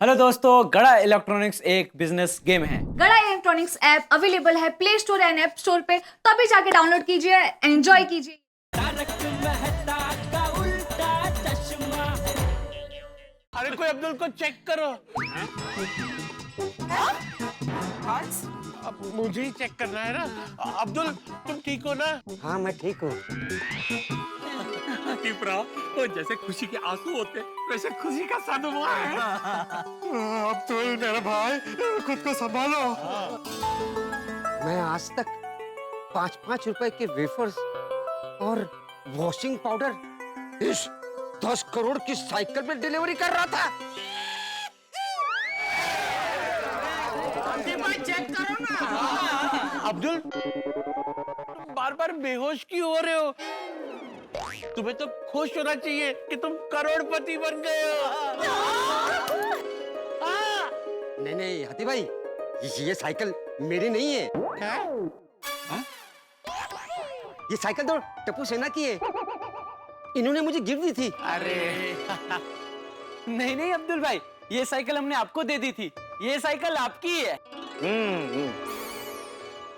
Hello दोस्तों, गड़ा electronics एक बिजनेस गेम है। गड़ा इलेक्ट्रॉनिक्स ऐप अवेलेबल है play store and app store पे, तो अभी जाके डाउनलोड कीजिए, एंजॉय कीजिए। अरे कोई अब्दुल को चेक करो। अब मुझे ही चेक करना है ना। अब्दुल तुम ठीक हो ना? हाँ मैं ठीक हूँ। वो जैसे खुशी के आंसू होते वैसे खुशी का सदमा है। अब्दुल मेरा भाई, खुद को संभालो। मैं आज तक 5-5 रुपए के वेफर्स और वॉशिंग पाउडर इस 10 करोड़ की साइकिल में डिलीवरी कर रहा था। चेक करो ना। अब्दुल बार बार बेहोश क्यों हो रहे हो? तुम्हें तो खुश होना चाहिए कि तुम करोड़पति बन गए हो। नहीं नहीं हाथी भाई, ये साइकिल मेरी नहीं है। ये साइकिल तो टप्पू सेना की है। इन्होंने मुझे गिफ्ट दी थी। अरे नहीं नहीं अब्दुल भाई, ये साइकिल हमने आपको दे दी थी। ये साइकिल आपकी है।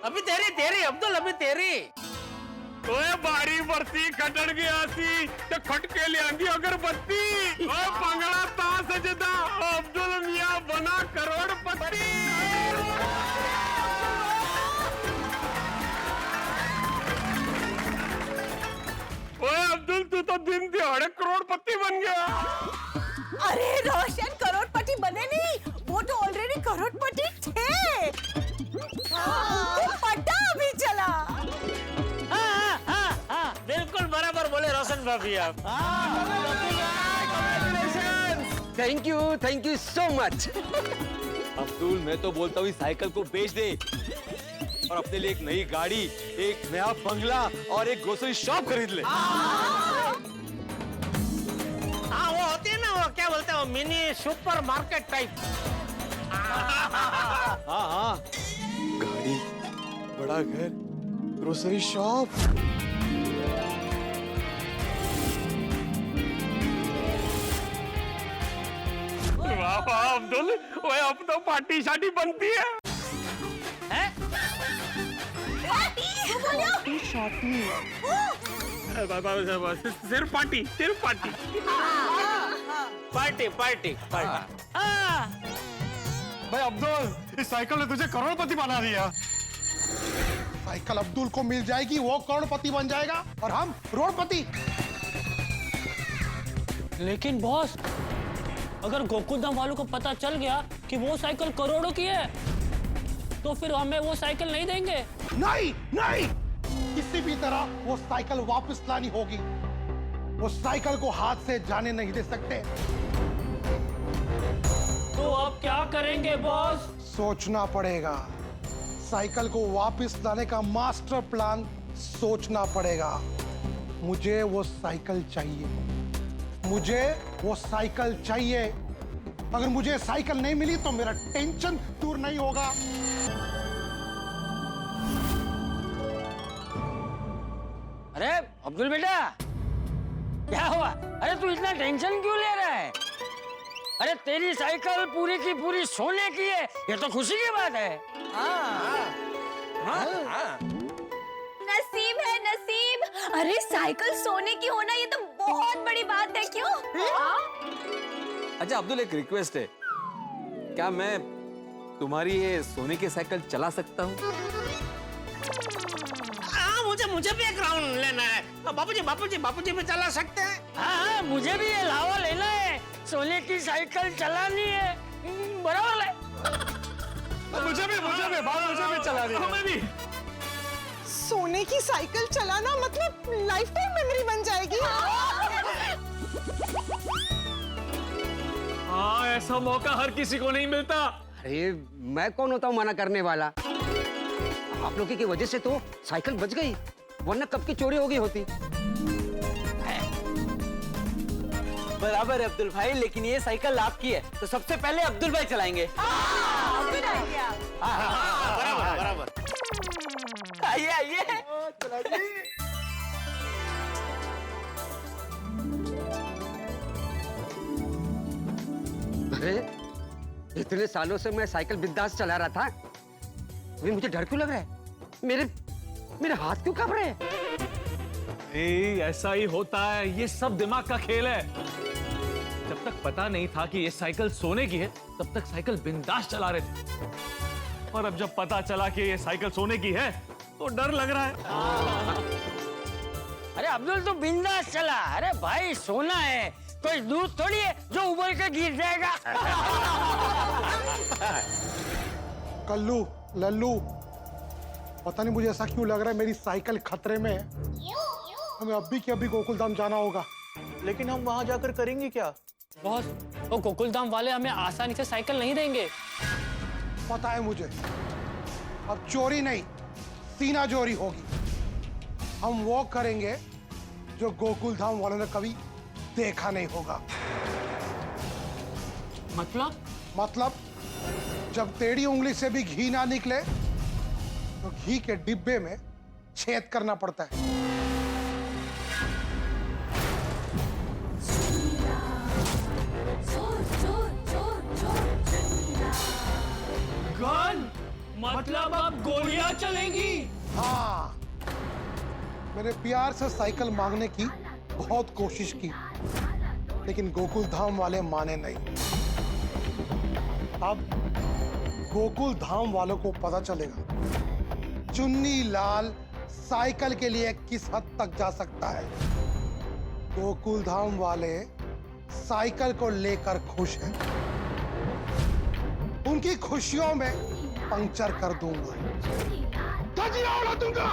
अभी तेरी अब्दुल, अभी तेरी। ओए बारी बरती खटड़ गया सी ते खटके ले आंदी अगरबत्ती। ओ पंगड़ा ता सजदा अब्दुल मियां बना करोड़पति। ओए अब्दुल तू तो दिन दिहाड़े करोड़पति बन गया। अरे रोशन करोड़पति बने नहीं, वो तो ऑलरेडी करोड़पति थे। पता अभी चला। बिल्कुल बराबर बोले रोशन भाभी आप। Thank you so much. Abdul मैं तो बोलता हूँ इस साइकिल को बेच दे और अपने लिए एक नई गाड़ी, एक नया बंगला और एक ग्रोसरी शॉप खरीद ले। हाँ वो होती है ना, वो क्या बोलते हैं, मिनी सुपर मार्केट टाइप। हाँ गाड़ी, बड़ा घर, ग्रोसरी शॉप। वाह वाह अब्दुल, ओए अब तो पार्टी शादी बनती है। सिर्फ पार्टी, सिर्फ पार्टी। Party party party. भाई अब्दुल, इस साइकिल ने तुझे करोड़पति बना दिया। साइकिल अब्दुल को मिल जाएगी, वो करोड़पति बन जाएगा और हम रोडपति। लेकिन बॉस, अगर गोकुलधाम वालों को पता चल गया कि वो साइकिल करोड़ों की है, तो फिर हमें वो साइकिल नहीं देंगे। नहीं नहीं, किसी भी तरह वो साइकिल वापस लानी होगी। वो साइकिल को हाथ से जाने नहीं दे सकते। तो अब क्या करेंगे बॉस? सोचना पड़ेगा। साइकिल को वापस लाने का मास्टर प्लान सोचना पड़ेगा। मुझे वो साइकिल चाहिए, मुझे वो साइकिल चाहिए। अगर मुझे साइकिल नहीं मिली तो मेरा टेंशन दूर नहीं होगा। अरे अब्दुल बेटा, क्या हुआ? अरे तू इतना टेंशन क्यों ले रहा है? अरे तेरी साइकिल पूरी की पूरी सोने की है, ये तो खुशी की बात है। नसीब है नसीब। अरे साइकिल सोने की होना ये तो बहुत बड़ी बात है, क्यों? अच्छा अब्दुल, एक रिक्वेस्ट है, क्या मैं तुम्हारी ये सोने की साइकिल चला सकता हूँ? मुझे भी एक राउंड लेना है। बापूजी भी चला सकते हैं। हाँ, मुझे भी ये लावा लेना है। सोने की साइकिल चलानी है। बराबर है। मुझे भी चला दिया। हमें भी। सोने की साइकिल चलाना मतलब लाइफ टाइम मेमोरी बन जाएगी। हाँ, ऐसा मौका हर किसी को नहीं मिलता। अरे मैं कौन होता हूँ मना करने वाला? आप लोगों की वजह से तो साइकिल बच गई, वरना कब की चोरी हो गई होती। बराबर है अब्दुल भाई, लेकिन ये साइकिल आपकी है, तो सबसे पहले अब्दुल भाई चलाएंगे। बराबर। आइए आइए। अरे इतने सालों से मैं साइकिल बिंदास चला रहा था, अभी मुझे डर क्यों लग रहा है? मेरे हाथ क्यों कांप रहे हैं? ऐसा ही होता है, ये सब दिमाग का खेल है। जब तक पता नहीं था कि ये साइकिल सोने की है, तब तक साइकिल बिंदास चला रहे थे। और अब जब पता चला कि ये साइकिल सोने की है, तो डर लग रहा है। अरे अब्दुल तू बिंदास चला। अरे भाई सोना है, कोई दूध थोड़ी है जो उबल के गिर जाएगा। कल्लू, लल्लू, पता नहीं मुझे ऐसा क्यों लग रहा है मेरी साइकिल खतरे में है। हमें अभी के अभी गोकुलधाम जाना होगा। लेकिन हम वहां जाकर करेंगे क्या? बॉस, वो गोकुलधाम वाले हमें आसानी से साइकिल नहीं देंगे। पता है मुझे, अब चोरी नहीं, सीना चोरी होगी। हम वो करेंगे जो गोकुलधाम वालों ने कभी देखा नहीं होगा। मतलब जब टेढ़ी उंगली से भी घी ना निकले तो घी के डिब्बे में छेद करना पड़ता है। गन? मतलब अब गोलियां चलेंगी? हाँ, मैंने प्यार से साइकिल मांगने की बहुत कोशिश की, लेकिन गोकुलधाम वाले माने नहीं। अब गोकुलधाम वालों को पता चलेगा चुन्नी लाल साइकिल के लिए किस हद तक जा सकता है। गोकुलधाम वाले साइकिल को लेकर खुश हैं, उनकी खुशियों में पंक्चर कर दूंगा। धजिया उड़ा दूंगा।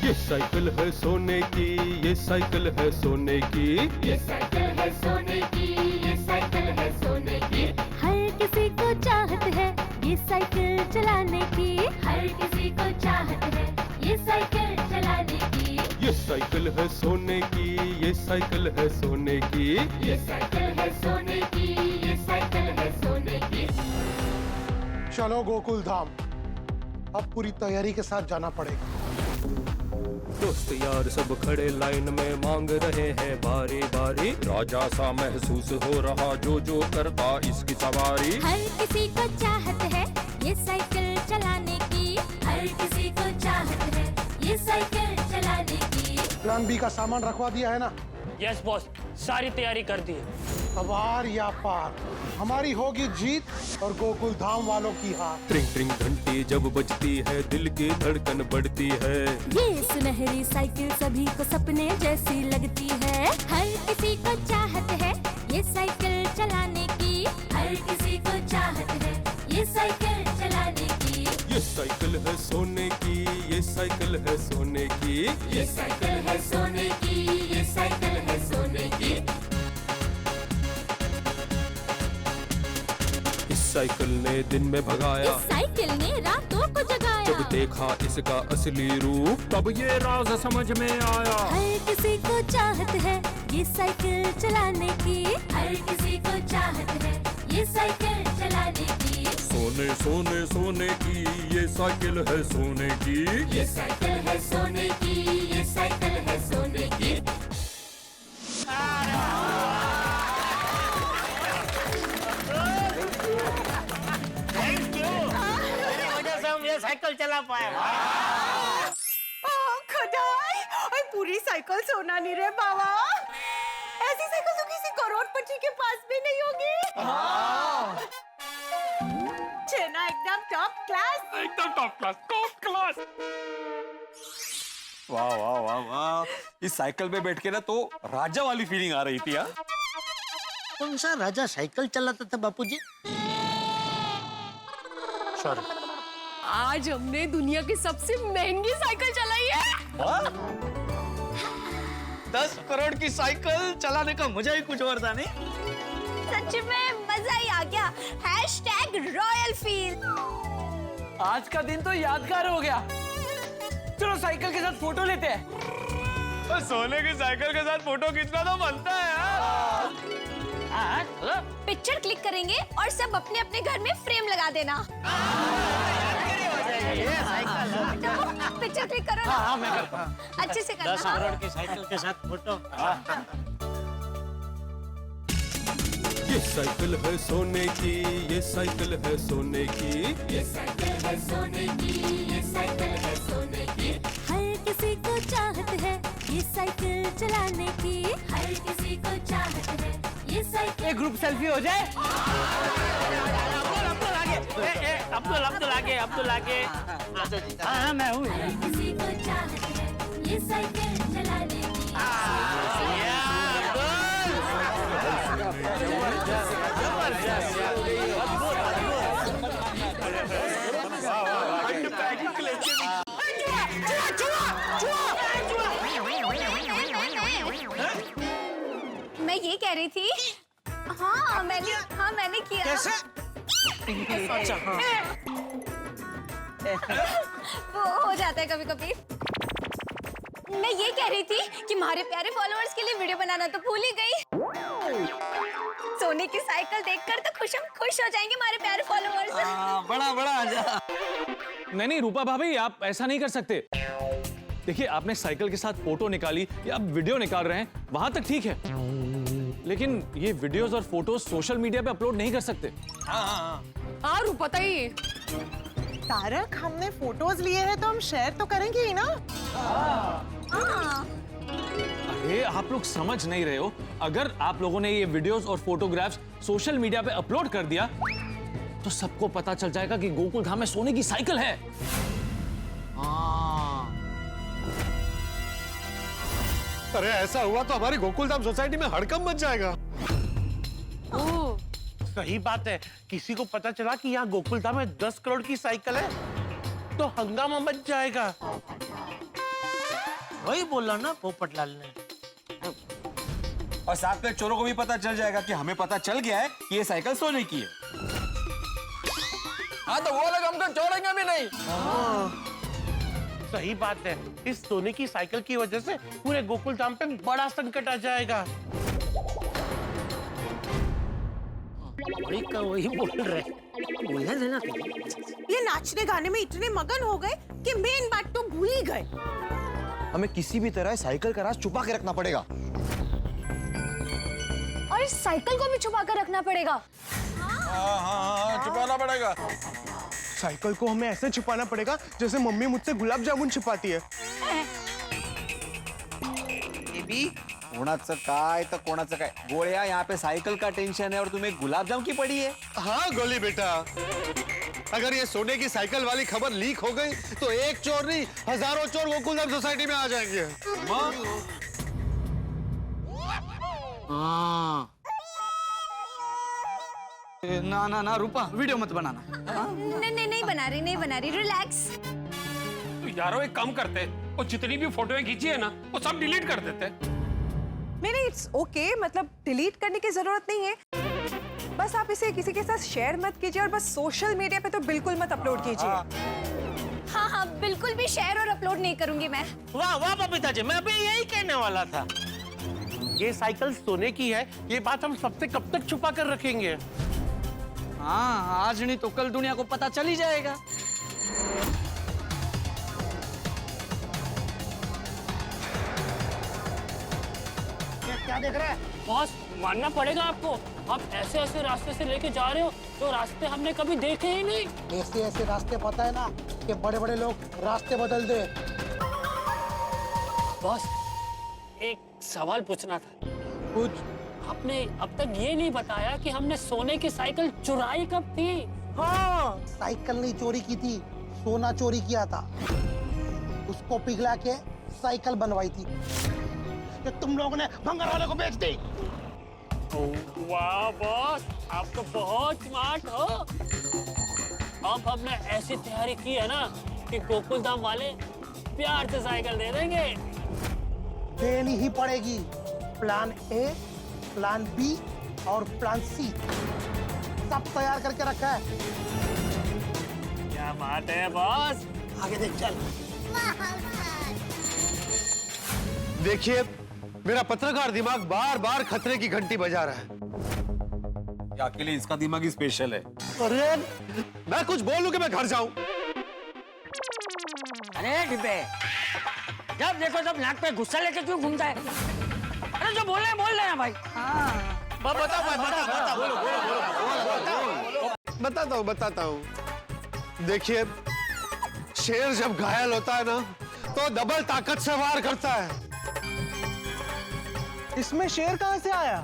ये साइकिल है सोने की, ये साइकिल है सोने की, ये साइकिल है सोने की, ये साइकिल है सोने की। हर किसी को चाहत है ये साइकिल चलाने की, हर किसी को चाहत है ये साइकिल चलाने की। ये साइकिल है सोने की, ये साइकिल है सोने की, ये साइकिल है सोने की, ये साइकिल है सोने की। चलो गोकुलधाम, अब पूरी तैयारी के साथ जाना पड़ेगा। दोस्त यार सब खड़े लाइन में मांग रहे हैं बारी बारी। राजा सा महसूस हो रहा जो जो करता इसकी सवारी। हर किसी को चाहत है ये साइकिल चलाने की, हर किसी को चाहत है ये साइकिल चलाने की। प्लान बी का सामान रखवा दिया है ना? यस बॉस, सारी तैयारी कर दी है। सवार या पार, हमारी होगी जीत और गोकुलधाम वालों की हार। ट्रिंग ट्रिंग घंटी जब बजती है दिल की धड़कन बढ़ती है। ये सुनहरी साइकिल सभी को सपने जैसी लगती है। हर किसी को चाहत है ये साइकिल चलाने की, हर किसी को चाहत है ये साइकिल चलाने की। ये साइकिल है सोने की, ये साइकिल है सोने की, ये साइकिल है सोने की, ये साइकिल है सोने की। इस साइकिल ने दिन में भगाया, इस साइकिल ने रातों को जगाया। जब देखा इसका असली रूप तब ये राज समझ में आया। हर किसी को चाहत है ये साइकिल चलाने की, हर किसी को चाहत है ये साइकिल चलाने की। सोने सोने सोने की, ये साइकिल है सोने की, ये साइकिल है सोने की, ये साइकिल है सोने की। ये साइकिल चला पाया। खुदाई, और पूरी साइकिल सोना नहीं रे बाबा। ऐसी साइकिल तो किसी करोड़पति के पास भी नहीं होगी। छेना एकदम टॉप क्लास। एकदम टॉप क्लास, टॉप क्लास। वाह वाह वाह वाह, इस साइकिल पे बैठ के ना तो राजा वाली फीलिंग आ रही थी। कौन सा राजा साइकिल चलाता था बापूजी? आज हमने दुनिया की सबसे महंगी साइकिल चलाई है। 10 करोड़ की साइकिल चलाने का मजा ही कुछ और था नहीं? सच में मजा ही आ गया। #Royal feel. आज का दिन तो यादगार हो गया। चलो साइकिल के साथ फोटो लेते हैं। सोने की साइकिल के साथ फोटो खींचना तो बनता है यार। पिक्चर क्लिक करेंगे और सब अपने अपने घर में फ्रेम लगा देना। पिक्चर क्लिक करो ना। हाँ मैं करता हूँ। अच्छे से करना। 10 करोड़ की साइकिल के साथ फोटो। ये साइकिल है सोने की, ये साइकिल है सोने की, ये साइकिल है सोने की, ये साइकिल है सोने की। हर किसी को चाहत है ये साइकिल चलाने की, हर किसी को चाहत है ये साइकिल। एक ग्रुप सेल्फी हो जाए। अब्दुल आगे। हाँ मैं हूँ। हर किसी को चाहत है ये साइकिल चलाने की। मैं ये कह रही थी, हाँ मैंने किया। कैसे? अच्छा हाँ। वो हो जाता है कभी कभी। मैं ये कह रही थी कि हमारे प्यारे फॉलोअर्स के लिए वीडियो बनाना तो भूल ही गई। सोने की साइकिल देखकर तो खुश हो जाएंगे हमारे प्यारे फॉलोअर्स। बड़ा आजा। नहीं रूपा भाभी, आप ऐसा नहीं कर सकते। देखिए, आपने साइकिल के साथ फोटो निकाली या आप वीडियो निकाल रहे हैं, वहां तक ठीक है, लेकिन ये वीडियोस और फोटोज सोशल मीडिया पे अपलोड नहीं कर सकते। हाँ रूपताई, तारक हमने फोटोज लिए हैं तो हम शेयर तो करेंगे ही ना। अरे आप लोग समझ नहीं रहे हो, अगर आप लोगों ने ये वीडियोस और फोटोग्राफ्स सोशल मीडिया पे अपलोड कर दिया तो सबको पता चल जाएगा कि गोकुल धाम में सोने की साइकिल है। अरे ऐसा हुआ तो हमारी गोकुलधाम सोसाइटी में हड़कंप मच जाएगा। सही बात है, किसी को पता चला कि यहाँ गोकुलधाम में 10 करोड़ की साइकिल है तो हंगामा मच जाएगा। वही बोला ना पोपटलाल ने। और साथ में चोरों को भी पता चल जाएगा कि हमें पता चल गया है कि ये साइकिल सोने की है। हाँ तो वो लोग हमको छोड़ेंगे भी नहीं। सही बात है, इस सोने की साइकिल की वजह से पूरे गोकुलधाम पे बड़ा संकट आ जाएगा। वही बोल रहे, बोलने देना। ये नाचने गाने में इतने मगन हो गए कि मेन बात तो भूल ही गए। हमें किसी भी तरह साइकिल का राज छुपा के रखना पड़ेगा। और इस साइकिल को भी छुपा कर रखना पड़ेगा। हाँ, छुपाना पड़ेगा। साइकिल को हमें ऐसे छुपाना पड़ेगा जैसे मम्मी मुझसे गुलाब जामुन छुपाती है। कोणाचं काय तर कोणाचं काय, गोळ्या यहाँ पे साइकिल का टेंशन है और तुम्हें गुलाब जामुन की पड़ी है। हाँ गोली बेटा, अगर ये सोने की साइकिल वाली खबर लीक हो गई तो एक चोर नहीं हजारों चोर गोकुलधाम सोसाइटी में आ जाएंगे। ना रूपा, वीडियो मत बनाना। नहीं बना रही, रिलैक्स। तो यारो एक काम करते, वो जितनी भी फोटोएं खींची है ना वो सब डिलीट कर देते। नहीं इट्स ओके, मतलब डिलीट करने की जरूरत नहीं है, बस आप इसे किसी के साथ शेयर मत कीजिए और बस सोशल मीडिया पे तो बिल्कुल मत अपलोड कीजिए। हाँ बिल्कुल भी शेयर और अपलोड नहीं करूंगी मैं। वाह बबीता जी, मैं भी यही कहने वाला था। ये साइकिल सोने की है, ये बात हम सबसे कब तक छुपा कर रखेंगे? हाँ, आज नहीं तो कल दुनिया को पता चल ही जाएगा। क्या देख रहा है? बॉस, मानना पड़ेगा आपको, आप ऐसे रास्ते से लेके जा रहे हो जो रास्ते हमने कभी देखे ही नहीं। ऐसे रास्ते पता है ना कि बड़े बड़े लोग रास्ते बदल दे। बॉस, एक सवाल पूछना था। कुछ आपने अब तक ये नहीं बताया कि हमने सोने की साइकिल चुराई कब थी। हाँ, साइकिल नहीं चोरी की थी, सोना चोरी किया था। उसको पिघला के साइकिल बनवाई थी, कि तुम लोगों ने भंगार वाले को बेच दी। वाह बॉस, आप तो बहुत स्मार्ट हो। अब हमने ऐसी तैयारी की है ना कि गोकुलधाम वाले प्यार से साइकिल दे देंगे। देनी ही पड़ेगी। प्लान ए, प्लान बी और प्लान सी सब तैयार करके रखा है। क्या बात है बॉस, आगे देख चल। देखिए, मेरा पत्रकार दिमाग बार बार खतरे की घंटी बजा रहा है। अकेले इसका दिमाग ही स्पेशल है। अरे मैं कुछ बोलूं कि मैं घर जाऊं? अरे डिब्बे, जब देखो तब नाक पे गुस्सा लेके क्यों घूमता है? अरे जो बोल रहे हैं बोल रहे हैं भाई। बताता हूँ। देखिए, शेर जब घायल होता है ना तो डबल ताकत से वार करता है। इसमें शेर कहाँ से आया?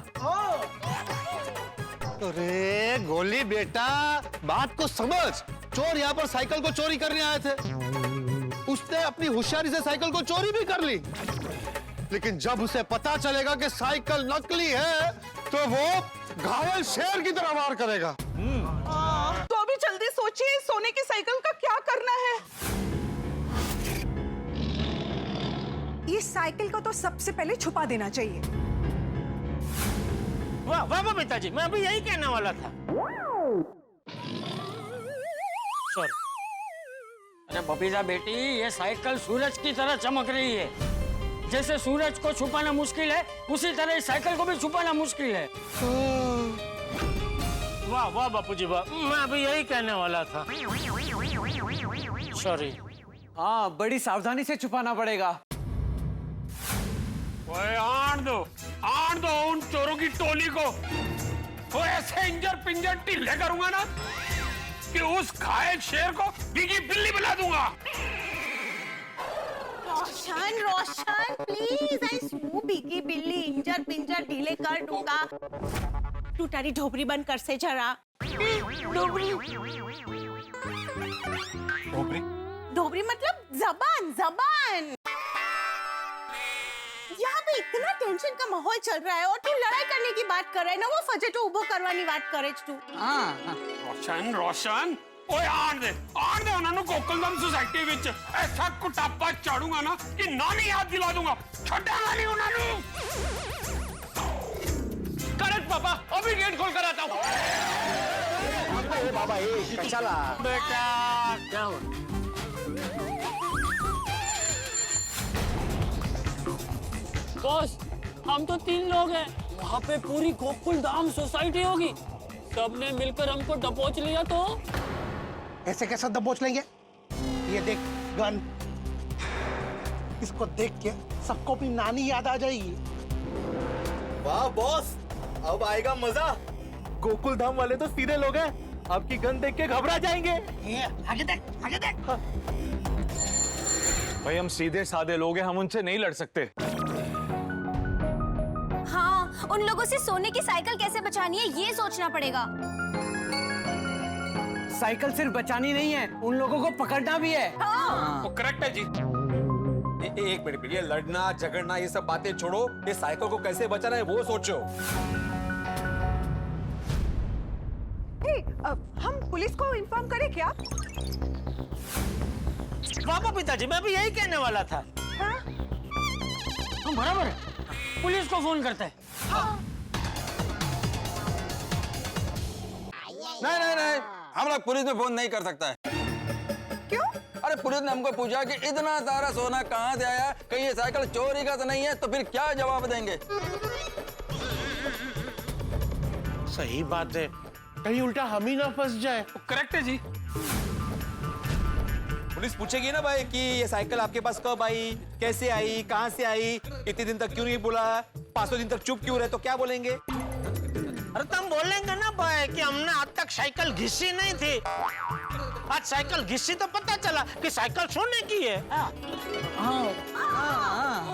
अरे गोली बेटा, बात को समझ। चोर यहाँ पर साइकिल को चोरी करने आए थे। उसने अपनी होशियारी से साइकिल को चोरी भी कर ली, लेकिन जब उसे पता चलेगा कि साइकिल नकली है तो वो घायल शेर की तरह वार करेगा। तो अभी जल्दी सोचिए, सोने की साइकिल का क्या करना है? इस साइकिल को तो सबसे पहले छुपा देना चाहिए। वाह वाह वाह पिताजी, मैं अभी यही कहने वाला था। सॉरी। अरे बबीता बेटी, ये साइकिल सूरज की तरह चमक रही है। जैसे सूरज को छुपाना मुश्किल है, उसी तरह इस साइकिल को भी छुपाना मुश्किल है। वाह वाह बापूजी वाह, मैं अभी यही कहने वाला था। सॉरी। हाँ, बड़ी सावधानी से छुपाना पड़ेगा। ओए आन दो उन चोरों की टोली को। वो ऐसे इंजर पिंजर ढीले करूंगा ना कि उस घायल शेर को बिगी बिल्ली बना दूंगा। रोशन रोशन प्लीज, आई स्मू बिगी बिल्ली इंजर पिंजर ढीले कर दूंगा। तू तारी ढोबरी बंद कर से जरा। ढोबरी ढोबरी मतलब जबान जबान। यहाँ पे इतना टेंशन का माहौल चल रहा है और तू लड़ाई करने की बात कर रहा है ना, वो फजे तो उभो करवानी बात करे तू। रोशन ओए आन दे उन्होंने गोकुलधाम सोसाइटी विच ऐसा कुटापा चाड़ूंगा ना कि नानी याद दिला दूंगा। छड्डांगा नहीं उन्होंने। करेक्ट पापा, अभी गेट खोल कर आता हूँ। बाबा चला बेटा क्या हुआ? बॉस, हम तो 3 लोग हैं। वहाँ पे पूरी गोकुलधाम सोसाइटी होगी। सबने मिलकर हमको दबोच लिया तो? ऐसे कैसे दबोच लेंगे? ये देख गन, इसको देख के सबको भी नानी याद आ जाएगी। वाह बॉस, अब आएगा मजा। गोकुलधाम वाले तो सीधे लोग हैं, आपकी गन देख के घबरा जाएंगे। आगे देख आगे देख। भाई हम सीधे साधे लोग हैं, हम उनसे नहीं लड़ सकते। हाँ, उन लोगों से सोने की साइकिल कैसे बचानी है ये सोचना पड़ेगा। साइकिल सिर्फ बचानी नहीं है, उन लोगों को पकड़ना भी है। वो करेक्ट है जी। एक मिनट, ये लड़ना झगड़ना ये सब बातें छोड़ो, ये साइकिल को कैसे बचाना है वो सोचो। हम पुलिस को इन्फॉर्म करें क्या? वाह पिताजी, मैं भी यही कहने वाला था। हाँ? हम बराबर है, पुलिस को फोन करते हैं। नहीं, हम लोग पुलिस में फोन नहीं कर सकता है। क्यों? अरे पुलिस ने हमको पूछा कि इतना सारा सोना कहाँ से आया, कहीं ये साइकिल चोरी का तो नहीं है, तो फिर क्या जवाब देंगे? सही बात है, कहीं उल्टा हम ही ना फंस जाए। करेक्ट है जी। पुलिस पूछेगी ना भाई कि ये साइकिल आपके पास कब आई, कैसे आई, कहाँ से आई, इतने दिन तक क्यों नहीं बोला, 500 दिन तक चुप क्यों रहे, तो क्या बोलेंगे? अरे तुम बोलेंगे ना भाई कि हमने आज तक साइकिल घिसी नहीं थी, आज साइकिल घिसी तो पता चला कि साइकिल सोने की है।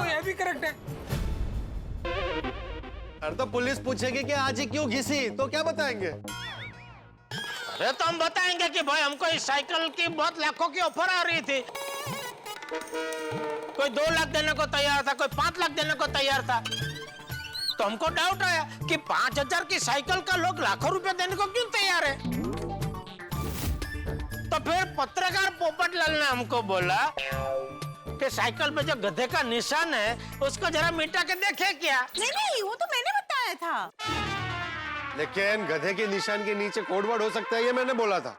ये भी करेक्ट है। अरे तो पुलिस पूछेगी कि आज ही क्यों घिसी, तो क्या बताएंगे? अरे तो हम बताएंगे कि भाई हमको इस साइकिल की बहुत लाखों की ऑफर आ रही थी। कोई 2 लाख देने को तैयार था, कोई 5 लाख देने को तैयार था। तो हमको डाउट आया कि 5000 की साइकिल का लोग लाखों रुपए देने को क्यों तैयार है। तो फिर पत्रकार पोपटलाल ने हमको बोला कि साइकिल पे जो गधे का निशान है उसको जरा मिटा के देखे क्या। नहीं, वो तो मैंने बताया था। लेकिन गधे के निशान के नीचे कोड वर्ड हो सकता है, ये मैंने बोला था।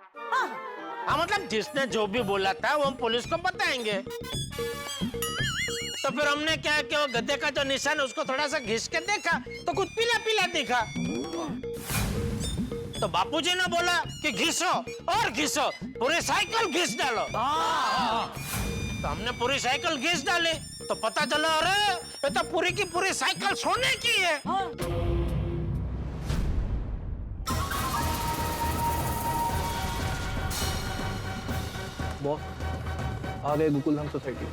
हाँ मतलब जिसने जो भी बोला था वो हम पुलिस को बताएंगे। तो फिर हमने क्या है कि वो गधे का जो निशान है उसको थोड़ा सा घिस के देखा तो कुछ पीला पीला दिखा। तो बापूजी ने बोला कि घिसो और घिसो, पूरी साइकिल घिस डालो। तो हमने पूरी साइकिल घिस डाली तो पता चला अरे ये तो पूरी की पूरी साइकिल सोने की है। बॉस आ गए गोकुलधाम सोसाइटी।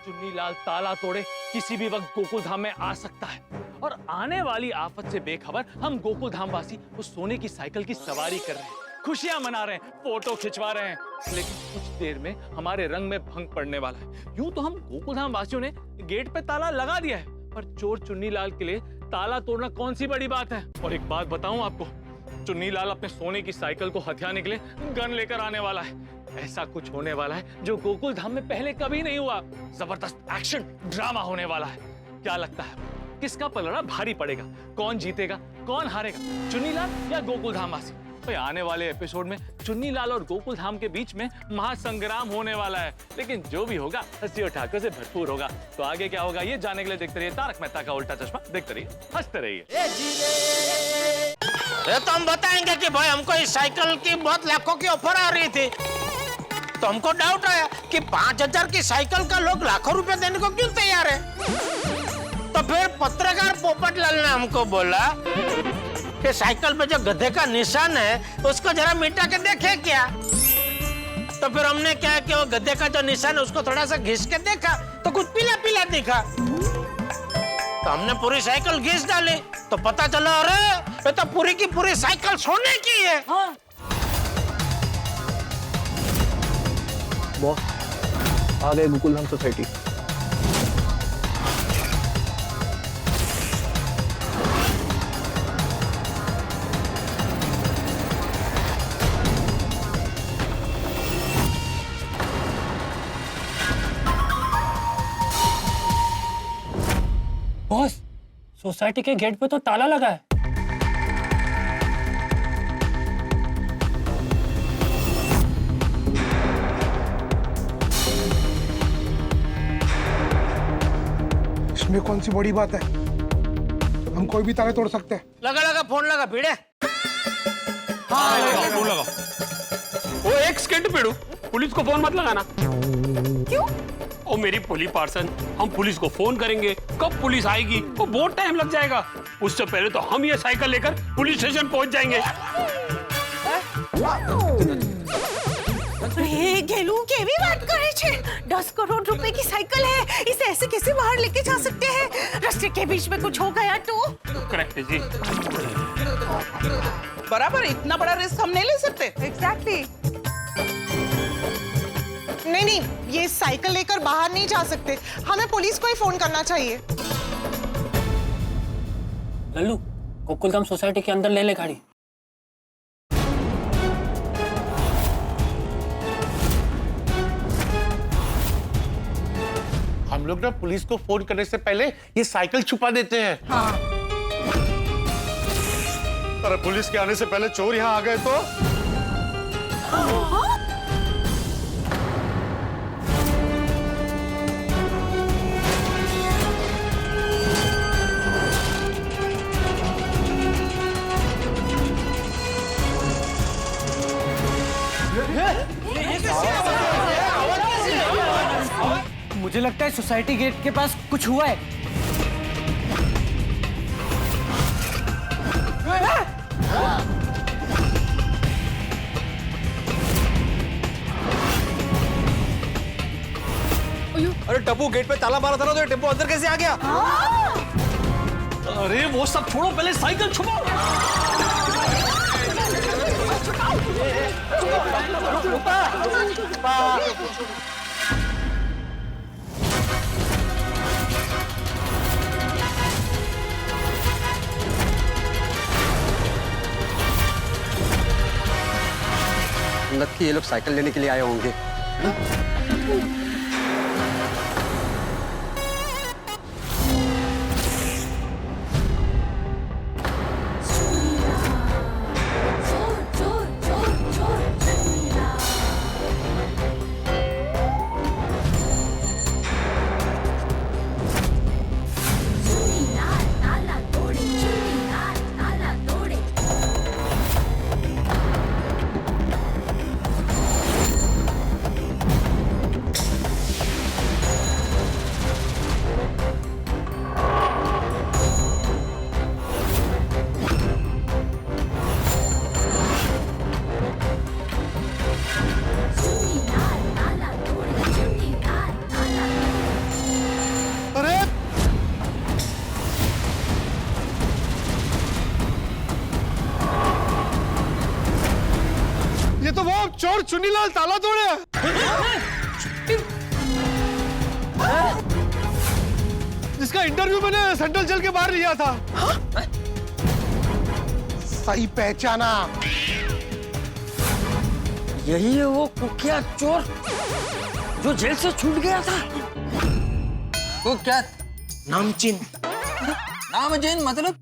चुन्नीलाल ताला तोड़े किसी भी वक्त गोकुलधाम में आ सकता है और आने वाली आफत से बेखबर हम गोकुलधाम वासी उस सोने की साइकिल की सवारी कर रहे हैं, खुशियां मना रहे हैं, फोटो खिंचवा रहे हैं। लेकिन कुछ देर में हमारे रंग में भंग पड़ने वाला है। यूं तो हम गोकुलधाम वासियों ने गेट पे ताला लगा दिया है, पर चोर चुन्नीलाल के लिए ताला तोड़ना कौन सी बड़ी बात है। और एक बात बताऊं आपको, चुन्नीलाल अपने सोने की साइकिल को हथियाने के लिए गन लेकर आने वाला है। ऐसा कुछ होने वाला है जो गोकुलधाम में पहले कभी नहीं हुआ। जबरदस्त एक्शन ड्रामा होने वाला है। क्या लगता है किसका पलड़ा भारी पड़ेगा? कौन जीतेगा, कौन हारेगा, चुन्नीलाल या गोकुलधाम वासी? तो आने वाले एपिसोड में चुन्नीलाल और गोकुलधाम के बीच में महासंग्राम होने वाला है। लेकिन जो भी होगा हंसी और ठाकुर से भरपूर होगा। तो आगे क्या होगा ये जानने के लिए देखते रहिए तारक मेहता का उल्टा चश्मा। देखते रहिए, हंसते रहिए। ये तो हम बताएंगे कि भाई हमको इस साइकिल की बहुत लाखों की ऑफर आ रही थी, तो हमको डाउट आया कि 5000 की साइकिल का लोग लाखों रुपए देने को क्यों तैयार है। तो फिर पत्रकार पोपटलाल ने हमको बोला कि साइकिल पे जो गधे का निशान है उसको जरा मिटा के देखे क्या। तो फिर हमने क्या कि वो गधे का जो निशान है उसको थोड़ा सा घिस के देखा तो कुछ पीला पीला दिखा। तो हमने पूरी साइकिल घिस डाली तो पता चला अरे ये तो पूरी की पूरी साइकिल सोने की है। बॉस आ गए गोकुलधाम सोसाइटी। बॉस सोसाइटी के गेट पे तो ताला लगा है। इसमें कौन सी बड़ी बात है, हम कोई भी ताले तोड़ सकते हैं। लगा फोन लगा भिड़े। हाँ फोन लगा। वो एक सेकंड पेड़ू, पुलिस को फोन मत लगाना। क्यों? ओ मेरी पुलिस पार्सन, हम पुलिस को फोन करेंगे, कब पुलिस आएगी वो बहुत टाइम लग जाएगा। उससे पहले तो हम ये साइकिल लेकर पुलिस स्टेशन पहुंच जाएंगे। अरे गेलू केवी बात करे छे। 10 करोड़ रुपए की साइकिल है, इसे ऐसे कैसे बाहर लेके जा सकते हैं? रास्ते के बीच में कुछ हो गया तो? करेक्ट जी। बराबर, इतना बड़ा रिस्क हम नहीं ले सकते। एग्जैक्टली। नहीं, ये साइकिल लेकर बाहर नहीं जा सकते, हमें पुलिस को ही फोन करना चाहिए। लल्लू गोकुलधाम सोसाइटी के अंदर ले ले गाड़ी। हम लोग ना पुलिस को फोन करने से पहले ये साइकिल छुपा देते हैं। हाँ। अरे पुलिस के आने से पहले चोर यहाँ आ गए तो? मुझे लगता है सोसाइटी गेट के पास कुछ हुआ है। अरे टप्पू गेट पे ताला मारा था ना, तो ये टेम्पो अंदर कैसे आ गया? अरे वो सब छोड़ो, पहले साइकिल छुपाओ। लगता है ये लोग साइकिल लेने के लिए आए होंगे। चोर चुन्नीलाल ताला तोड़े। जिसका इंटरव्यू मैंने सेंट्रल जेल के बाहर लिया था। सही पहचाना। यही है वो कुख्यात चोर जो जेल से छूट गया था। कुख्यात नामचीन। नामचीन मतलब?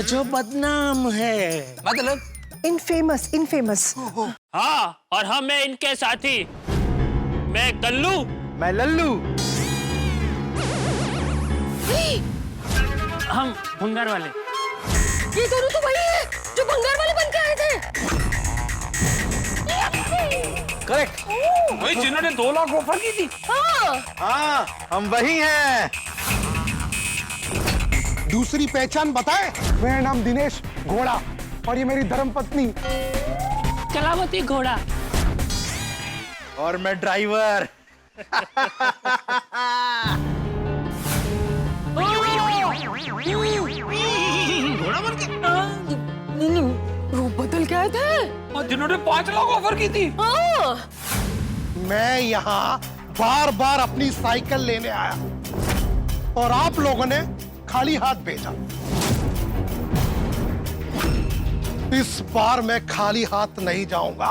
जो बदनाम है। मतलब इनफेमस, इनफेमस। हाँ, और हम मैं इनके साथी। मैं कल्लू। मैं लल्लू। हम भंगार वाले। ये दोनों तो वही है जो भंगार वाले बन के आए थे। करेक्ट, वही जिन्होंने 2 लाख ऑफर की थी। हाँ हम वही हैं। दूसरी पहचान बताए? मेरा नाम दिनेश घोड़ा और ये मेरी धर्मपत्नी कलावती घोड़ा। और मैं ड्राइवर। घोड़ा बन के। रूप बदल के आए थे। और जिन्होंने 5 लाख ऑफर की थी। मैं यहाँ बार बार अपनी साइकिल लेने आया और आप लोगों ने खाली हाथ भेजा। इस बार मैं खाली हाथ नहीं जाऊंगा।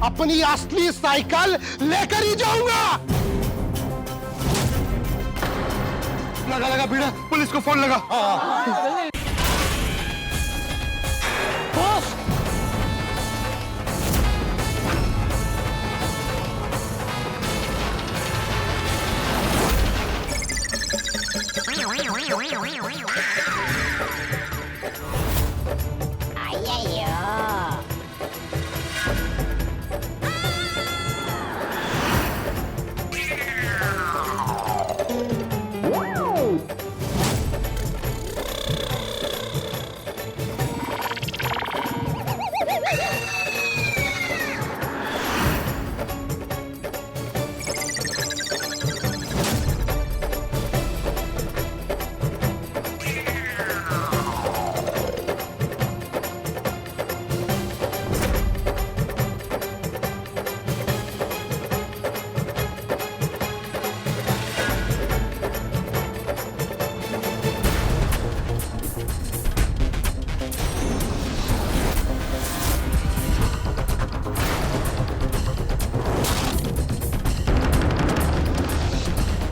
अपनी असली साइकिल लेकर ही जाऊंगा। लगा लगा भीड़ा, पुलिस को फोन लगा।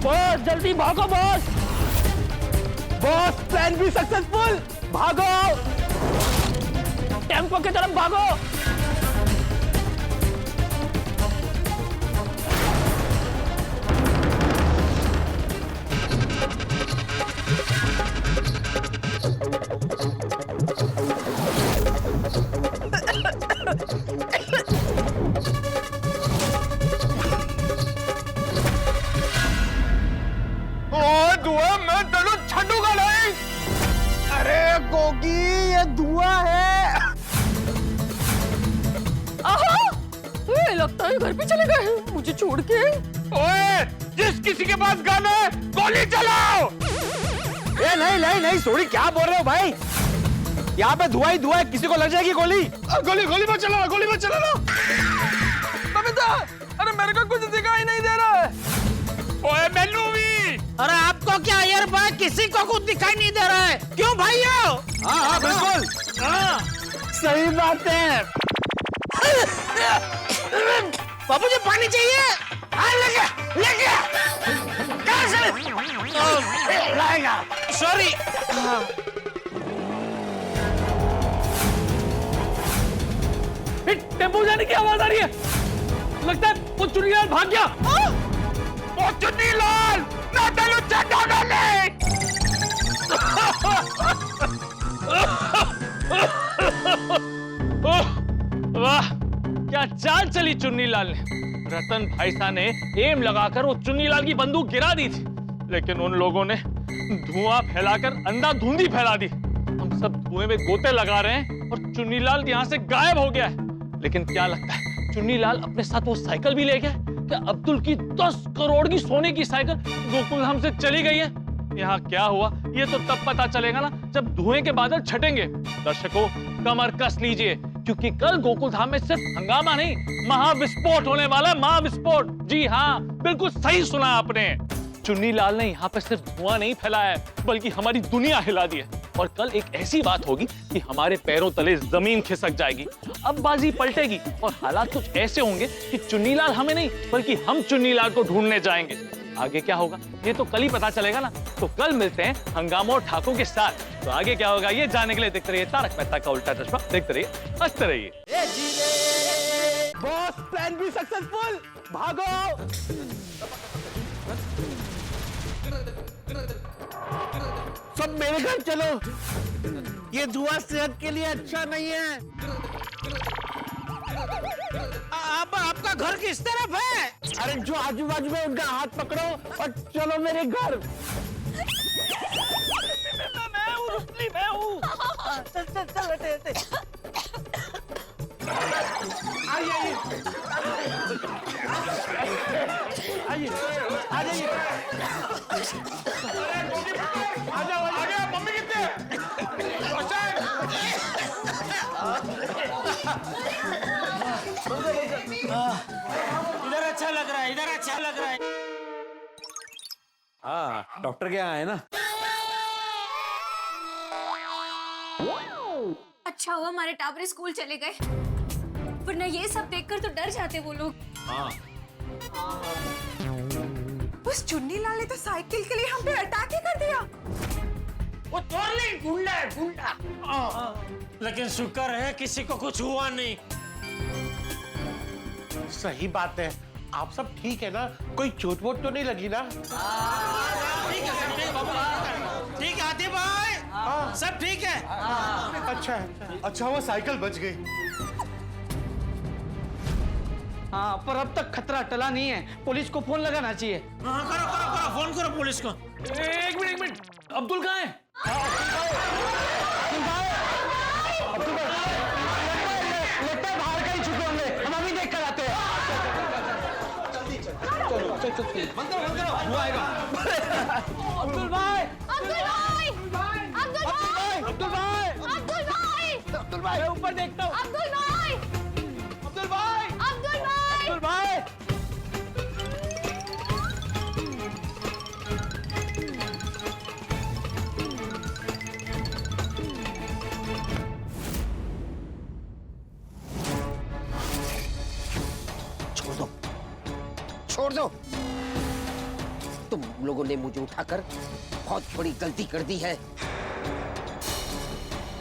बॉस जल्दी भागो बॉस। बॉस प्लान भी सक्सेसफुल। भागो, टेम्पो की तरफ भागो। धुआं मैं तेनों छूंगा नहीं। अरे गोगी, ये धुआं है। लगता है घर पे चले गए मुझे छोड़ के। ओए, जिस किसी के पास गन है गोली चलाओ। नहीं नहीं नहीं, सॉरी, क्या बोल रहे हो भाई? यहाँ पे धुआं ही धुआं है, किसी को लग जाएगी गोली। गोली गोली मत चलाना, गोली मत चलाना। बबीता, अरे मेरे को कुछ दिखाई नहीं दे रहा है। ओए मैनू भी। अरे आपको क्या यार भाई, किसी को कुछ दिखाई नहीं दे रहा है? क्यों भाइयों? हाँ बिल्कुल। हाँ सही बात है। बाबू जी पानी चाहिए? हाँ लेके लेके। कहाँ से लाएगा? सॉरी। टेम्पो जाने की आवाज आ रही है। लगता है वो चुन्नीलाल भाग गया। वो चुन्नीलाल ना तेनू चढ़ा डाले। वाह, क्या चाल चली चुन्नीलाल ने। रतन भाई साहब ने एम लगाकर वो चुन्नीलाल की बंदूक गिरा दी थी, लेकिन उन लोगों ने धुआं फैलाकर अंधाधुंधी फैला दी। हम सब धुएं में गोते लगा रहे हैं और चुन्नीलाल यहाँ से गायब हो गया है। लेकिन क्या लगता है चुन्नीलाल अपने साथ वो साइकिल भी ले गया? क्या अब्दुल की 10 करोड़ की सोने की साइकिल गोकुलधाम से चली गई है? यहाँ क्या हुआ ये तो तब पता चलेगा ना जब धुएं के बादल छटेंगे। दर्शकों कमर कस लीजिए क्योंकि कल गोकुल धाम में सिर्फ हंगामा नहीं महाविस्फोट होने वाला है। महाविस्फोट, जी हाँ बिल्कुल सही सुना आपने। चुन्नी लाल ने यहाँ पे सिर्फ धुआं नहीं फैलाया है बल्कि हमारी दुनिया हिला दी है। और कल एक ऐसी बात होगी कि हमारे पैरों तले जमीन खिसक जाएगी। अब बाजी पलटेगी और हालात कुछ ऐसे होंगे कि चुन्नी लाल हमें नहीं बल्कि हम चुन्नी लाल को ढूंढने जाएंगे। आगे क्या होगा ये तो कल ही पता चलेगा ना। तो कल मिलते हैं हंगामा और ठाकों के साथ। तो आगे क्या होगा ये जानने के लिए देखते रहिए तारक मेहता का उल्टा चश्मा। देखते रहिए, हंसते रहिए। बॉस प्लान भी सक्सेसफुल, भागो। सब मेरे घर चलो, ये धुआं सेहत के लिए अच्छा नहीं है। आपका घर किस तरफ है? अरे जो आजू बाजू में उनका हाथ पकड़ो और चलो मेरे घर। मैं हूँ रुस्ली, मैं हूँ। चल चल चल आइए आइए आ जाइए। आ जाओ, आ गया। मम्मी कितने? इधर अच्छा लग रहा है, इधर अच्छा लग रहा है। हाँ डॉक्टर के यहाँ है ना। अच्छा हुआ हमारे टाबरे स्कूल चले गए, वरना ये सब देखकर तो डर जाते वो लोग। उस चुन्नी लाल ने तो साइकिल के लिए हम पे अटैक ही कर दिया। वो चोर नहीं, गुंडा है, गुंडा। लेकिन शुक्र है किसी को कुछ हुआ नहीं। सही बात है। आप सब ठीक है ना? कोई चोट वोट तो नहीं लगी ना? ठीक है, सब ठीक है। ठीक है आदि भाई, सब ठीक है। अच्छा है, अच्छा हुआ साइकिल बच गई। हाँ पर अब तक खतरा टला नहीं है, पुलिस को फोन लगाना चाहिए। हाँ करो करो करो, फोन करो पुलिस को। एक मिनट, अब्दुल कहाँ है? लगता है बाहर कहीं छुपे होंगे, हम अभी देख कर आते हैं। चलो चल चल चल, बंद करो वो आएगा। अब्दुल भाई, अब्दुल भाई, अब्दुल भाई, अब्दुल भाई, अब्दुल भाई, अब्दुल भाई, मैं ऊपर देखता हूँ। अब्दुल भाई, अब्दुल भाई, अब्दुल भाई, अब्दुल भाई। छोड़ दो। तुम लोगों ने मुझे उठाकर बहुत बड़ी गलती कर दी है।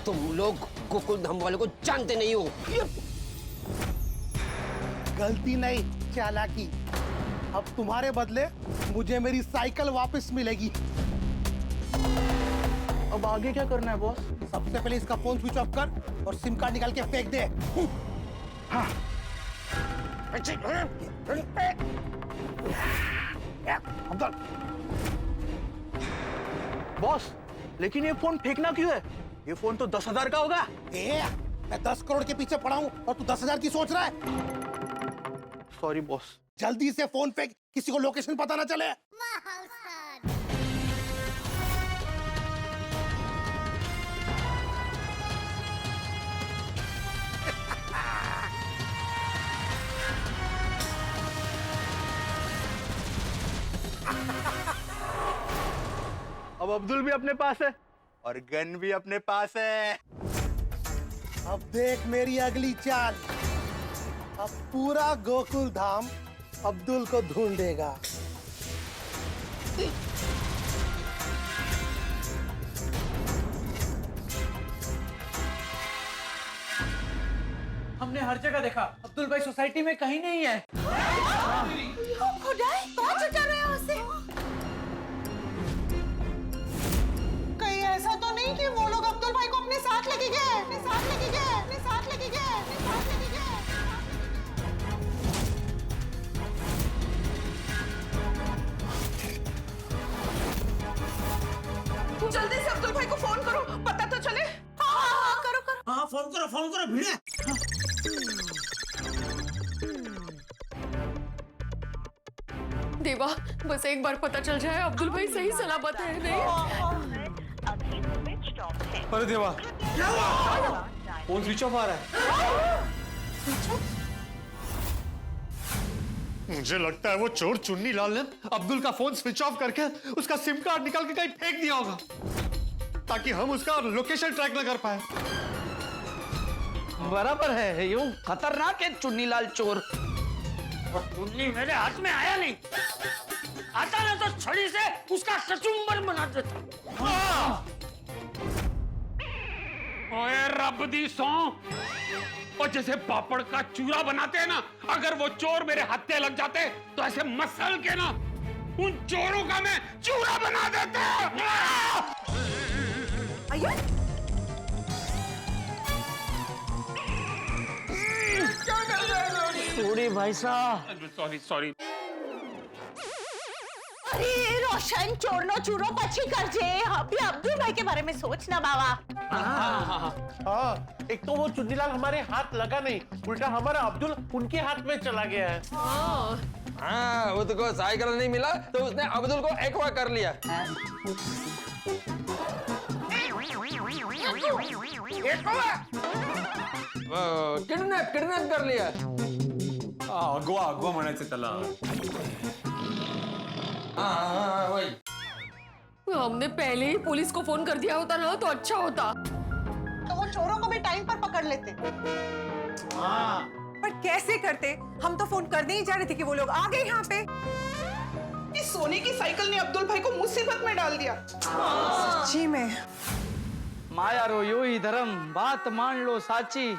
तुम लोग गोकुल धाम वालों को जानते नहीं हो। गलती नहीं, चालाकी। अब तुम्हारे बदले मुझे मेरी साइकिल वापस मिलेगी। अब आगे क्या करना है बॉस? सबसे पहले इसका फोन स्विच ऑफ कर और सिम कार्ड निकाल के फेंक दे। हाँ। अब्दुल बॉस, लेकिन ये फोन फेंकना क्यों है? ये फोन तो 10,000 का होगा। मैं 10 करोड़ के पीछे पड़ा हूं और तू 10,000 की सोच रहा है? Sorry boss. जल्दी से फोन फेंक, किसी को लोकेशन पता ना चले। अब अब्दुल भी अपने पास है और गन भी अपने पास है। अब देख मेरी अगली चाल। अब पूरा गोकुल धाम अब्दुल को ढूंढेगा। हमने हर जगह देखा, अब्दुल भाई सोसाइटी में कहीं नहीं है। खुदाई, कौन छुटा रहा है उसे? कहीं ऐसा तो नहीं कि वो लोग अब्दुल भाई को अपने साथ लेके गए, अपने साथ लेके गए, अपने साथ लेके गए, अपने साथ लेके गए। जल्दी से अब्दुल भाई को फोन करो, पता तो चले। हाँ, करो करो। हाँ फोन करो भिड़े। देवा बस एक बार पता चल जाए अब्दुल भाई सही सलामत है नहीं। अरे देवा, क्या हुआ? फोन स्विच ऑफ आ रहा है। मुझे लगता है वो चोर चुन्नी लाल ने अब्दुल का फोन स्विच ऑफ करके उसका सिम कार्ड निकाल के कहीं फेंक दिया होगा ताकि हम उसका लोकेशन ट्रैक न कर पाए। बराबर है, यूं खतरनाक है चुन्नीलाल चोर। और चुन्नी मेरे हाथ में आया नहीं, आता ना तो छड़ी से उसका कचुम्बर बना देता। ओए रब दी सौ, और जैसे पापड़ का चूरा बनाते हैं ना, अगर वो चोर मेरे हत्थे लग जाते तो ऐसे मसल के ना उन चोरों का मैं चूरा बना देता। सॉरी भाई साहब, सॉरी। अरे रोशन चोरनो चूरो पछी कर जे, अभी अब्दुल भाई के बारे में सोचना बाबा। हाँ, एक तो वो चुन्नीलाल हमारे हाथ लगा नहीं, उल्टा हमारा अब्दुल उनके हाथ में चला गया है। हाँ, वो तो साइकिल नहीं मिला तो उसने अब्दुल को एक्वा कर लिया। किडनैप कर लिया। अगवा म्हणायचं त्याला। हाँ, वही। हमने पहले ही पुलिस को फोन कर दिया होता ना तो अच्छा होता। तो वो चोरों को भी टाइम पर पकड़ लेते। पर कैसे करते? हम तो फोन करने ही जा रहे थे कि वो लोग आ गए यहाँ पे। इस सोने की साइकिल ने अब्दुल भाई को मुसीबत में डाल दिया। सच्ची में माया रो यो ही धर्म, बात मान लो साची,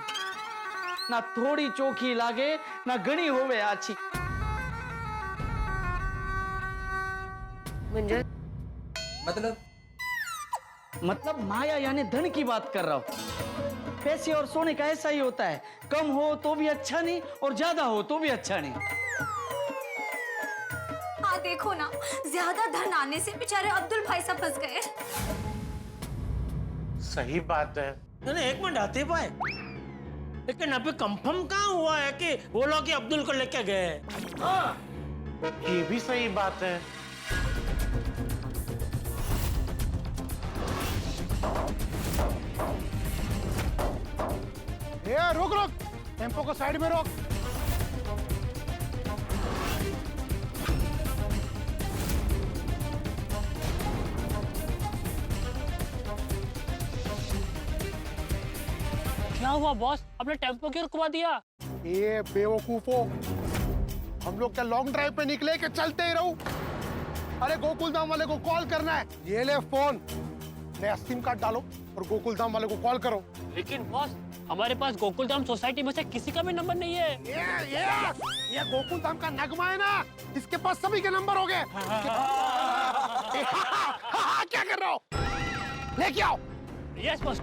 ना थोड़ी चोखी लागे ना घणी होवे आची। मतलब माया यानी धन की बात कर रहा हूँ। पैसे और सोने का ऐसा ही होता है, कम हो तो भी अच्छा नहीं और ज्यादा हो तो भी अच्छा नहीं। हाँ देखो ना, ज्यादा धन आने से बेचारे अब्दुल भाई साहब फंस गए। सही बात है। मैंने एक मिनट आते पाए, लेकिन अभी कंफर्म कहाँ हुआ है कि वो लोग ही अब्दुल को लेके गए। ये भी सही बात है। रुक टेम्पो को साइड में रोक। क्या हुआ बॉस, आपने टेम्पो क्यों रुकवा दिया? ये बेवकूफो, हम लोग क्या लॉन्ग ड्राइव पे निकले कि चलते ही रहूं? अरे गोकुल धाम वाले को कॉल करना है। ये ले फोन, नया सिम कार्ड डालो और गोकुल धाम वाले को कॉल करो। लेकिन बॉस, हमारे पास गोकुल धाम सोसाइटी में से किसी का भी नंबर नहीं है। ये गोकुल धाम का नगमा है ना, इसके पास सभी के नंबर हो गए। क्या कर रहे हो? लेके आओ। Yes boss.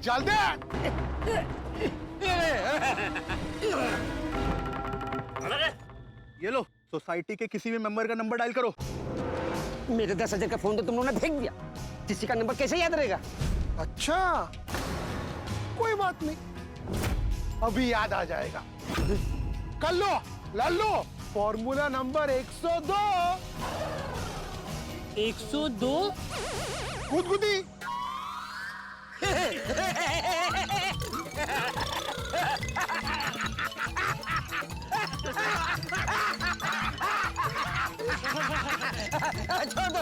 जल्दी ये लो, सोसाइटी के किसी भी मेंबर का नंबर डायल करो। मेरे 10,000 का फोन तो तुम लोगों ने फेंक दिया, किसी का नंबर कैसे याद रहेगा? अच्छा, कोई बात नहीं, अभी याद आ जाएगा। कर लो लल्लो, फॉर्मूला नंबर 102। 102 गुदगुदी। छोड़ दो,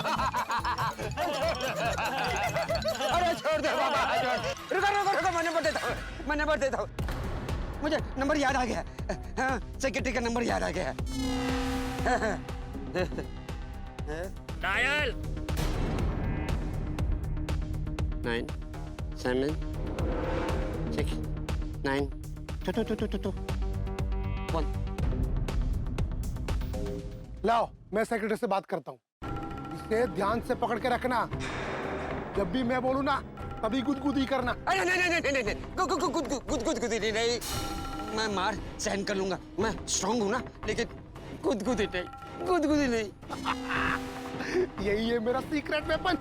अरे छोड़ दो बाबा, रुको, मैं नंबर देता हूँ। मुझे नंबर याद आ गया। हाँ, सेक्रेटरी का नंबर याद आ गया। डायल 9 7 6 9 2 1। लाओ, मैं सेक्रेटरी से बात करता हूँ। इसे ध्यान से पकड़ के रखना, जब भी मैं बोलूँ ना तभी गुदगुदी करना। अरे नहीं, गुदगुदी नहीं, मैं मार सहन कर लूंगा, मैं स्ट्रांग हूँ ना, लेकिन गुदगुदी नहीं। यही है मेरा सीक्रेट वेपन।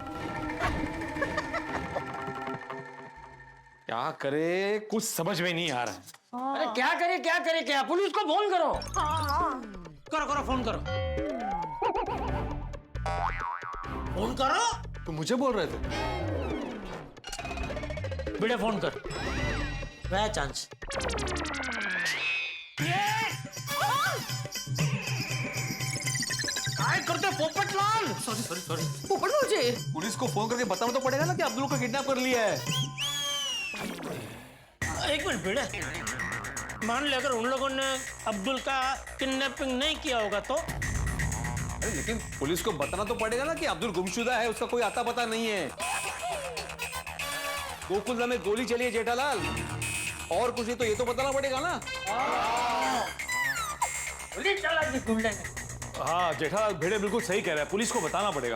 क्या करे कुछ समझ में नहीं आ रहा है। अरे क्या करे क्या, पुलिस को फोन करो। करो फोन करो। फोन करो। तो मुझे बोल रहे थे। बेटा फोन कर, वह चांस। काय करते पोपटलाल? सॉरी। पोपट मुझे पुलिस को फोन करके बताना तो पड़ेगा ना कि अब्दुल को किडनैप कर लिया है। एक मिनट बेटा, मान ले अगर उन लोगों ने अब्दुल का किडनैपिंग नहीं किया होगा तो? अरे लेकिन पुलिस को बताना तो पड़ेगा ना कि अब्दुल गुमशुदा है, उसका कोई आता पता नहीं है। गोकुलधाम में गोली चली है जेठालाल, और कुछ नहीं तो ये तो बताना पड़ेगा ना। हाँ जेठालाल भेड़े बिल्कुल सही कह रहा है, पुलिस को बताना पड़ेगा।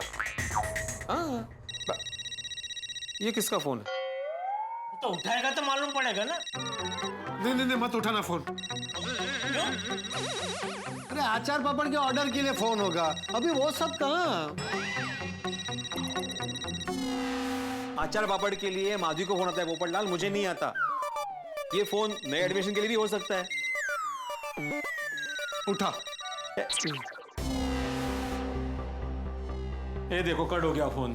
हाँ ये किसका फोन है? तो उठाएगा तो मालूम पड़ेगा ना। नहीं मत उठाना फोन। अरे आचार पापड़ के ऑर्डर के लिए फोन होगा, अभी वो सब कहाँ। आचार पापड़ के लिए माधवी को फोन आता है पोपटलाल, मुझे नहीं आता। ये फोन नए एडमिशन के लिए भी हो सकता है। उठा। ये देखो कट हो गया फोन।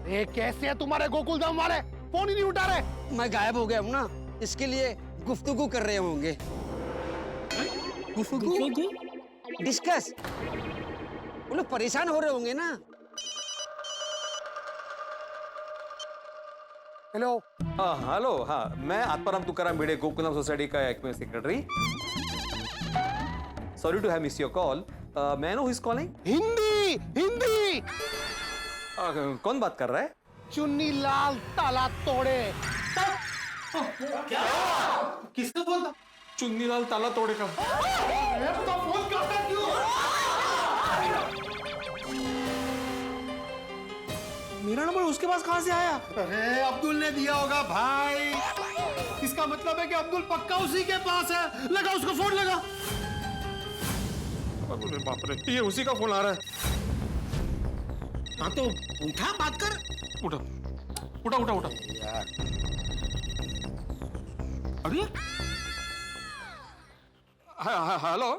ये कैसे है तुम्हारे गोकुलधाम वाले, फोन ही नहीं उठा रहे। मैं गायब हो गया हूँ ना, इसके लिए गुफ्तगू कर रहे होंगे। गुफ्तगू? डिस्कस। वो लोग परेशान हो रहे होंगे ना। हेलो। हेलो, हाँ मैं आत्माराम तुकाराम भिड़े, गोकुलधाम सोसाइटी का एक secretary. Sorry to have miss your call. May know who is calling? Hindi. कौन बात कर रहा है? चुन्नी लाल ताला तोड़े। क्या? किसने बोला? चुन्नी लाल ताला तोड़े का? तो फोन करता क्यों? मेरा नंबर उसके पास कहां से आया? अरे अब्दुल ने दिया होगा भाई। इसका मतलब है कि अब्दुल पक्का उसी के पास है। लगा उसको फोन लगा। अरे बाप रे, ये उसी का फोन आ रहा है। हाँ तो उठा, बात कर। उठा यार। अरे हेलो।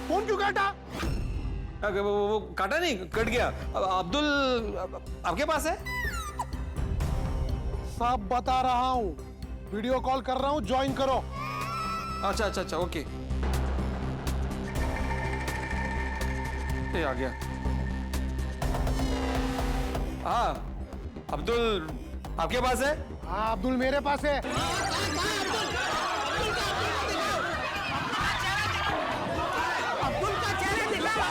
फोन क्यों काटा? वो काटा नहीं, कट गया। अब्दुल आपके पास है? सब बता रहा हूँ, वीडियो कॉल कर रहा हूँ, ज्वाइन करो। अच्छा ओके। ये आ गया। हाँ अब्दुल आपके पास है? हाँ अब्दुल मेरे पास है। अब्दुल का चेहरा दिखा।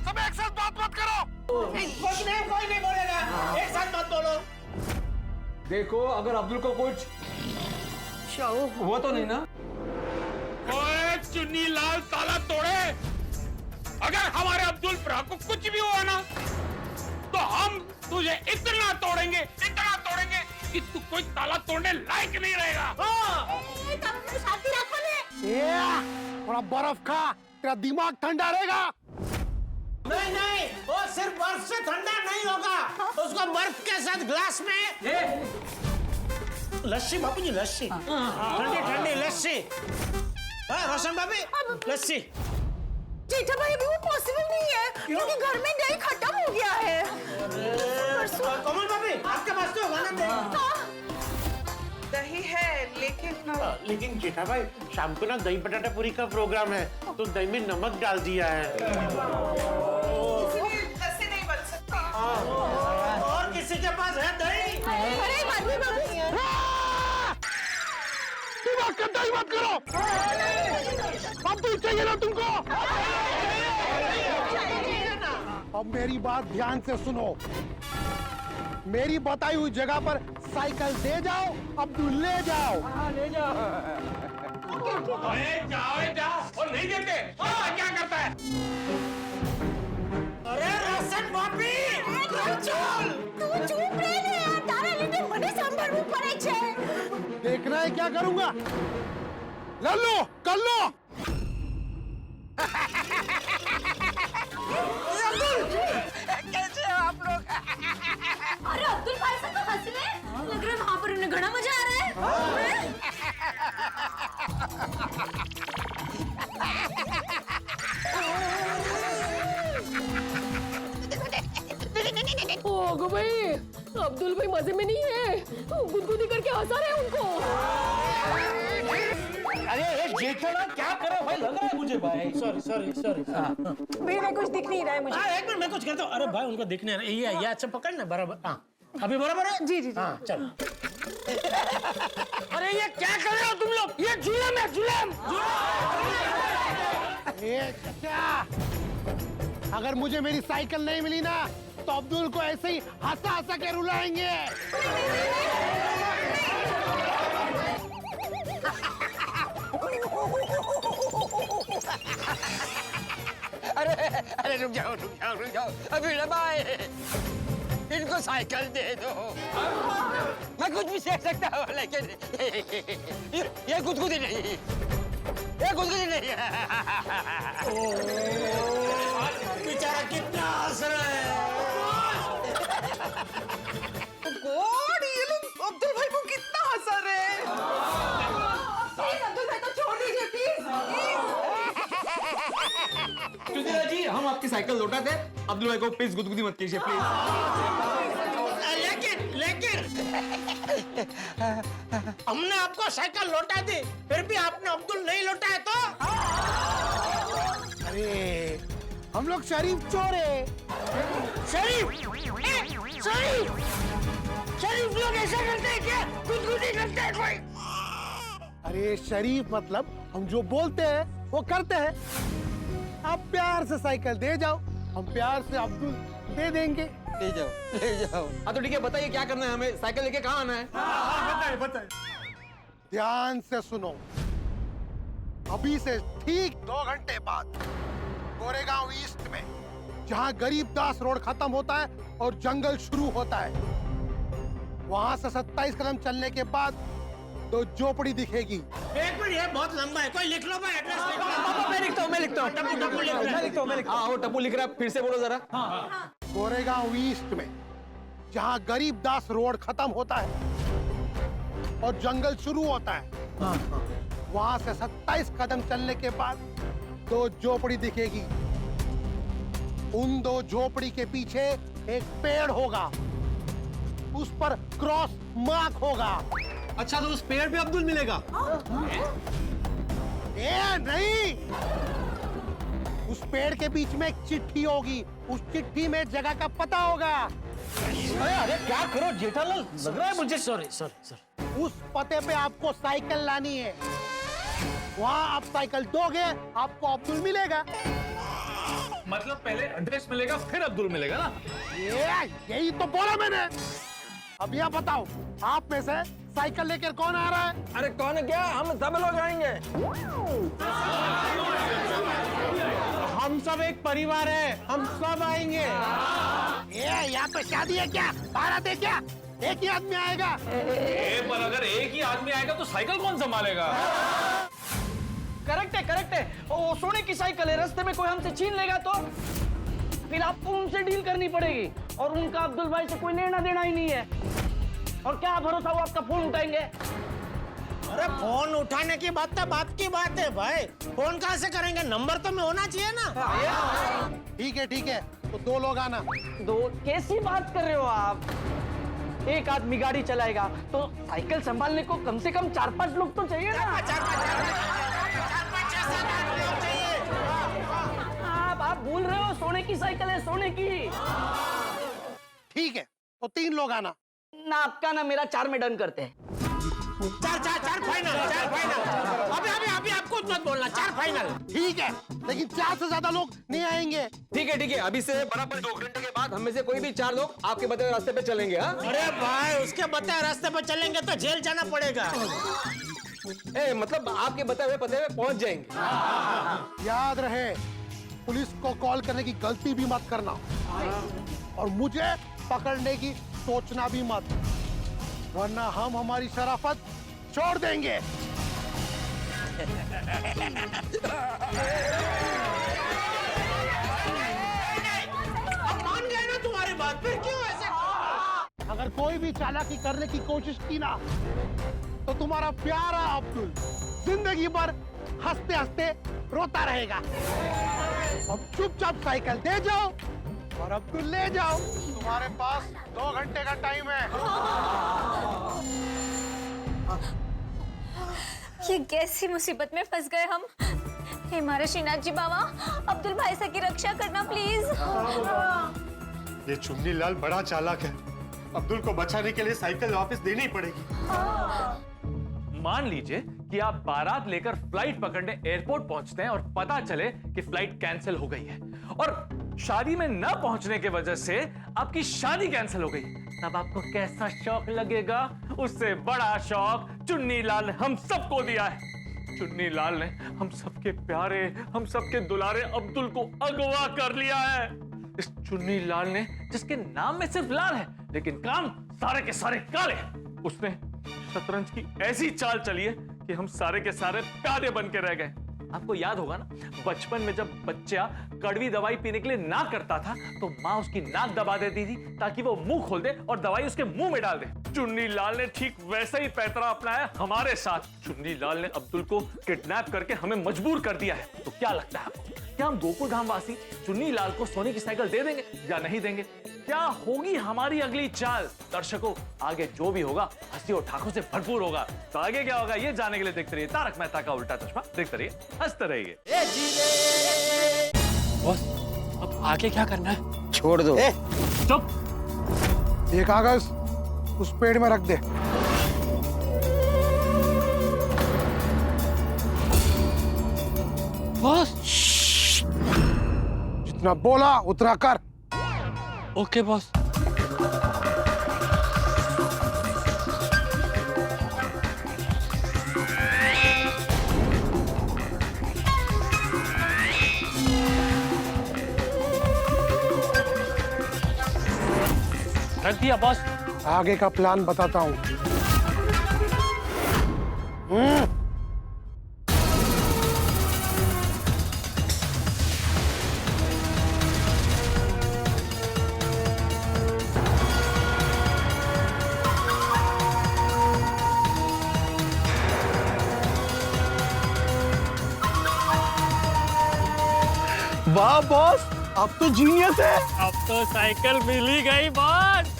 सब एक साथ बात मत करो। कोई नहीं बोलेगा, एक साथ मत बोलो। देखो अगर अब्दुल को कुछ हुआ तो नहीं ना? ओए चुन्नी लाल ताला तोड़े, अगर हमारे अब्दुल भरा को कुछ भी हुआ ना तो हम तुझे इतना तोड़ेंगे कि तू कोई ताला तोड़ने लायक नहीं रहेगा। थोड़ा बर्फ खा, तेरा दिमाग ठंडा रहेगा। नहीं, वो सिर्फ बर्फ से ठंडा नहीं होगा, उसको बर्फ के साथ ग्लास में लस्सी, बाबू जी लस्सी, ठंडी लस्सी। रोशन भाभी लस्सी। जेठा भाई अभी वो पॉसिबल नहीं है क्योंकि घर में दही खत्म हो गया है। कमल भाभी आपके पास तो होगा ना दही है, लेकिन जेठा भाई शाम को ना दही बटाटा पूरी का प्रोग्राम है तो दही में नमक डाल दिया है। लस्सी नहीं बन सकती। और किसी के पास है दही? अरे माधवी बाबू, ही मत करो। अब तो चाहिए ना तुमको। अब मेरी बात ध्यान से सुनो, मेरी बताई हुई जगह पर साइकिल दे जाओ, अब्दुल ले जाओ। ले जाओ। जाओ और नहीं देते क्या करता है? अरे रोशन भाभी તું ચૂપ રહે ને, તારા લીધે મને સાંભળવું પડે છે। देखना है क्या करूंगा? लल्लू कर लो। कैसे हो आप लोग? अरे अब्दुल भाई साहब तो हंस रहे हैं। लग रहा है वहाँ पर उन्हें घना मजा आ रहा है। ओगो भाई, अब्दुल भाई मजे में नहीं है, गुदगुदी करके हंसा रहे हैं उनको। अरे जेठालाल क्या कर रहे हो भाई? लग रहा है मुझे भाई। Sorry sorry sorry. भैया कुछ दिख नहीं रहा है मुझे। एक मिनट मैं कुछ कहता हूँ। अरे भाई उनको दिखने रहा है। ये अच्छा पकड़ ना बराबर। हाँ अभी बराबर है। जी जी जी। हाँ चलो। अरे ये क्या कर रहे हो तुम लोग? ये जुलम है, जुलम। अगर मुझे मेरी साइकिल नहीं मिली ना तो अब्दुल को ऐसे ही हंसा हंसा के रुलाएंगे। अरे रुक जाओ अभी ना भाई, इनको साइकिल दे दो। मैं कुछ भी सीख सकता हूँ लेकिन ये गुदगुदी नहीं, ये गुदगुदी नहीं। बेचारा कितना हंस रहा है। गॉड, ये लोग अब्दुल भाई को कितना हंसा रहे हैं। प्लीज अब्दुल भाई को छोड़ दीजिए प्लीज। सुशीला जी, हम आपकी साइकिल लौटा दे। अब्दुल भाई को प्लीज गुदगुदी मत कीजिए प्लीज। लेकिन हमने आपको साइकिल लौटा दी, फिर भी आपने अब्दुल नहीं लौटाया तो? अरे हम लोग शरीफ चोर है। शरीफ लोग ऐसा करते हैं क्या? गुदगुदी करते हैं कोई? अरे शरीफ मतलब हम जो बोलते हैं वो करते हैं। आप प्यार से साइकिल दे जाओ, हम प्यार से अब्दुल दे देंगे। ले जाओ। हाँ तो ठीक है, बताइए क्या करना है हमें? साइकिल लेके कहाँ आना है? बताइए। ध्यान से सुनो, अभी से ठीक 2 घंटे बाद गोरेगांव ईस्ट में, जहाँ गरीबदास रोड खत्म होता है और जंगल शुरू होता है, वहाँ से 27 कदम चलने के बाद तो झोपड़ी दिखेगी। एक मिनट, ये बहुत लंबा है, कोई लिख लो भाई एड्रेस। मैं लिखता हूँ। टप्पू लिख रहा है। हाँ वो टप्पू लिख रहा है, फिर से बोलो जरा। गोरेगांव ईस्ट में, जहाँ गरीबदास रोड खत्म होता है और जंगल शुरू होता है, वहाँ से 27 कदम चलने के बाद 2 झोपड़ी दिखेगी। उन 2 झोपड़ी के पीछे एक पेड़ होगा, उस पर क्रॉस मार्क होगा। अच्छा तो उस पेड़ पे अब्दुल मिलेगा? नहीं, उस पेड़ के बीच में एक चिट्ठी होगी, उस चिट्ठी में जगह का पता होगा। अरे क्या करो जेठालाल, लग रहा है मुझे। सॉरी। उस पते पे आपको साइकिल लानी है, वहाँ आप साइकिल दोगे, आपको अब्दुल मिलेगा। मतलब पहले एड्रेस मिलेगा फिर अब्दुल मिलेगा ना? यही तो बोला मैंने। अब यह बताओ, आप में से साइकिल लेकर कौन आ रहा है? अरे कौन है क्या? हम सब लोग आएंगे। हम सब एक परिवार है, हम सब आएंगे। यहाँ पे शादी है क्या? बारात है क्या? एक ही आदमी आएगा। पर अगर एक ही आदमी आएगा तो साइकिल कौन संभालेगा? करेक्ट है। वो सोने की साइकिल है, रास्ते में कोई हमसे छीन लेगा तो फिर आपको उनसे डील करनी पड़ेगी, और उनका अब्दुल भाई से कोई लेना देना ही नहीं है। और क्या भरोसा वो आपका फोन उठाएंगे? अरे फोन उठाने की बात तो बात की बात है भाई, फोन कहाँ से करेंगे? नंबर तो में होना चाहिए ना। ठीक है, तो 2 लोग आना। 2? कैसी बात कर रहे हो आप? एक आदमी गाड़ी चलाएगा तो साइकिल संभालने को कम से कम 4-5 लोग तो चाहिए ना। आप भूल रहे हो, सोने की साइकिल है, सोने की। ठीक है, तो 3 लोग आना। ना आपका ना मेरा 4 में डन करते हैं। 4 फाइनल। अभी आपको मत बोलना, 4 फाइनल। ठीक है, लेकिन 4 से ज्यादा लोग नहीं आएंगे। ठीक है। अभी से बराबर 2 घंटे के बाद हम में से कोई भी 4 लोग आपके बताए रास्ते पे चलेंगे। हाँ? अरे भाई, उसके बताए रास्ते पे चलेंगे तो जेल जाना पड़ेगा। मतलब आपके बताए हुए पते पे पहुंच जाएंगे। याद रहे, पुलिस को कॉल करने की गलती भी मत करना, और मुझे पकड़ने की सोचना भी मत, वरना हम हमारी शराफत छोड़ देंगे। मान गए ना तुम्हारी बात, फिर क्यों ऐसे? अगर कोई भी चालाकी करने की कोशिश की ना तो तुम्हारा प्यारा अब्दुल जिंदगी भर हंसते हंसते रोता रहेगा। अब चुपचाप साइकिल दे जाओ और अब्दुल ले जाओ। तुम्हारे पास 2 घंटे का टाइम है। ये कैसी मुसीबत में फंस गए हम। हे हमारे श्रीनाथ जी बाबा, अब्दुल भाई सा की रक्षा करना प्लीज। ये चुन्नी लाल बड़ा चालाक है। अब्दुल को बचाने के लिए साइकिल वापस देनी पड़ेगी। मान लीजिए कि आप बारात लेकर फ्लाइट पकड़ने एयरपोर्ट पहुंचते हैं और पता चले कि फ्लाइट कैंसिल हो गई है और शादी में न पहुंचने की वजह से आपकी शादी कैंसिल हो गई, तब आपको कैसा शौक लगेगा? उससे बड़ा शौक चुन्नी लाल ने हम सबको दिया है। चुन्नी लाल ने हम सबके प्यारे, हम सबके दुलारे अब्दुल को अगवा कर लिया है। इस चुन्नी लाल ने, जिसके नाम में सिर्फ लाल है लेकिन काम सारे के सारे काले हैं, उसने शतरंज की ऐसी चाल चली है कि हम सारे के सारे प्यादे बन के रह गए। आपको याद होगा ना, बचपन में जब बच्चा कड़वी दवाई पीने के लिए ना करता था तो माँ उसकी नाक दबा देती थी ताकि वो मुंह खोल दे और दवाई उसके मुंह में डाल दे। चुन्नी लाल ने ठीक वैसा ही पैतरा अपनाया हमारे साथ। चुन्नी लाल ने अब्दुल को किडनैप करके हमें मजबूर कर दिया है। तो क्या लगता है आपको, क्या हम गोकुल धाम वासी चुन्नी लाल को सोने की साइकिल दे देंगे या नहीं देंगे? क्या होगी हमारी अगली चाल? दर्शकों, आगे जो भी होगा हंसी और ठाकों से भरपूर होगा। तो आगे क्या होगा ये जानने के लिए देखते रहिए तारक मेहता का उल्टा चश्मा। देखते रहिए, हंसते रहिए। बॉस, अब आगे क्या करना है? छोड़ दो। चुप। ये कागज उस पेड़ में रख दे। बॉस, जितना बोला उतना कर। Okay boss. रख दिया बॉस। आगे का प्लान बताता हूँ। वाह बॉस, अब तो जीनियस है। अब तो साइकिल मिल ही गई बॉस।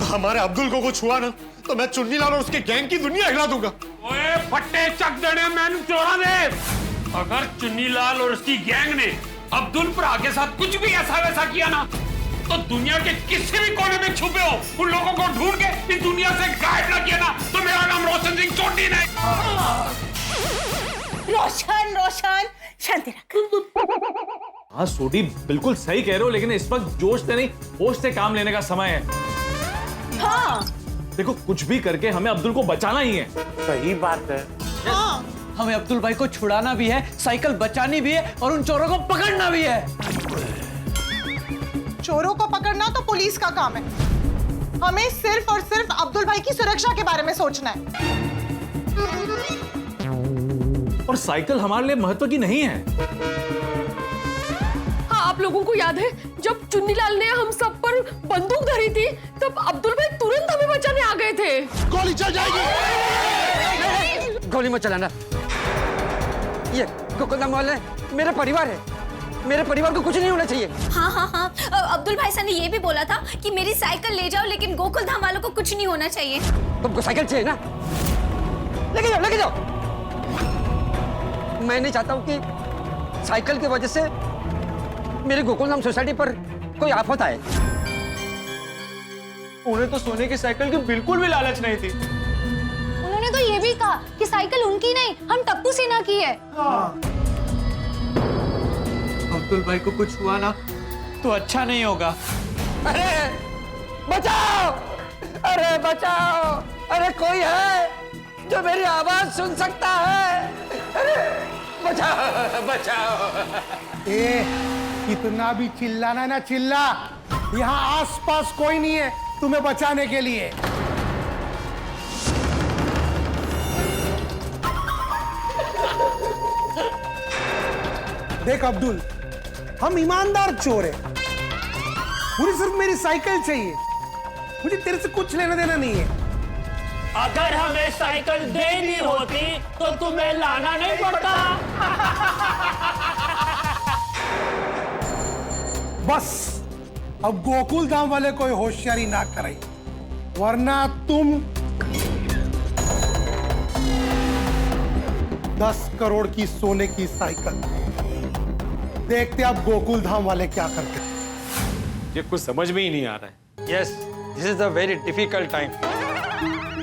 हमारे अब्दुल को कुछ हुआ ना तो मैं चुन्नी लाल और उसके गैंग की दुनिया हिला दूंगा। ओए फट्टे चक देने मैंने चोरा दे। अगर चुन्नी लाल और उसकी गैंग ने अब्दुल पर आगे साथ कुछ भी ऐसा वैसा किया ना तो दुनिया के किसी भी कोने में छुपे हो उन लोगों को ढूंढ के इस दुनिया से गायब ना किया ना तो मेरा नाम रोशन सिंह चोटी नहीं। रोशन रोशन शांति रख। हाँ सोडी, बिल्कुल सही कह रहे हो, लेकिन इस वक्त जोश से नहीं होश से काम लेने का समय है। हाँ देखो, कुछ भी करके हमें अब्दुल को बचाना ही है। सही बात है। हाँ हमें अब्दुल भाई को छुड़ाना भी है, साइकिल बचानी भी है और उन चोरों को पकड़ना भी है। चोरों को पकड़ना तो पुलिस का काम है। हमें सिर्फ और सिर्फ अब्दुल भाई की सुरक्षा के बारे में सोचना है। और साइकिल हमारे लिए महत्व की नहीं है। हाँ, आप लोगों को याद है जब चुन्नीलाल ने हम सब पर बंदूक धरी थी तब अब्दुल भाई तुरंत हमें बचाने आ गए थे। गोली चल जाएगी। गोली मत चलाना। ये गोकुलधाम वाले मेरा परिवार है, मेरे परिवार को कुछ नहीं होना चाहिए। हाँ हाँ हाँ, अब्दुल भाई साहब ने ये भी बोला था कि मेरी साइकिल ले जाओ लेकिन गोकुल धाम वालों को कुछ नहीं होना चाहिए। तुमको साइकिल चाहिए ना, लेके जाओ लेके जाओ। मैं नहीं चाहता हूँ कि साइकिल की वजह से मेरे गोकुलधाम सोसाइटी पर कोई आफत आए। उन्हें तो सोने की साइकिल की बिल्कुल भी लालच नहीं थी। उन्होंने तो ये भी कहा कि साइकिल उनकी नहीं, हम टप्पू सेना की है। अब्दुल भाई को कुछ हुआ ना तो अच्छा नहीं होगा। अरे बचाओ, अरे बचाओ, अरे कोई है जो मेरी आवाज सुन सकता है? अरे बचाओ बचाओ। कितना भी चिल्लाना ना चिल्ला, यहाँ आसपास कोई नहीं है तुम्हें बचाने के लिए। देख अब्दुल, हम ईमानदार चोर हैं। मुझे सिर्फ मेरी साइकिल चाहिए, मुझे तेरे से कुछ लेना देना नहीं है। अगर हमें साइकिल देनी होती तो तुम्हें लाना नहीं पड़ता। बस अब गोकुल धाम वाले कोई होशियारी ना करें, वरना तुम 10 करोड़ की सोने की साइकिल। देखते अब गोकुल धाम वाले क्या करते। ये कुछ समझ में ही नहीं आ रहा है। Yes, this is a very difficult time.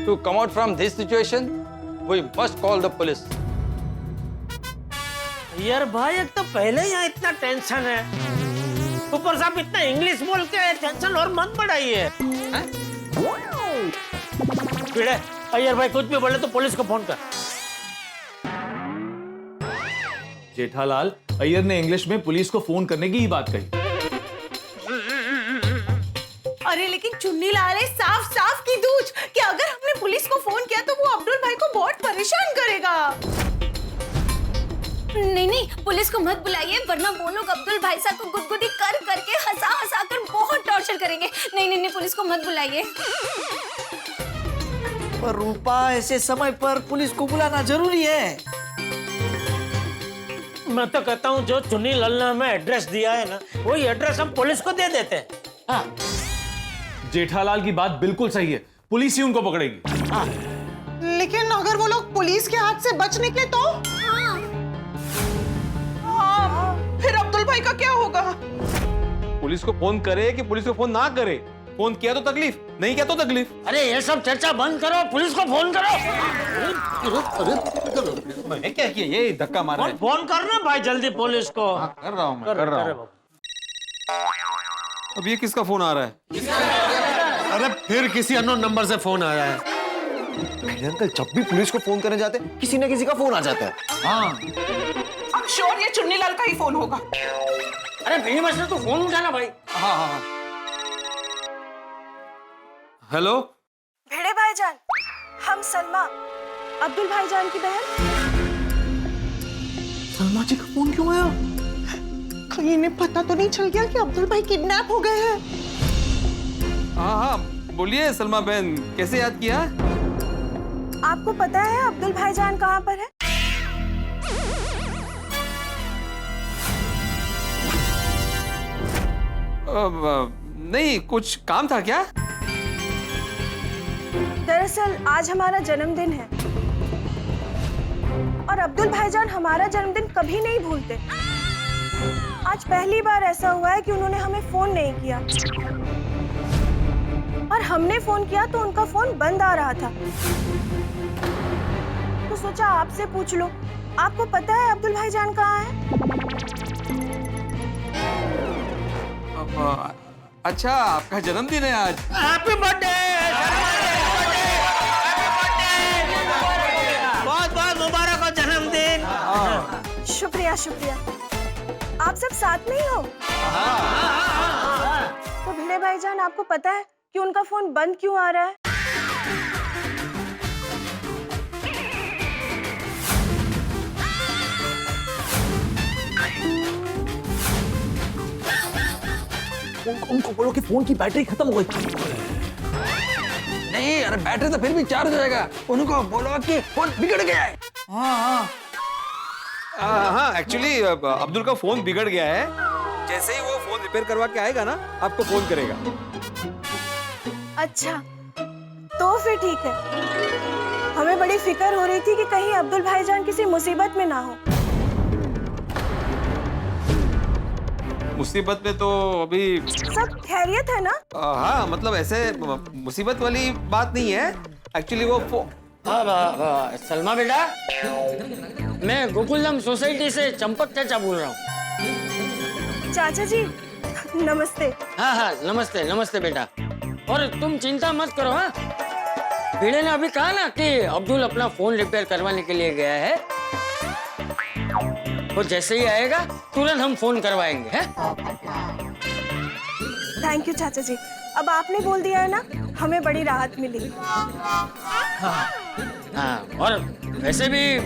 To come out from this situation, we must call the police. यार भाई, एक तो पहले यहाँ इतना टेंशन है, ऊपर से आप इतना इंग्लिश बोल के टेंशन और मत बढ़ाइए। पीड़े, अय्यर भाई कुछ भी बोले तो पुलिस को फोन कर। जेठालाल, अय्यर ने इंग्लिश में पुलिस को फोन करने की ही बात कही। अरे लेकिन चुन्नी लाल ने साफ साफ की दूज कि अगर हमने पुलिस को फोन किया तो वो अब्दुल भाई को बहुत परेशान करेगा। नहीं नहीं, पुलिस को मत बुलाइए, वरना वो लोग अब्दुल भाई साहब को गुदगुदी कर करके हंसा हंसा कर बहुत टॉर्चर करेंगे। नहीं नहीं नहीं, पुलिस को मत बुलाइए। पर रूपा, ऐसे समय पर पुलिस को बुलाना जरूरी है। मैं तो कहता हूँ जो चुन्नी लाल ने हमें एड्रेस दिया है ना, वही एड्रेस हम पुलिस को दे देते हैं। हाँ। जेठालाल की बात बिल्कुल सही है, पुलिस ही उनको पकड़ेगी। हाँ। लेकिन अगर वो लोग पुलिस के हाथ से बच निकले तो? फिर अब्दुल भाई का क्या होगा? पुलिस को फोन करे कि पुलिस को फोन ना करे? फोन किया तो तकलीफ, नहीं किया तो तकलीफ। अरे ये सब चर्चा बंद करो, पुलिस को फोन करो। मैंने क्या किया? ये धक्का मारा है। फोन करना भाई जल्दी पुलिस को। कर रहा हूँ मैं, कर रहा हूँ। अब ये किसका फोन आ रहा है? अरे फिर किसी अननोन नंबर से फोन आया है। मेरे अंकल जब भी पुलिस को फोन करने जाते हैं, किसी ना किसी का फोन आ जाता है। हाँ। I'm sure ये चुन्नी लाल का ही फोन होगा। अरे मेरी मसले तो फोन उठाना भाई। हाँ हाँ। हेलो। भिड़े भाईजान, हम सलमा, अब्दुल भाईजान की बहन। सलमा जी का फोन क्यों आया? कहीं इन्हें पता तो नहीं चल गया कि अब्दुल भाई किडनैप हो गए हैं? हाँ हाँ, बोलिए सलमा बहन, कैसे याद किया? आपको पता है अब्दुल भाईजान कहाँ पर है? नहीं, कुछ काम था क्या? दरअसल आज हमारा जन्मदिन है और अब्दुल भाईजान हमारा जन्मदिन कभी नहीं भूलते। आज पहली बार ऐसा हुआ है कि उन्होंने हमें फोन नहीं किया और हमने फोन किया तो उनका फोन बंद आ रहा था। तो सोचा आपसे पूछ लो, आपको पता है अब्दुल भाईजान कहाँ है? अच्छा, आपका जन्मदिन है आज। हैप्पी बर्थडे, बहुत बहुत मुबारक हो जन्मदिन। शुक्रिया शुक्रिया। आप सब साथ में ही हो? तो भिड़े भाईजान, आपको पता है कि उनका फोन बंद क्यों आ रहा है? उनको बोलो कि फोन की बैटरी खत्म हो गई। नहीं, अरे बैटरी तो फिर भी चार्ज हो जाएगा। उनको बोलो कि फोन बिगड़ गया है। हाँ, एक्चुअली अब्दुल का फोन बिगड़ गया है। जैसे ही वो फोन रिपेयर करवा के आएगा ना, आपको फोन करेगा। अच्छा, तो फिर ठीक है। हमें बड़ी फिक्र हो रही थी कि कहीं अब्दुल भाईजान किसी मुसीबत में ना हो। मुसीबत में तो अभी सब खैरियत है ना? हाँ, मतलब ऐसे मुसीबत वाली बात नहीं है। एक्चुअली वो सलमा बेटा, मैं गोकुलधाम सोसाइटी से चंपक चाचा बोल रहा हूँ। चाचा जी नमस्ते। हाँ हाँ, नमस्ते नमस्ते बेटा। और तुम चिंता मत करो। हाँ, भिड़े ने अभी कहा ना कि अब्दुल अपना फोन रिपेयर करवाने के लिए गया है। वो जैसे ही आएगा तुरंत हम फोन करवाएंगे। हैं? थैंक यू चाचा जी। अब आपने बोल दिया है ना, हमें बड़ी राहत मिली। हाँ, और वैसे भी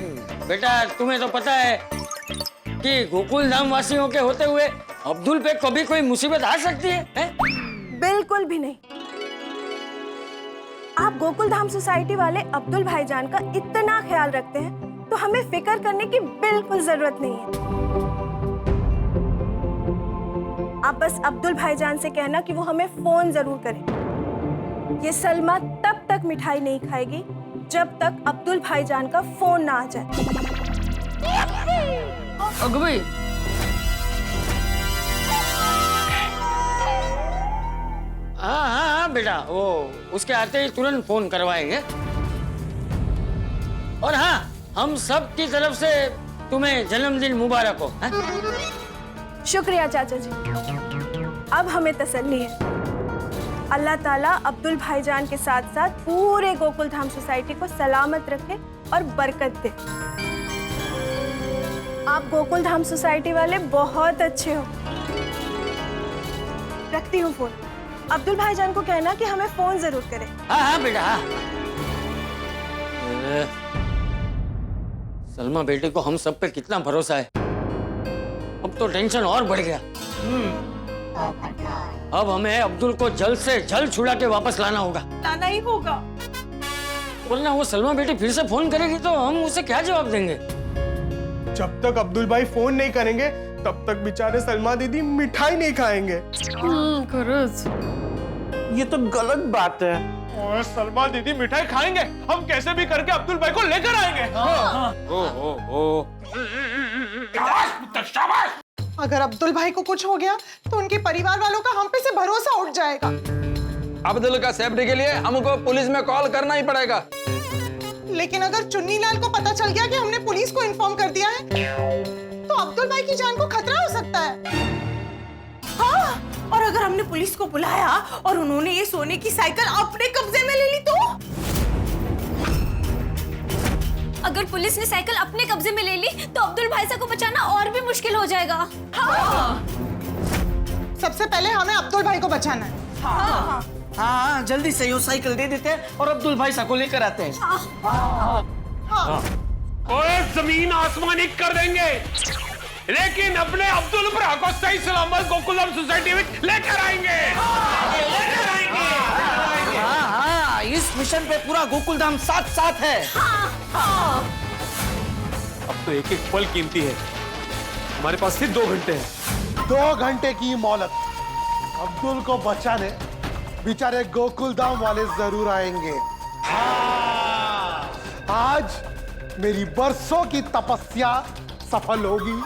बेटा तुम्हें तो पता है कि गोकुल धाम वासियों के होते हुए अब्दुल पे कभी कोई मुसीबत आ सकती है? बिल्कुल भी नहीं। आप गोकुल धाम सोसाइटी वाले अब्दुल भाईजान का इतना ख्याल रखते हैं तो हमें फिक्र करने की बिल्कुल जरूरत नहीं है। आप बस अब्दुल भाईजान से कहना कि वो हमें फोन जरूर करें। ये सलमा तब तक मिठाई नहीं खाएगी जब तक अब्दुल भाईजान का फोन ना आ जाए। अगुबी, हाँ बेटा, वो उसके आते ही तुरंत फोन करवाएंगे। और हाँ, हम सब की तरफ से तुम्हें जन्मदिन मुबारक हो। शुक्रिया चाचा जी, अब हमें तसल्ली है। अल्लाह ताला अब्दुल भाईजान के साथ साथ पूरे गोकुल धाम सोसाइटी को सलामत रखे और बरकत दे। आप गोकुल धाम सोसाइटी वाले बहुत अच्छे हो। रखती हूँ फोन। अब्दुल भाईजान को कहना कि हमें फोन जरूर करें। हाँ बेटा, हाँ। सलमा बेटे को हम सब पे कितना भरोसा है। अब तो टेंशन और बढ़ गया। अब हमें अब्दुल को जल्द से जल्द छुड़ा के वापस लाना होगा। लाना ही होगा, वरना वो सलमा बेटी फिर से फोन करेगी तो हम उसे क्या जवाब देंगे? जब तक अब्दुल भाई फोन नहीं करेंगे तब तक बेचारे सलमा दीदी मिठाई नहीं खाएंगे। ये तो गलत बात है। और सलमा दीदी मिठाई खाएंगे, हम कैसे भी करके अब्दुल भाई को लेकर आएंगे। शाबाश। अगर अब्दुल भाई को कुछ हो गया तो उनके परिवार वालों का हम पे से भरोसा उठ जाएगा। अब्दुल का सेफ्टी के लिए हमको पुलिस में कॉल करना ही पड़ेगा। लेकिन अगर चुन्नी लाल को पता चल गया कि हमने पुलिस को इन्फॉर्म कर दिया है तो अब्दुल भाई की जान को खतरा हो सकता है। हाँ, और अगर हमने पुलिस को बुलाया और उन्होंने ये सोने की साइकिल अपने कब्जे में ले ली तो? अगर पुलिस ने साइकिल अपने कब्जे में ले ली तो अब्दुल भाई साहब को बचाना और भी मुश्किल हो जाएगा। हाँ। सबसे पहले हमें अब्दुल भाई को बचाना है। हाँ, हाँ, जल्दी से वो साइकिल दे देते हैं और अब्दुल भाई साहब को लेकर आते हैं। ओए, जमीन आसमान एक कर देंगे, लेकिन अपने अब्दुल भरा को सही सलामत गोकुल धाम सोसाइटी में लेकर आएंगे। हाँ, इस मिशन पे पूरा गोकुल धाम साथ साथ है। अब तो एक एक पल कीमती है। हमारे पास सिर्फ 2 घंटे हैं। 2 घंटे की मोहलत। अब्दुल को बचाने बेचारे गोकुल धाम वाले जरूर आएंगे। आज मेरी बरसों की तपस्या सफल होगी।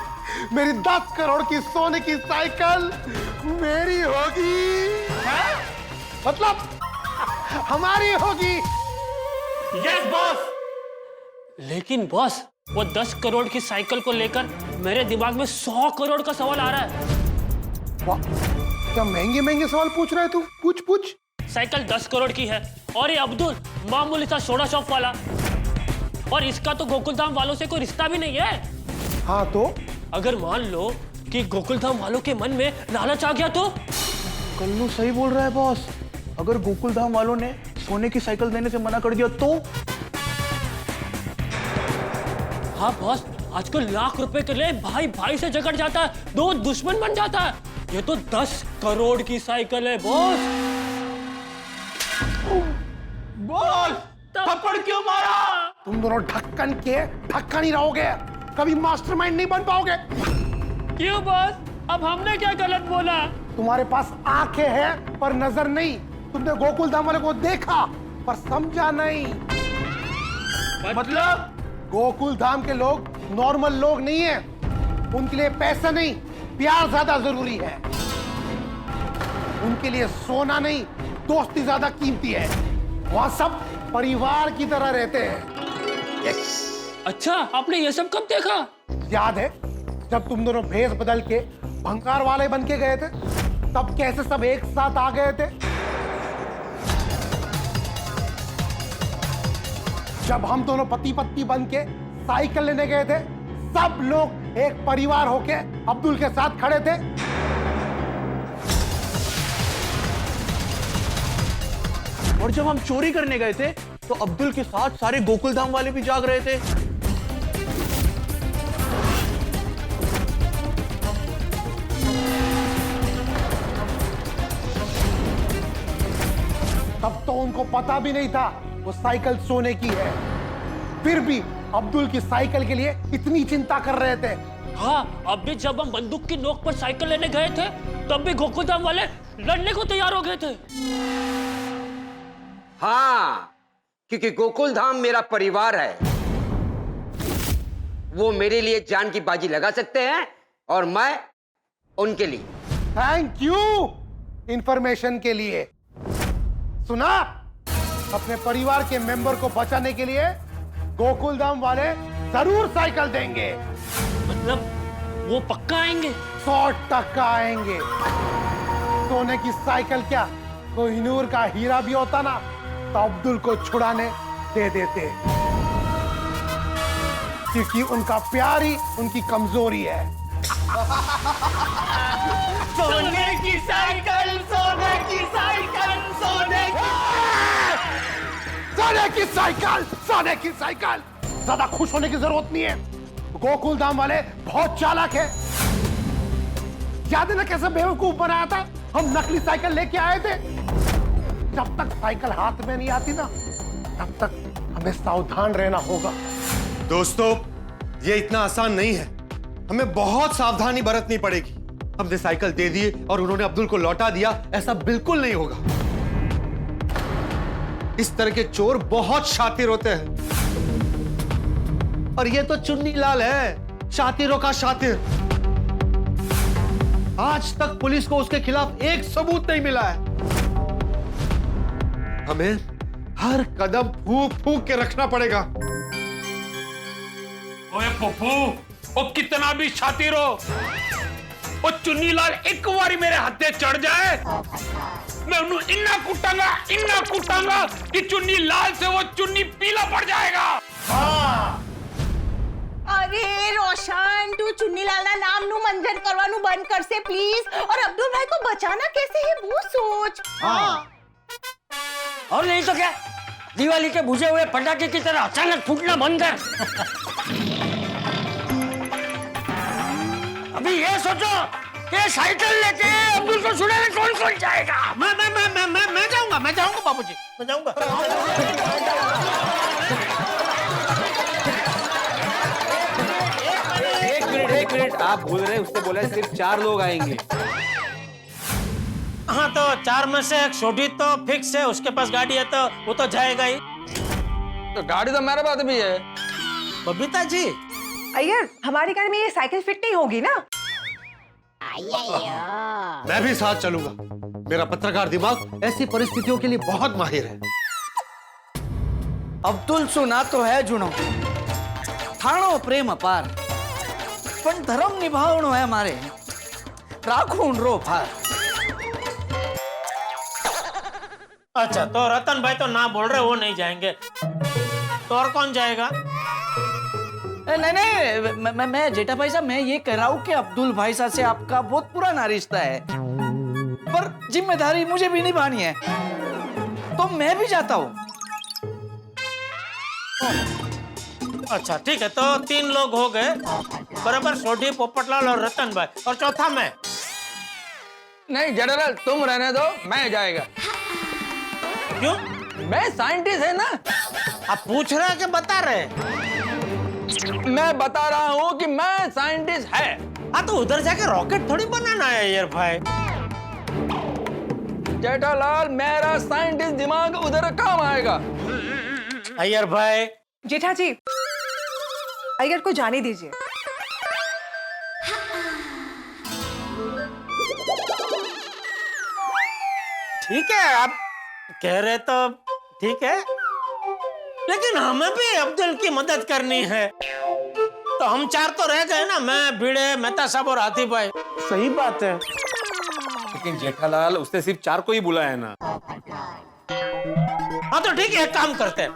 मेरी 10 करोड़ की सोने की साइकिल मेरी होगी। मतलब हमारी होगी। Yes boss. लेकिन बॉस, वो 10 करोड़ की साइकिल को लेकर मेरे दिमाग में 100 करोड़ का सवाल आ रहा है। क्या महंगे महंगे सवाल पूछ रहा है तू? पूछ। साइकिल 10 करोड़ की है और ये अब्दुल मामूली सा सोडा शॉप वाला, और इसका तो गोकुल धाम वालों से कोई रिश्ता भी नहीं है। हाँ तो? अगर मान लो कि गोकुल धाम वालों के मन में लालच आ गया तो? कल्लू सही बोल रहा है बॉस। अगर गोकुल धाम वालों ने सोने की साइकिल देने से मना कर दिया तो? हाँ बॉस, आजकल लाख रुपए के लिए भाई भाई से झगड़ जाता है, 2 दुश्मन बन जाता है। ये तो 10 करोड़ की साइकिल है बॉस। बोल, थप्पड़ क्यों मारा? तुम दोनों ढक्कन ही रहोगे, कभी मास्टरमाइंड नहीं बन पाओगे। क्यों बॉस? अब हमने क्या गलत बोला? तुम्हारे पास आंखें हैं पर नजर नहीं। तुमने गोकुल धाम वाले को देखा पर समझा नहीं। मतलब? गोकुल धाम के लोग नॉर्मल लोग नहीं है। उनके लिए पैसा नहीं, प्यार ज्यादा जरूरी है। उनके लिए सोना नहीं, दोस्ती ज्यादा कीमती है। वहां सब परिवार की तरह रहते हैं। अच्छा, आपने ये सब कब देखा? याद है जब तुम दोनों भेष बदल के भंगार वाले बन के गए थे, तब कैसे सब एक साथ आ गए थे। जब हम दोनों पति पत्नी बन के साइकिल लेने गए थे, सब लोग एक परिवार होके अब्दुल के साथ खड़े थे। और जब हम चोरी करने गए थे तो अब्दुल के साथ सारे गोकुल धाम वाले भी जाग रहे थे। उनको पता भी नहीं था वो साइकिल सोने की है। फिर भी अब्दुल की साइकिल के लिए इतनी चिंता कर रहे थे। हाँ, अभी जब हम बंदूक की नोक पर साइकिल लेने गए थे तब भी गोकुलधाम वाले लड़ने को तैयार हो गए थे। हाँ, क्योंकि गोकुलधाम मेरा परिवार है। वो मेरे लिए जान की बाजी लगा सकते हैं और मैं उनके लिए। थैंक यू इंफॉर्मेशन के लिए। सुना, अपने परिवार के मेंबर को बचाने के लिए गोकुलधाम वाले जरूर साइकिल देंगे। मतलब वो पक्का आएंगे? 100% आएंगे। सोने की साइकिल क्या, कोहिनूर का हीरा भी होता ना तो अब्दुल को छुड़ाने दे देते, क्योंकि उनका प्यार ही उनकी कमजोरी है। सोने की साइकिल, सोने की साइकिल, सोने की साइकिल, सोने की साइकिल। ज्यादा खुश होने की जरूरत नहीं है। गोकुलधाम वाले बहुत चालाक है। याद है ना कैसे बेवकूफ बनाया था? हम नकली साइकिल लेके आए थे। जब तक साइकिल हाथ में नहीं आती ना, तब तक हमें सावधान रहना होगा। दोस्तों, ये इतना आसान नहीं है। हमें बहुत सावधानी बरतनी पड़ेगी। हमने साइकिल दे दी और उन्होंने अब्दुल को लौटा दिया, ऐसा बिल्कुल नहीं होगा। इस तरह के चोर बहुत शातिर होते हैं। और ये तो चुन्नी लाल है, शातिरों का शातिर। आज तक पुलिस को उसके खिलाफ एक सबूत नहीं मिला है। हमें हर कदम फूंक फूंक के रखना पड़ेगा। ओए पप्पू, ओ कितना भी शातिर हो, ओ चुन्नी लाल एक बारी मेरे हत्थे चढ़ जाए, मैं उन्हें इन्ना कुटांगा कि चुन्नी लाल से वो चुन्नी पीला पड़ जाएगा। हाँ। अरे रोशन, तू चुन्नीलाल ना नाम नु मंजन करवानु बंद कर से प्लीज, और अब्दुल भाई को बचाना कैसे है वो सोच। हाँ। और नहीं तो क्या, दिवाली के बुझे हुए पटाखे की तरह अचानक फूटना बंद कर। अभी ये सोचो कि साइकिल लेके अब्दुल को छुड़ाने कौन जाएगा? मैं जाऊंगा बाबूजी, मैं जाऊंगा। एक मिनट, आप भूल रहे, उसने बोला सिर्फ 4 लोग आएंगे। हाँ, तो 4 में से एक शोभित तो फिक्स है, उसके पास गाड़ी है तो वो तो जाएगा ही। तो गाड़ी तो मेरे पास भी है। बबीता जी, अय्यर, हमारी गाड़ी में ये साइकिल फिट नहीं होगी ना? मैं भी साथ चलूंगा। मेरा पत्रकार दिमाग ऐसी परिस्थितियों के लिए बहुत माहिर है। अब्दुल सुना तो है जुनो, थाणो प्रेम अपार, पण धर्म निभावणो है मारे, राखूं रो फार। अच्छा, तो रतन भाई तो ना बोल रहे, वो नहीं जाएंगे, तो और कौन जाएगा? नहीं, मैं जेठा भाई साहब, मैं ये कह रहा हूँ कि अब्दुल भाई साहब से आपका बहुत पुराना रिश्ता है, पर जिम्मेदारी मुझे भी निभानी है, तो मैं भी जाता हूँ। अच्छा ठीक है, तो 3 लोग हो गए बराबर, सोडी, पोपटलाल और रतन भाई, और चौथा मैं। नहीं जनरल, तुम रहने दो, मैं जाएगा। क्यों? मैं साइंटिस्ट है ना। आप पूछ रहे हैं कि बता रहे? मैं बता रहा हूँ कि मैं साइंटिस्ट है। हाँ, तो उधर जाके रॉकेट थोड़ी बनाना है अय्यर भाई। जेठालाल, मेरा साइंटिस्ट दिमाग उधर काम आएगा। अय्यर भाई। जेठा जी, अय्यर को जाने दीजिए। ठीक है, आप कह रहे तो ठीक है, लेकिन हमें भी अब्दुल की मदद करनी है। तो हम 4 तो रह गए ना, मैं, भिड़े, मेहता साहब और हाथी भाई। सही बात है, लेकिन जेठालाल, उसने सिर्फ 4 को ही बुलाया ना। हाँ तो ठीक है, एक काम करते हैं,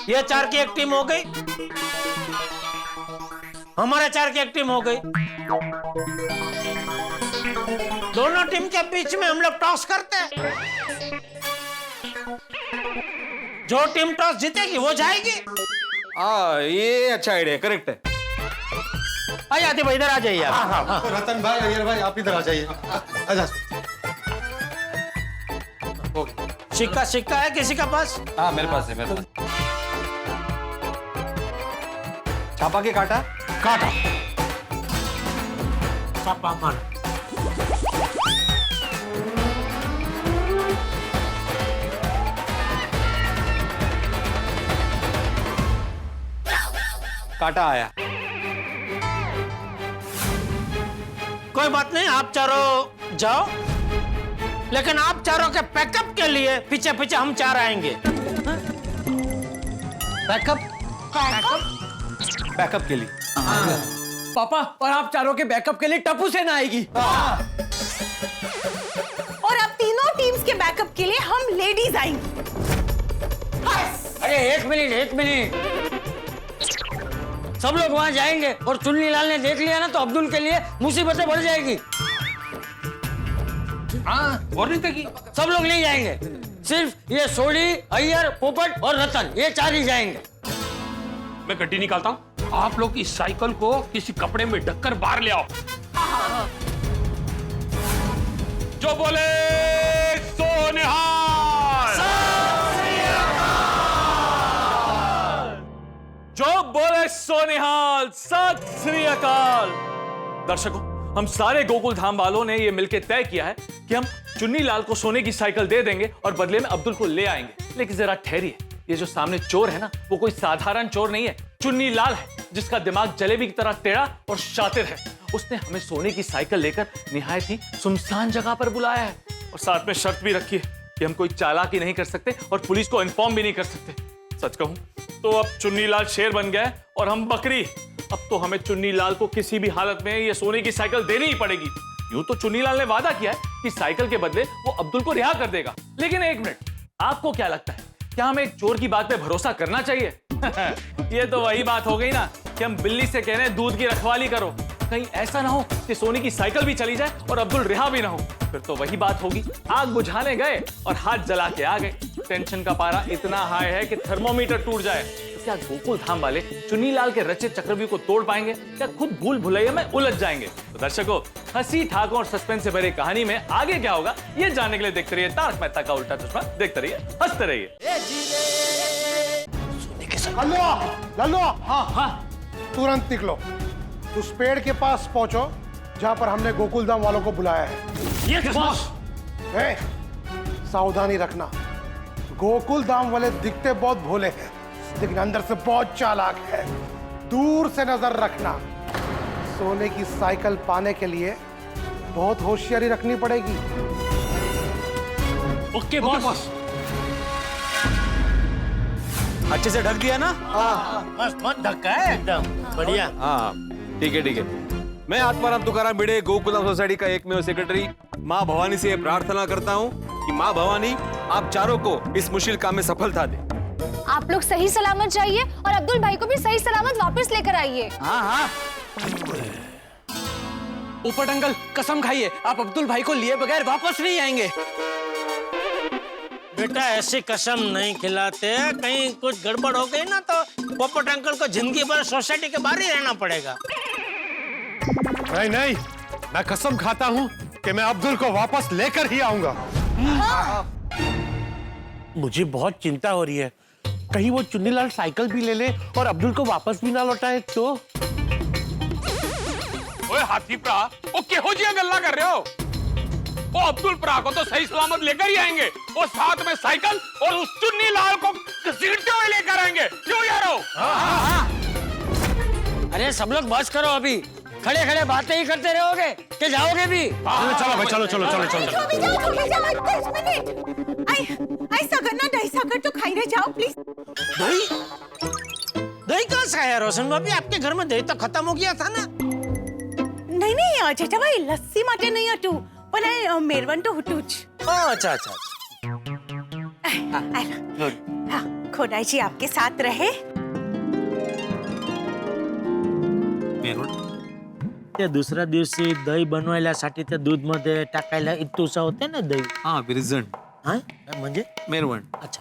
ये 4 की एक टीम हो गई, हमारे 4 की एक टीम हो गई, दोनों टीम के बीच में हम लोग टॉस करते हैं। जो टीम टॉस जीतेगी वो जाएगी। ये अच्छा आइडिया, करेक्ट है। आइए आते भाई, इधर आ जाइए। हाँ, रतन भाई, अय्यर भाई, आप इधर आ जाइए। आजा। सिक्का सिक्का है किसी का पास? हाँ मेरे पास है, मेरे पास। छापा के काटा? काटा। छापा मार। काटा आया। कोई बात नहीं, आप चारों जाओ, लेकिन आप चारों के पैकअप के लिए पीछे पीछे हम चार आएंगे। बैकअप? बैकअप के लिए? पापा, और आप चारों के बैकअप के लिए टप्पू सेना आएगी। और अब तीनों टीम्स के बैकअप के लिए हम लेडीज आएंगी। अरे एक मिनट, सब लोग वहां जाएंगे और चुन्नी लाल ने देख लिया ना तो अब्दुल के लिए मुसीबतें बढ़ जाएगी। हाँ, और नहीं तकी। सब लोग नहीं जाएंगे, सिर्फ ये सोडी, अय्यर, पोपट और रतन, ये चार ही जाएंगे। मैं गड्डी निकालता हूँ, आप लोग इस साइकिल को किसी कपड़े में ढककर बाहर ले आओ। जो बोले सो निहाल, जो बोले सो निहाल, सत श्री अकाल। दर्शकों, हम सारे गोकुल धाम वालों ने ये मिलकर तय किया है कि हम चुन्नी लाल को सोने की साइकिल दे देंगे और बदले में अब्दुल को ले आएंगे। लेकिन जरा ठहरिए, ये जो सामने चोर है ना, वो कोई साधारण चोर नहीं है, चुन्नी लाल है, जिसका दिमाग जलेबी की तरह टेढ़ा और शातिर है। उसने हमें सोने की साइकिल लेकर निहायत ही सुनसान जगह पर बुलाया है और साथ में शर्त भी रखी है कि हम कोई चालाकी नहीं कर सकते और पुलिस को इन्फॉर्म भी नहीं कर सकते। सच कहूं तो अब चुन्नी लाल शेर बन गए और हम बकरी। अब तो हमें चुन्नी लाल को किसी भी हालत में ये सोने की साइकिल देनी ही पड़ेगी। यूं तो चुन्नी लाल ने वादा किया है कि साइकिल के बदले वो अब्दुल को रिहा कर देगा, लेकिन एक मिनट, आपको क्या लगता है, क्या हमें एक चोर की बात पे भरोसा करना चाहिए? ये तो वही बात हो गई ना कि हम बिल्ली से कह रहे हैं दूध की रखवाली करो। कहीं ऐसा ना हो कि सोने की साइकिल भी चली जाए और अब्दुल रिहा भी ना हो, फिर तो वही बात होगी, आग बुझाने गए और हाथ जला के आ गए। टेंशन का पारा इतना हाई है कि थर्मोमीटर टूट जाए। क्या गोकुल धाम वाले चुन्नी लाल के रचित चक्रव्यूह को तोड़ पाएंगे? क्या खुद भूल भुलैया में उलझ जाएंगे? तो दर्शकों, हंसी ठाकों और सस्पेंस से भरी कहानी में आगे क्या होगा ये जानने के लिए देखते रहिए तारक मेहता का उल्टा चश्मा। देखते रहिए, हंसते रहिए। लल्लू, हाँ, तुरंत निकलो, उस पेड़ के पास पहुंचो जहां पर हमने गोकुल धाम वालों को बुलाया है। Yes boss. सावधानी रखना, गोकुल धाम वाले दिखते बहुत भोले हैं लेकिन अंदर से बहुत चालाक है। दूर से नजर रखना। सोने की साइकिल पाने के लिए बहुत होशियारी रखनी पड़ेगी। Okay boss. अच्छे से ढक दिया ना? मस्त ढका है एकदम बढ़िया। हाँ ठीक है ठीक है। मैं आत्माराम तुकाराम भिड़े गोकुलधाम सोसाइटी का एकमेव सेक्रेटरी माँ भवानी से प्रार्थना करता हूँ कि माँ भवानी आप चारों को इस मुश्किल काम में सफलता दे। आप लोग सही सलामत जाइए और अब्दुल भाई को भी सही सलामत वापस लेकर आइए। हाँ। ऊपर अंकल, कसम खाइए, आप अब्दुल भाई को लिए बगैर वापस नहीं आएंगे। बेटा ऐसी कसम नहीं खिलाते, कहीं कुछ गड़बड़ हो गई ना तो पोपट अंकल को जिंदगी भर सोसाइटी के बाहर ही रहना पड़ेगा। नहीं नहीं, मैं कसम खाता हूँ कि मैं अब्दुल को वापस लेकर ही आऊंगा। मुझे बहुत चिंता हो रही है, कहीं वो चुन्नीलाल साइकिल भी ले ले और अब्दुल को वापस भी ना लौटाए तो। ओए हाथी प्रा, वो केहो जी गल्ला कर रहे हो? वो अब्दुल प्रा को तो सही सलामत लेकर ही आएंगे, वो साथ में साइकिल और उस चुन्नी लाल को घसीटते हुए लेकर आएंगे। क्यों यारो? अरे सब लोग बस करो, अभी खड़े खड़े बातें ही करते रहोगे कि जाओगे भी? चलो भाई, चलो चलो चलो चलो। दही सागर तो खाई रहे जाओ प्लीज। दही? दही कहाँ से आया रोशन भाभी? आपके घर में दही तो खत्म हो गया था ना? नहीं जेठा भाई, लस्सी माटे नहीं हटू, पर मेरवन तो हुटूच। अच्छा। खोडाई जी आपके साथ रहे। त्या दुसऱ्या दिवशी दही बनवायसाठी त्या दूध मध्ये टाकायला इतुसा होते ना दही. हाँ बिरजन. हाँ म्हणजे मेरवण. अच्छा.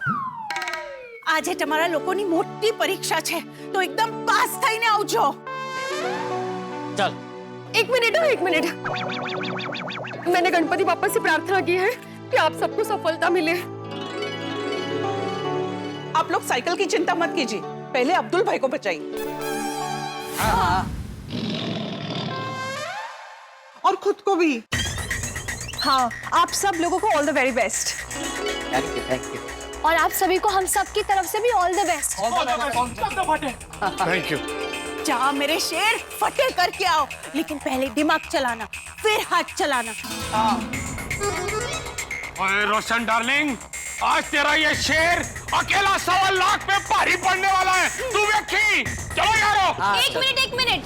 આજે તમારા લોકોની મોટી પરીક્ષા છે તો એકદમ પાસ થઈને આવજો. चल. एक मिनट. मैंने गणपति बापा से प्रार्थना की है कि आप सबको सफलता मिले। आप लोग साइकिल की चिंता मत कीजिए, पहले अब्दुल भाई को बचाइए। और खुद को भी। हाँ, आप सब लोगों को all the very best. Thank you. और आप सभी को हम सब की तरफ से भी all the best. Thank you. जा मेरे शेर, फटे करके आओ, लेकिन पहले दिमाग चलाना, फिर हाथ चलाना। ओए रोशन डार्लिंग, आज तेरा ये शेर अकेला 1.25 लाख पे भारी पड़ने वाला है। तू देखी, चलो यारो। एक मिनट, एक मिनट।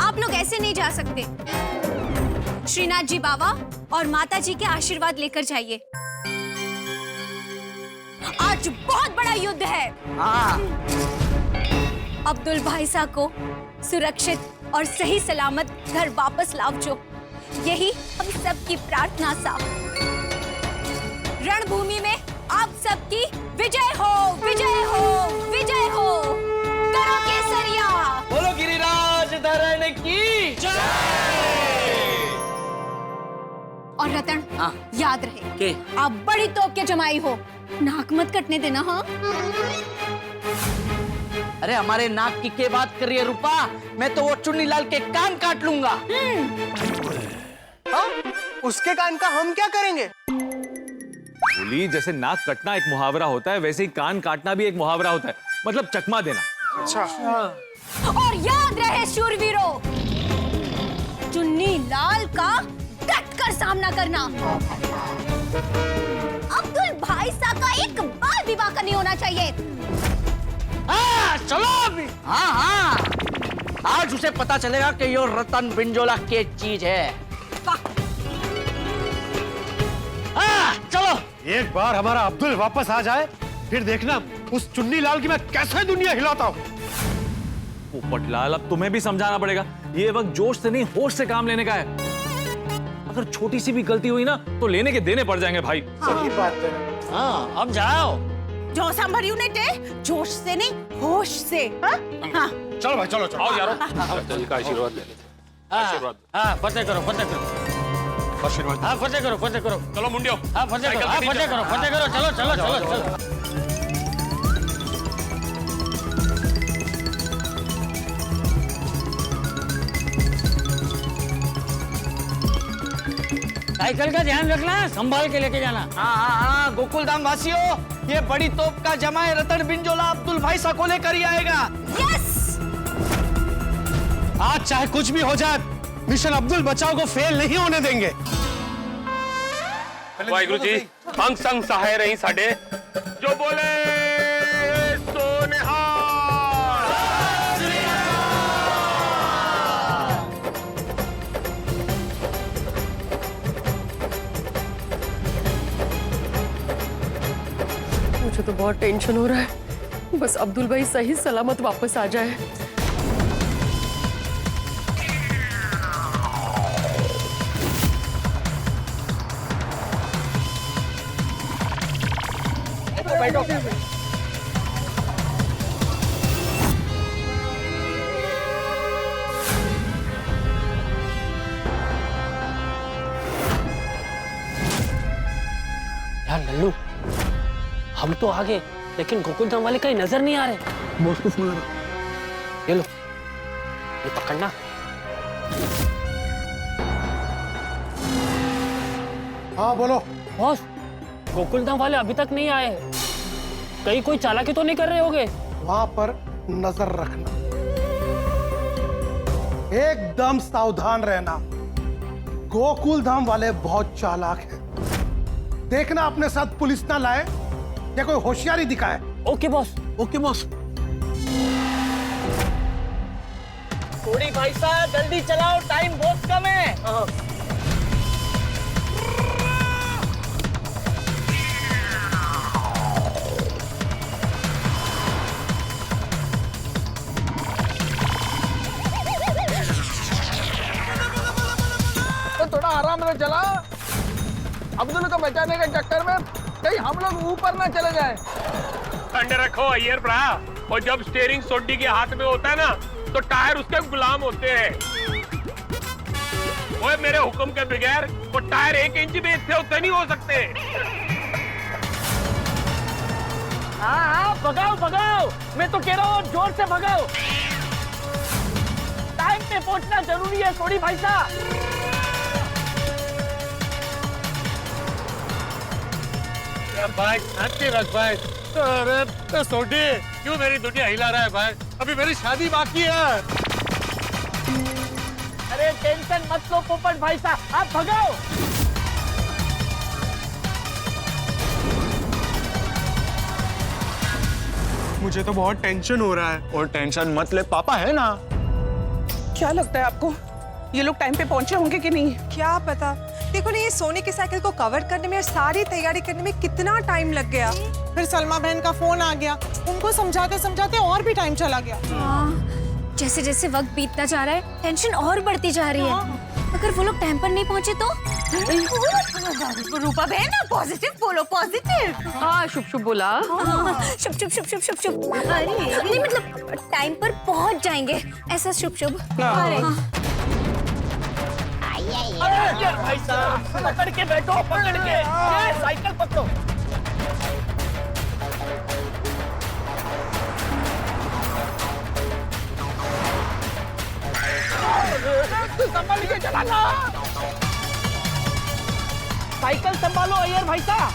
आप लोग ऐसे नहीं जा सकते। श्रीनाथ जी बाबा और माता जी के आशीर्वाद लेकर जाइए। आज बहुत बड़ा युद्ध है। अब्दुल भाई साहब को सुरक्षित और सही सलामत घर वापस लाओ, यही हम सबकी प्रार्थना सा। रणभूमि में आप सबकी विजय हो, विजय हो, विजय हो। करो केसरिया। बोलो गिरिराज धरण की जय। और रतन, याद रहे आप बड़ी तोप के जमाई हो, नाक मत कटने देना। हाँ, अरे हमारे नाक की क्या बात कर रही है रूपा? मैं तो वो चुन्नीलाल के कान काट लूंगा। उसके कान का हम क्या करेंगे? बोली, जैसे नाक कटना एक मुहावरा होता है, वैसे ही कान काटना भी एक मुहावरा होता है, मतलब चकमा देना। अच्छा। और याद रहे शूरवीरों, चुन्नीलाल का डट कर सामना करना। अब्दुल भाई साहब का एक बार भी वाक़ा नहीं होना चाहिए। चलो अभी। हाँ, आज उसे पता चलेगा कि ये रतन बिंजोला क्या चीज है। चलो। एक बार हमारा अब्दुल वापस आ जाए, फिर देखना उस चुन्नीलाल की मैं कैसे दुनिया हिलाता हूँ। पोपटलाल, अब तुम्हें भी समझाना पड़ेगा, ये वक्त जोश से नहीं होश से काम लेने का है। अगर छोटी सी भी गलती हुई ना तो लेने के देने पड़ जाएंगे भाई। सही बात है। हाँ, अब जाओ। जो संभरियो ने टे, जोश से नहीं, होश से। हाँ? चलो भाई, चलो चलो। आओ यारो, अब्दुल का आशीर्वाद ले लेते। आशीर्वाद। हाँ, फतेह करो, फतेह करो। आशीर्वाद। हाँ, फतेह करो, फतेह करो। चलो मुंडियो। हाँ, फतेह करो, हाँ, फतेह करो, फतेह करो। चलो, चलो, चलो, चलो। साइकिल का ध्यान रखना, संभाल के लेके जाना। हाँ, गोकुलधाम वासियों, ये बड़ी तोप का जमाए रतन बिंजोला अब्दुल भाई साहब को लेकर ही आएगा। यस। आज चाहे कुछ भी हो जाए, मिशन अब्दुल बचाओ को फेल नहीं होने देंगे। वाहिगुरु जी, अंग संग सहाय रही साडे, जो बोले सो निहाल। मुझे तो बहुत टेंशन हो रहा है, बस अब्दुल भाई सही सलामत वापस आ जाए। बैठो। यार लल्लू, हम तो आ गए, लेकिन गोकुलधाम वाले कहीं नजर नहीं आ रहे। बॉस को फोन ये लो, ये पकड़ना। हाँ बोलो। बॉस, गोकुलधाम वाले अभी तक नहीं आए, कहीं कोई चालाकी तो नहीं कर रहे होगे? वहां पर नजर रखना, एकदम सावधान रहना। गोकुलधाम वाले बहुत चालाक हैं। देखना अपने साथ पुलिस ना लाए या कोई होशियारी दिखाए। Okay boss. Okay boss. थोड़ी भाई साहब जल्दी चलाओ, टाइम बहुत कम है। तो थोड़ा आराम से चला, अब्दुल को बचाने के चक्कर में कहीं हम लोग ऊपर ना चले जाए। ठंडे रखो अय्यर ब्रा, और जब स्टीयरिंग सोडी के हाथ में होता है ना, तो टायर उसके गुलाम होते हैं। ओए मेरे हुक्म के बगैर वो टायर 1 इंच भी इतने उतने नहीं हो सकते। हाँ भगाओ भगाओ, मैं तो कह रहा हूँ जोर से भगाओ। टाइम पे पहुंचना जरूरी है सोनी भाई साहब। भाई शांति रख भाई। अरे तो सोडी क्यों मेरी दुनिया हिला रहा है भाई? अभी मेरी शादी बाकी है। अरे टेंशन मत लो पोपट भाई साहब, आप भगाओ। मुझे तो बहुत टेंशन हो रहा है। और टेंशन मत ले, पापा है ना। क्या लगता है आपको ये लोग टाइम पे पहुंचे होंगे कि नहीं? क्या पता। देखो ना, ये सोने की साइकिल को कवर करने में और सारी तैयारी करने में कितना टाइम लग गया। फिर सलमा बहन का फोन आ गया, उनको समझाते समझाते और भी टाइम चला गया। जैसे जैसे वक्त बीतता जा रहा है टेंशन और बढ़ती जा रही है। अगर वो लोग टाइम पर नहीं पहुंचे तो? रूपा बहन पॉजिटिव बोलो, पॉजिटिव। हाँ शुभ शुभ बोला। शुभ शुभ शुभ शुभ शुभ शुभ। अरे नहीं मतलब टाइम पर पहुंच जाएंगे ऐसा शुभ शुभ। अरे भाई साहब पकड़ के बैठो, पकड़ के ये साइकिल पकड़ो। संभाल के चलाना। साइकिल संभालो अय्यर भाई साहब।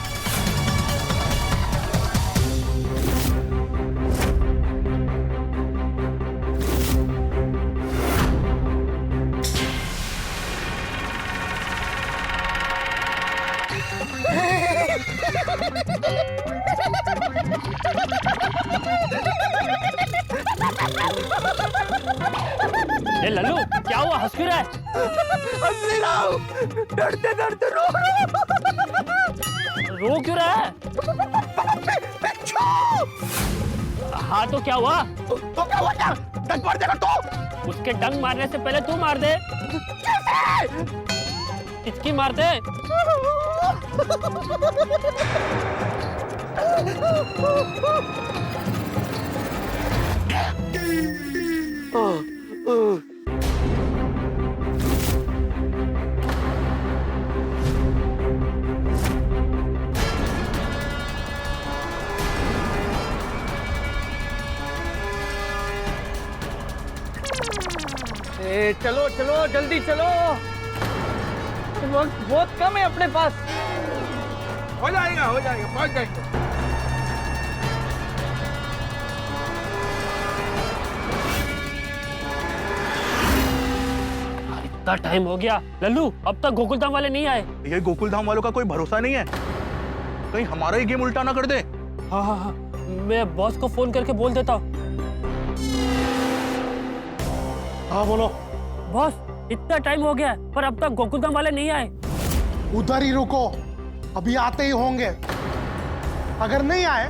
ए लल्लू क्या हुआ, हंस क्यों रहा है? हंस नहीं रहा हूं, डरते डरते रो क्यों रहा है? हाँ तो क्या हुआ? तो क्या हुआ? डंग मार देगा तो? उसके डंग मारने से पहले तू मार दे। किसकी मार दे? चलो चलो जल्दी चलो, वक्त बहुत कम है अपने पास। हो जाएगा पहुंच जाएंगे। इतना टाइम हो गया लल्लू, अब तक गोकुलधाम वाले नहीं आए। ये गोकुलधाम वालों का कोई भरोसा नहीं है, कहीं हमारा ही गेम उल्टा ना कर दे। हाँ हाँ हाँ, मैं बॉस को फोन करके बोल देता हूँ। हाँ बोलो। बॉस इतना टाइम हो गया पर अब तक गोकुलधाम वाले नहीं आए। उधर ही रुको, अभी आते ही होंगे। अगर नहीं आए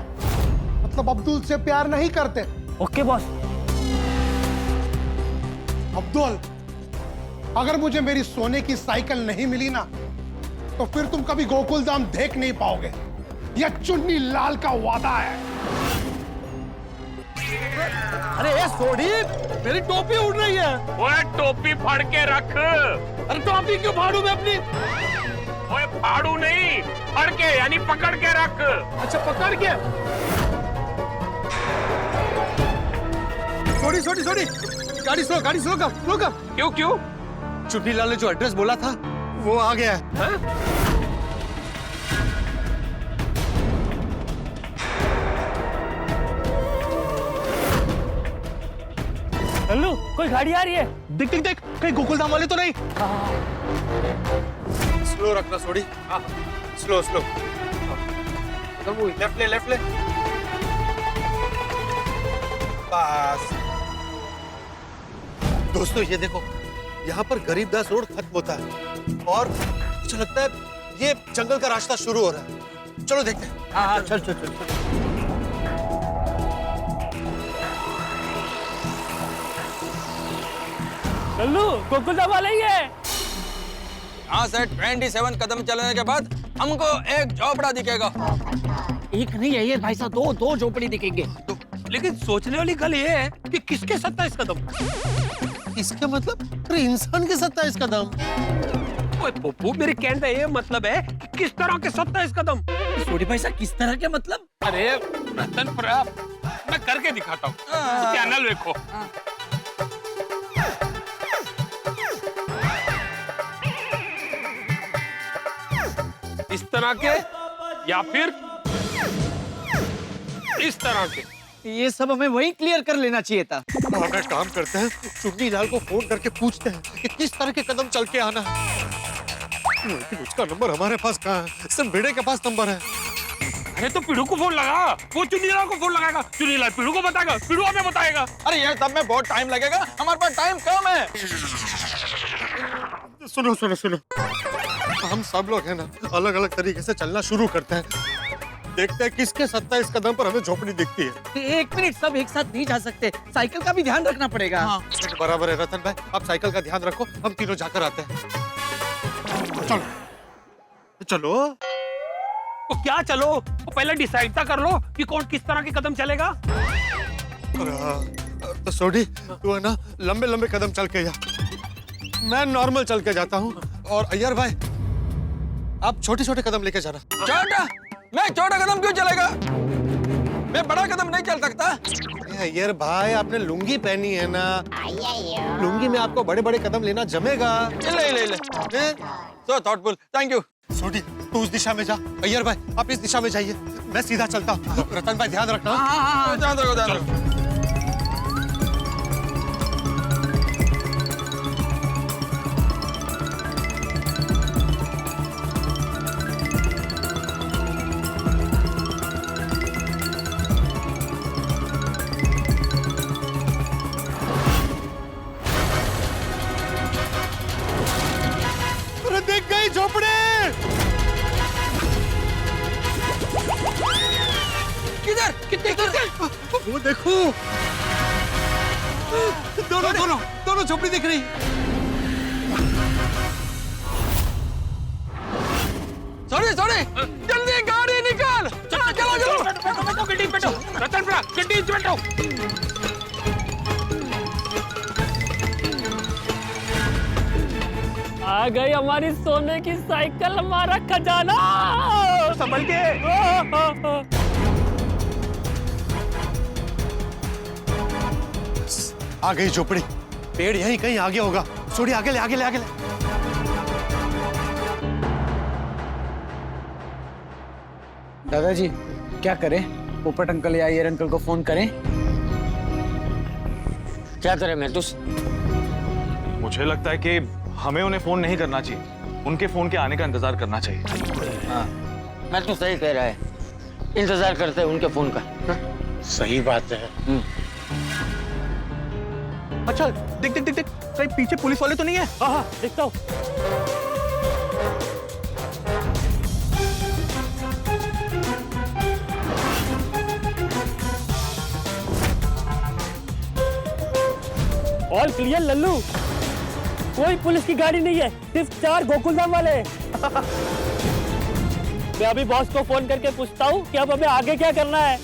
मतलब अब्दुल से प्यार नहीं करते। Okay boss. अब्दुल, अगर मुझे मेरी सोने की साइकिल नहीं मिली ना तो फिर तुम कभी गोकुलधाम देख नहीं पाओगे। यह चुन्नी लाल का वादा है। अरे ये सोडी, मेरी टोपी उड़ रही है। ओए टोपी फाड़ के रख। अरे टोपी क्यों फाड़ू मैं अपनी? ओए फाड़ू नहीं, फाड़ के यानी पकड़ के रख। अच्छा पकड़ के। सोडी गाड़ी स्लो कर। क्यों? चुन्नी लाल ने जो एड्रेस बोला था वो आ गया है। लल्लू कोई गाड़ी आ रही है। देख कहीं गोकुलधाम वाले तो नहीं। स्लो रखना सोडी। स्लो लेफ्ट ले। बस दोस्तों ये देखो, यहाँ पर गरीबदास रोड खत्म होता है और मुझे लगता है ये जंगल का रास्ता शुरू हो रहा है। चलो देखते हैं। हाँ चल। लल्लू गोकुलधाम वाले ही है। यहाँ से 27 कदम चलने के बाद हमको एक झोपड़ा दिखेगा। एक नहीं है ये भाई साहब, दो झोपड़ी दिखेंगे। लेकिन सोचने वाली गल ये है कि किसके 27 कदम? इसका मतलब अरे इंसान के 27 कदम। ओए पप्पू, मेरे कहने का ये मतलब है कि किस तरह के 27 कदम? छोटी भाई साहब किस तरह के मतलब? अरे रतन प्रताप, मैं करके दिखाता हूँ, चैनल देखो। इस तरह के या फिर इस तरह के। ये सब हमें वही क्लियर कर लेना चाहिए था। हम एक काम करते हैं, चुन्नी लाल को फोन करके पूछते हैं कि किस तरह के कदम चल के आना है। लेकिन उसका नंबर हमारे पास कहाँ है? सिर्फ भिड़े के पास नंबर है। अरे तो पीड़ू को फोन लगा, वो चुन्नीलाल को फोन लगाएगा, चुन्नीलाल पीड़ू को बताएगा, पीड़ू हमें बताएगा। अरे यार तब में बहुत टाइम लगेगा, हमारे पास टाइम कम है। सुनो सुनो सुनो, हम सब लोग हैं ना अलग अलग तरीके से चलना शुरू करते हैं, देखते हैं किसके 27 कदम पर हमें झोपड़ी दिखती है। एक मिनट, सब एक साथ नहीं जा सकते, साइकिल का भी ध्यान रखना पड़ेगा। हाँ। बराबर है रतन भाई, आप साइकिल का ध्यान रखो, हम तीनों जाकर आते हैं। चलो चलो। तो क्या चलो, तो पहले डिसाइड कर लो कि कौन किस तरह के कदम चलेगा। तो सोडी, तू है ना लंबे लंबे कदम चल के जा, मैं नॉर्मल चल के जाता हूँ। और अय्यर भाई आप छोटे छोटे कदम लेके जाना। छोटा? मैं छोटा कदम क्यों चलेगा? मैं बड़ा कदम नहीं चल सकता। अय्यर भाई आपने लुंगी पहनी है ना, लुंगी में आपको बड़े बड़े कदम लेना जमेगा। ले सो थॉटफुल, थैंक यू। सोडी तू उस दिशा में जा, अय्यर भाई आप इस दिशा में जाइए, मैं सीधा चलता हूँ। रतन भाई ध्यान रखना। ध्यान रखो, ध्यान रखो। देख गई झोपड़ी। किधर? किधर? वो देखो, दोनों झोपड़ी दिख रही। सॉरी, जल्दी गाड़ी निकाल। चलो। बैठो, गड्डी बैठो, रतन भरा, गड्डी बैठो। आ गई हमारी सोने की साइकिल, हमारा खजाना। संभल के। आ गई झोपड़ी, पेड़ यहीं कहीं आगे होगा। सोडी आगे ले। दादाजी क्या करें? पोपट अंकल या अय्यर अंकल को फोन करें? क्या करें मेहतुस? मुझे लगता है कि हमें उन्हें फोन नहीं करना चाहिए, उनके फोन के आने का इंतजार करना चाहिए। हाँ, मैं तो सही कह रहा है, इंतजार करते हैं उनके फोन का। सही बात है। अच्छा देख कहीं पीछे पुलिस वाले तो नहीं है? हाँ, देखता हूँ। ऑल क्लियर लल्लू, कोई पुलिस की गाड़ी नहीं है, सिर्फ 4 गोकुलधाम वाले। मैं अभी बॉस को फोन करके पूछता हूँ कि अब हमें आगे क्या करना है।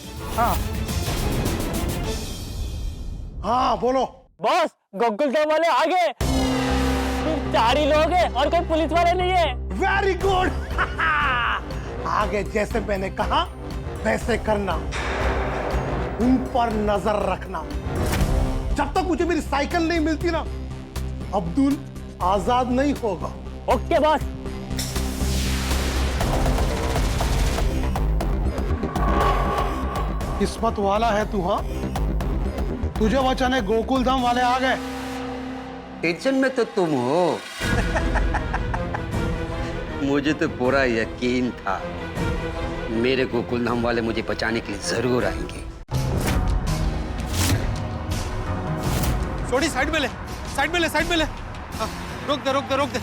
हाँ बोलो बॉस, गोकुलधाम वाले आगे, सिर्फ 4 ही लोग हैं और कोई पुलिस वाले नहीं है। Very good. आगे जैसे मैंने कहा वैसे करना, उन पर नजर रखना। जब तक मुझे मेरी साइकिल नहीं मिलती ना, अब्दुल आजाद नहीं होगा। Okay boss. किस्मत वाला है तू। हाँ, तुझे बचाने गोकुलधाम वाले आ गए। टेंशन में तो तुम हो। मुझे तो पूरा यकीन था मेरे गोकुलधाम वाले मुझे बचाने के लिए जरूर आएंगे। सोडी साइड में ले। हाँ, रोक दे।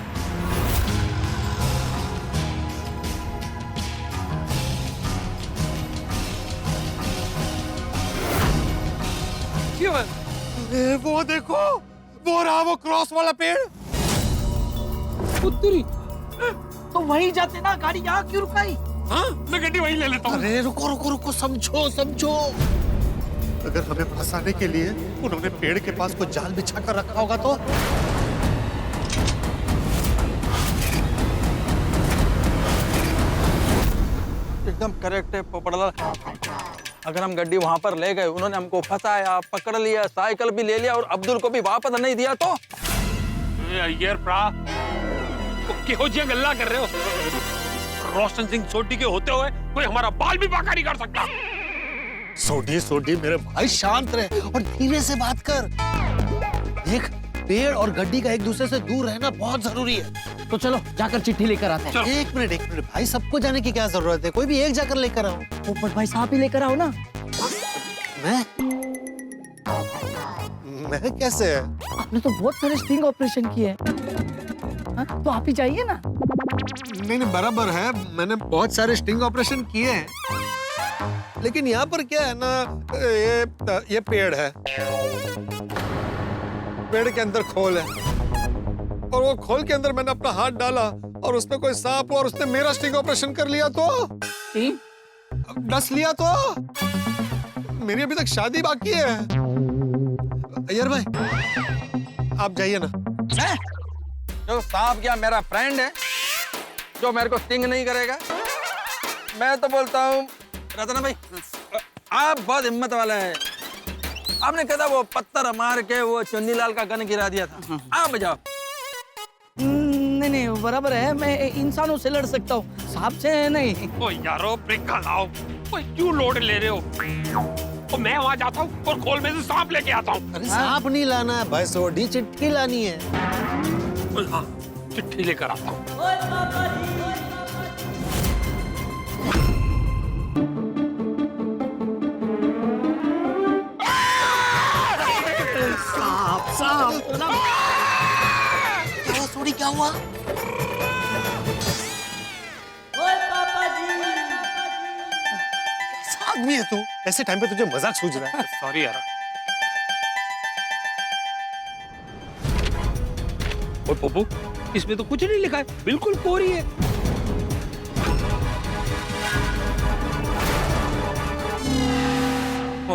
क्यों है? अरे वो देखो, वो रहा वो क्रॉस वाला पेड़। उत्तरी तो वहीं जाते ना, गाड़ी यहाँ क्यों रुकाई? हाँ, मैं गड्डी वहीं ले लेता हूँ। अरे रुको, समझो। अगर हमें फंसाने के लिए उन्होंने पेड़ के पास कोई जाल बिछा कर रखा होगा तो? एकदम करेक्ट है पोपड़लाल। अगर हम गड्डी वहां पर ले गए, उन्होंने हमको फंसाया, पकड़ लिया, साइकिल भी ले लिया और अब्दुल को भी वापस नहीं दिया तो? यार प्रा क्यों जी गल्ला कर रहे हो? रोशन सिंह सोडी के होते हुए कोई हमारा बाल भी बाका नहीं कर सकता। सोडी सोडी मेरे भाई शांत रहे और धीरे से बात कर। देख, पेड़ और गड्डी का एक दूसरे से दूर रहना बहुत जरूरी है। तो चलो जाकर चिट्ठी लेकर आते हैं। एक मिनट भाई, सबको जाने की क्या जरूरत है? कोई भी एक जाकर लेकर आओ। पोपट भाई साहब ही लेकर आओ ना। मैं कैसे है? आपने तो बहुत सारे स्टिंग ऑपरेशन किए हैं, तो आप ही जाइए ना। नहीं बराबर है, मैंने बहुत सारे स्टिंग ऑपरेशन किए हैं, लेकिन यहाँ पर क्या है ना, ये पेड़ है, पेड़ के अंदर खोल है, और वो खोल के अंदर मैंने अपना हाथ डाला और उसमें कोई सांप हुआ और उसने मेरा स्टिंग ऑपरेशन कर लिया तो डस लिया तो मेरी अभी तक शादी बाकी है। अय्यर भाई आप जाइए ना। जो सांप क्या मेरा फ्रेंड है जो मेरे को स्टिंग नहीं करेगा? मैं तो बोलता हूँ रतना भाई, आप बहुत हिम्मत वाला है। आपने कहा वो पत्थर मार के वो चुन्नीलाल का गन गिरा दिया था, आप जाओ। नहीं बराबर है, मैं इंसानों से लड़ सकता हूँ, सांप से नहीं। ओ यारो ब्रेक का लाओ, क्यों लोड ले रहे हो? तो मैं वहाँ जाता हूँ और खोल में से सांप लेके आता हूँ। अरे सांप नहीं लाना है भाई, सोडी चिट्ठी लानी है। हाँ, चिट्ठी लेकर आता हूँ। सांप क्या सोडी क्या हुआ? आदमी है तू, ऐसे टाइम पे तुझे मजाक सूझ रहा है? सॉरी यार। और पप्पू, इसमें तो कुछ नहीं लिखा है, बिल्कुल कोरी है।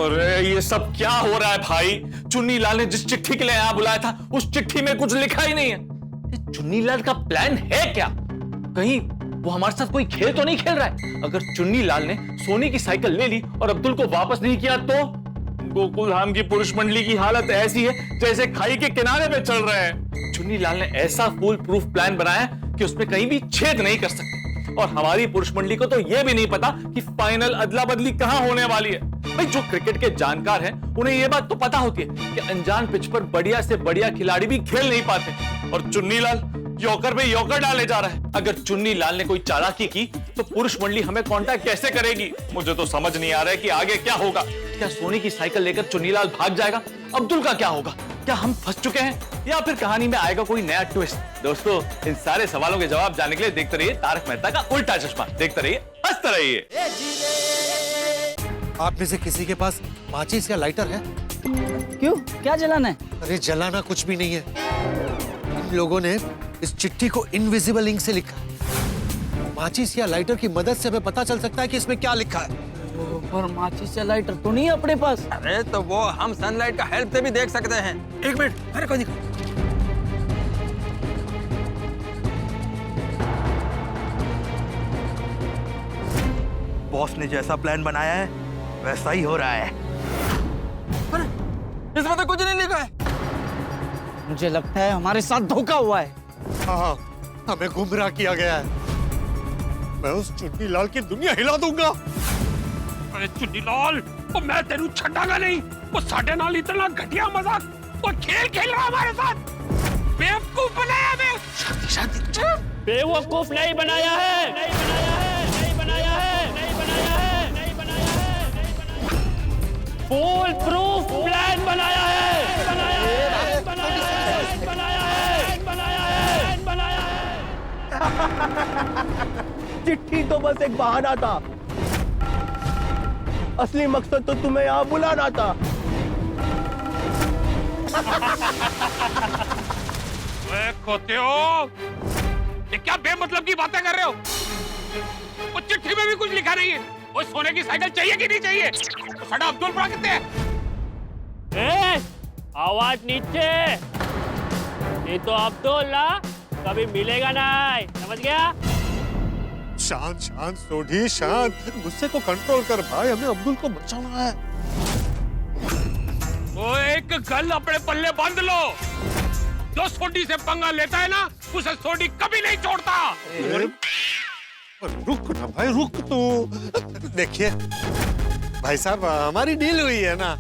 अरे ये सब क्या हो रहा है भाई? चुन्नीलाल ने जिस चिट्ठी के लिए यहाँ बुलाया था उस चिट्ठी में कुछ लिखा ही नहीं है। ये चुन्नीलाल का प्लान है क्या? कहीं वो हमारे साथ कोई खेल तो नहीं खेल रहा है? अगर चुन्नीलाल ने सोनी की साइकिल ले ली और अब्दुल को वापस नहीं किया तो गोकुल धाम की पुरुष मंडली की हालत ऐसी है जैसे खाई के किनारे पे चल रहे हैं। चुन्नीलाल ने ऐसा फुल प्रूफ प्लान बनाया कि उसमें कहीं भी छेद नहीं कर सकते, और हमारी पुरुष मंडली को तो यह भी नहीं पता कि फाइनल अदला बदली कहां होने वाली है। भाई जो क्रिकेट के जानकार हैं उन्हें यह बात तो पता होती है कि अनजान पिच पर बढ़िया से बढ़िया खिलाड़ी भी खेल नहीं पाते, और चुन्नीलाल यॉर्कर पे यॉर्कर डाले जा रहा है। अगर चुन्नीलाल ने कोई चालाकी की तो पुरुष मंडली हमें कांटेक्ट कैसे करेगी? मुझे तो समझ नहीं आ रहा है कि आगे क्या होगा। क्या सोनी की साइकिल लेकर चुन्नीलाल भाग जाएगा? अब्दुल का क्या होगा? क्या हम फंस चुके हैं या फिर कहानी में आएगा कोई नया ट्विस्ट? दोस्तों, इन सारे सवालों के जवाब जानने के लिए देखते रहिए तारक मेहता का उल्टा चश्मा। देखते रहिए, हंसते रहिए। आप में से किसी के पास माचिस या लाइटर है? क्यों, क्या जलाना है? अरे जलाना कुछ भी नहीं है, इन लोगों ने इस चिट्ठी को इनविजिबल इंक से लिखा। माचिस या लाइटर की मदद से हमें पता चल सकता है कि इसमें क्या लिखा है। पर माचिस या लाइटर तो नहीं है अपने पास। अरे तो वो हम सनलाइट का हेल्प से भी देख सकते हैं। एक मिनट, अरे कोई नहीं। बॉस ने जैसा प्लान बनाया है वैसा ही हो रहा है। इसमें तो कुछ नहीं लिखा है। मुझे लगता है हमारे साथ धोखा हुआ है। हाँ, हमें गुमराह किया गया है। मैं उस चुन्नीलाल की दुनिया हिला दूंगा। अरे चुन्नीलाल, वो मैं तेरू छड्डागा नहीं। वो साढ़े नाल इतना घटिया मजाक, वो खेल खेल रहा हमारे साथ। बेवकूफ बनाया मैं। शांति शांति। बेवकूफ नहीं बनाया है, नहीं बनाया है, नहीं बनाया है, नहीं बनाया है, नहीं बनाया है, नहीं बनाया है। फुल प्रूफ प्लान बनाया है, बनाया है, बनाया है, बनाया है, बनाया है, बनाया है। चिट्ठी तो बस एक बहाना था, असली मकसद तो तुम्हें यहाँ बुलाना था। खोते हो, ये क्या बेमतलब की बातें कर रहे हो? वो चिट्ठी में भी कुछ लिखा नहीं है। वो सोने की साइकिल चाहिए कि नहीं चाहिए? तो साडा अब्दुल परा कितने है? आवाज नीचे, ये तो अब्दुल्ला कभी मिलेगा नहीं, समझ गया? शांत शांत सोढ़ी शांत, गुस्से को कंट्रोल कर भाई, हमें अब्दुल को बचाना है। वो एक गल अपने पल्ले बांध लो, जो सोडी से पंगा लेता है ना उसे सोडी कभी नहीं छोड़ता। रुक ना भाई, रुक तू। देखिए भाई साहब, हमारी डील हुई है ना,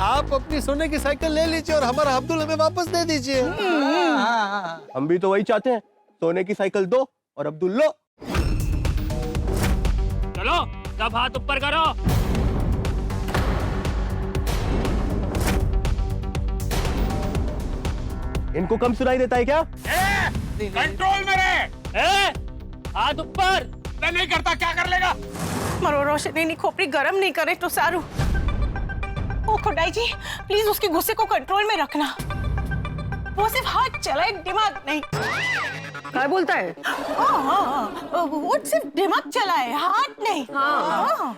आप अपनी सोने की साइकिल ले लीजिए और हमारा अब्दुल हमें वापस दे दीजिए। हम भी तो वही चाहते हैं, सोने की साइकिल दो और अब्दुल लो। चलो सब हाथ ऊपर करो। इनको कम सुनाई देता है क्या? कंट्रोल में रहे। हाथ ऊपर। मैं नहीं करता, क्या कर लेगा? मारो रोशनी नी खोपड़ी गरम नहीं करे तो सारू। ओ खुदाई जी, प्लीज उसके गुस्से को कंट्रोल में रखना। वो सिर्फ हाथ चलाए, दिमाग नहीं। क्या बोलता है? वो सिर्फ दिमाग चलाए, हाथ नहीं। हाँ।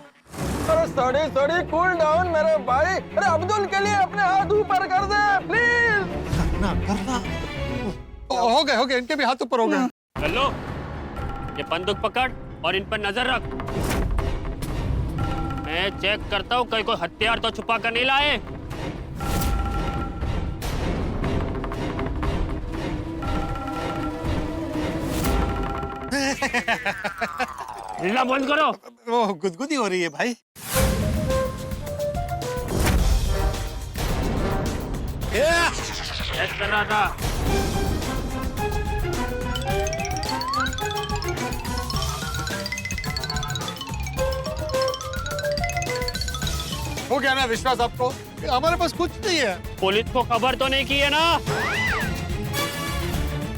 अरे सॉरी कूल डाउन मेरे भाई। अरे अब्दुल के लिए अपने हाथ ऊपर कर दे प्लीज। करना। हो गए, इनके भी हाथ ऊपर हो गए। चलो, ये बंदूक पकड़ और इन पर नजर रख। मैं चेक करता हूँ कहीं कोई हथियार तो छुपा कर नहीं लाए। हिलना बंद करो। वो गुदगुदी हो रही है भाई। टेस्ट कर रहा था। हो गया ना विश्वास आपको? हमारे पास कुछ नहीं है। पुलिस को खबर तो नहीं की है ना?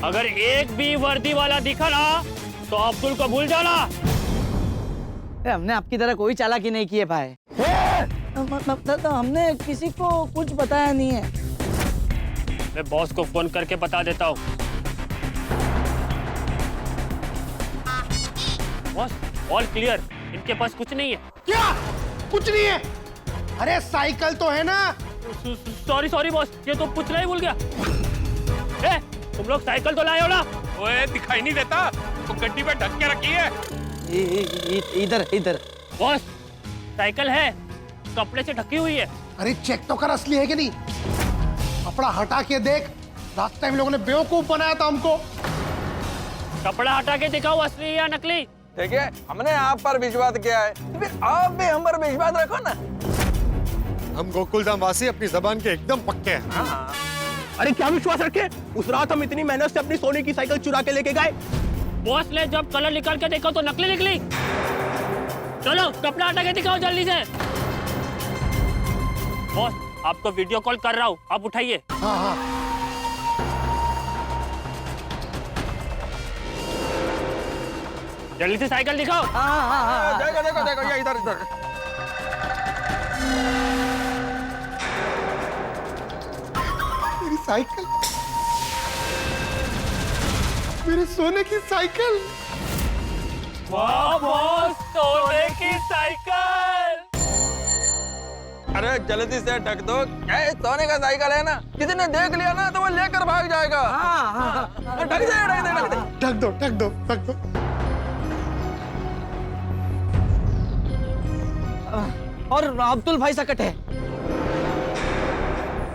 अगर एक भी वर्दी वाला दिखा ना तो अब्दुल को भूल जाना। हमने आपकी तरह कोई चालाकी नहीं की है भाई। मतलब तो हमने किसी को कुछ बताया नहीं है। मैं बॉस को फोन करके बता देता हूँ। बॉस, ऑल क्लियर, इनके पास कुछ नहीं है। क्या कुछ नहीं है? अरे साइकिल तो है ना। सॉरी बॉस, ये तो पूछना ही भूल गया। तुम लोग साइकिल तो लाए हो ना? ओए दिखाई नहीं देता, तो गड्डी पे ढक के रखी है। इधर बॉस, साइकिल है, कपड़े से ढकी हुई है। अरे चेक तो कर असली है कि नहीं। कपड़ा हटा के देख, लास्ट टाइम लोगों ने बेवकूफ बनाया था हमको। कपड़ा हटा के दिखाओ असली या नकली। देखिए, हमने आप पर विश्वास किया है, तो फिर आप भी हम पर विश्वास रखो ना। हम गोकुलधाम वासी अपनी जबान के एकदम पक्के हैं। अरे क्या विश्वास रखे? उस रात हम इतनी मेहनत से अपनी सोने की साइकिल चुरा के लेके गए। बॉस ने जब कलर निकाल के देखा तो नकली निकली। चलो कपड़ा हटा के दिखाओ जल्दी से। बॉस, आपको वीडियो कॉल कर रहा हूँ, आप उठाइए। हाँ। जल्दी से साइकिल दिखाओ। देखो ये इधर। मेरी साइकिल, मेरे सोने की साइकिल। वाह बॉस, सोने की साइकिल। अरे जल्दी से ढक दो, क्या ये सोने का साइकिल है ना? किसी ने देख लिया ना तो वो लेकर भाग जाएगा। ढक दो। और अब्दुल भाई सकट है,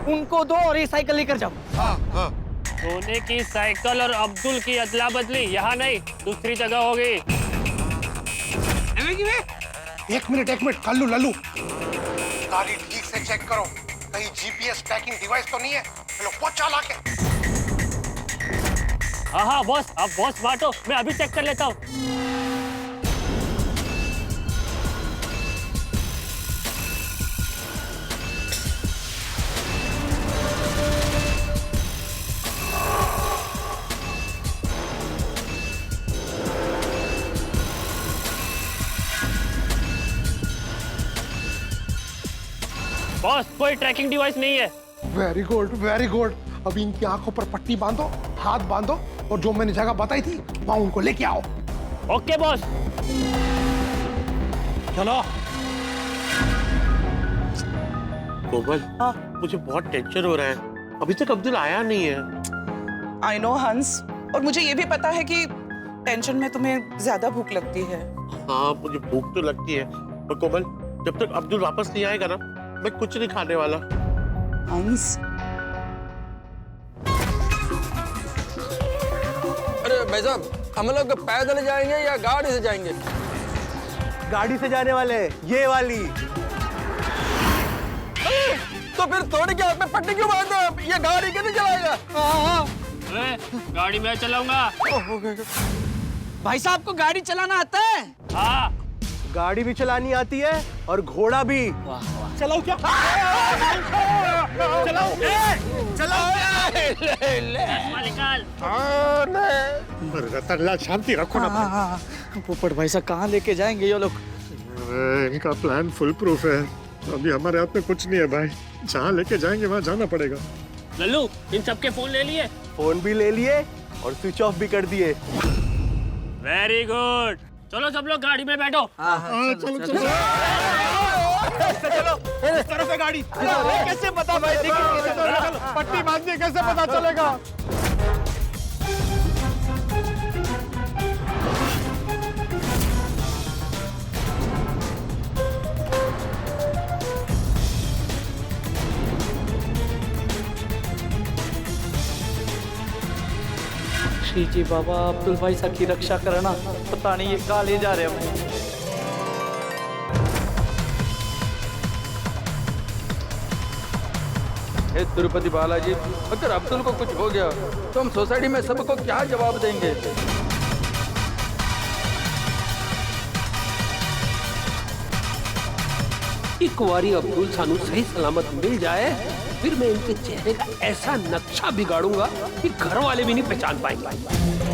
उनको दो और ये साइकिल लेकर जाओ। हाँ। सोने की साइकिल और अब्दुल की अदला बदली यहाँ नहीं, दूसरी जगह होगी। एक मिनट कल्लू लल्लू, गाड़ी ठीक से चेक करो, कहीं जीपीएस ट्रैकिंग डिवाइस तो नहीं है। चलो पहुंचा लाके। हाँ बॉस, अब बॉस बांटो, मैं अभी चेक कर लेता हूँ। बॉस, कोई ट्रैकिंग डिवाइस नहीं है। Very good. अभी इनकी आंखों पर पट्टी बांधो, हाथ बांधो, और जो मैंने जगह बताई थी वहां उनको लेके आओ। Okay boss. चलो। कोमल, मुझे बहुत टेंशन हो रहा है। अभी तक अब्दुल आया नहीं है। आई नो हंस, और मुझे ये भी पता है कि टेंशन में तुम्हें ज्यादा भूख लगती है। हाँ, मुझे भूख तो लगती है, पर कोमल जब तक अब्दुल वापस नहीं आएगा ना, मैं कुछ नहीं खाने वाला। हंस, अरे भाई साहब, हम लोग पैदल जाएंगे या गाड़ी से जाएंगे? गाड़ी से जाने वाले, ये वाली। तो फिर थोड़ी क्या पे पट्टी क्यों बांधते हो? ये गाड़ी कैसे चलाएगा? गाड़ी मैं चलाऊंगा। भाई साहब को गाड़ी चलाना आता है? हाँ। गाड़ी भी चलानी आती है और घोड़ा भी। चलाओ क्या? चलाओ। चलाओ। रतनलाल शांति रखो ना। पोपट भाई साहब कहाँ लेके जाएंगे ये लोग? इनका प्लान फुल प्रूफ है। अभी हमारे हाथ में कुछ नहीं है भाई। जहाँ लेके जाएंगे वहाँ जाना पड़ेगा। लल्लू, इन सबके फोन ले लिए? फोन भी ले लिए और स्विच ऑफ भी कर दिए। Very good. चलो सब लोग गाड़ी में बैठो। चलो चलो चलो इस तरफ है गाड़ी। कैसे पता भाई? पट्टी बांधनी कैसे पता चलेगा? श्री जी बाबा अब्दुल भाई साहब की रक्षा करना। पता नहीं ये कहाँ ले जा रहे हैं। हे तिरुपति बालाजी, अगर अब्दुल को कुछ हो गया तो हम सोसाइटी में सबको क्या जवाब देंगे? एक बारी अब्दुल सानू सही सलामत मिल जाए, फिर मैं इनके चेहरे का ऐसा नक्शा बिगाड़ूंगा कि घर वाले भी नहीं पहचान पाएंगे।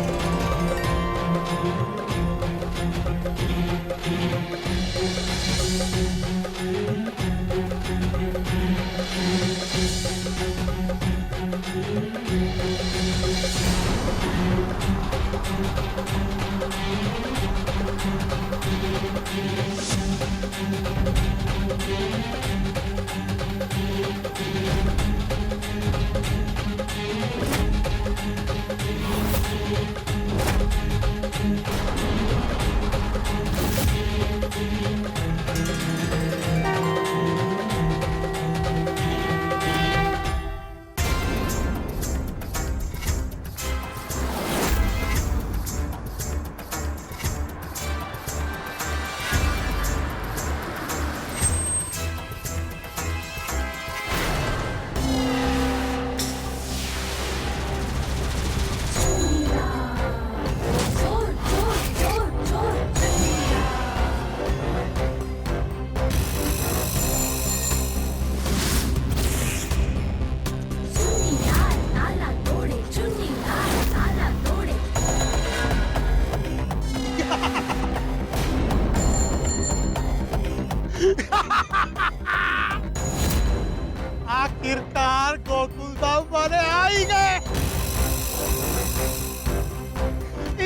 आखिरकार गोकुल धाम वाले आ ही गए।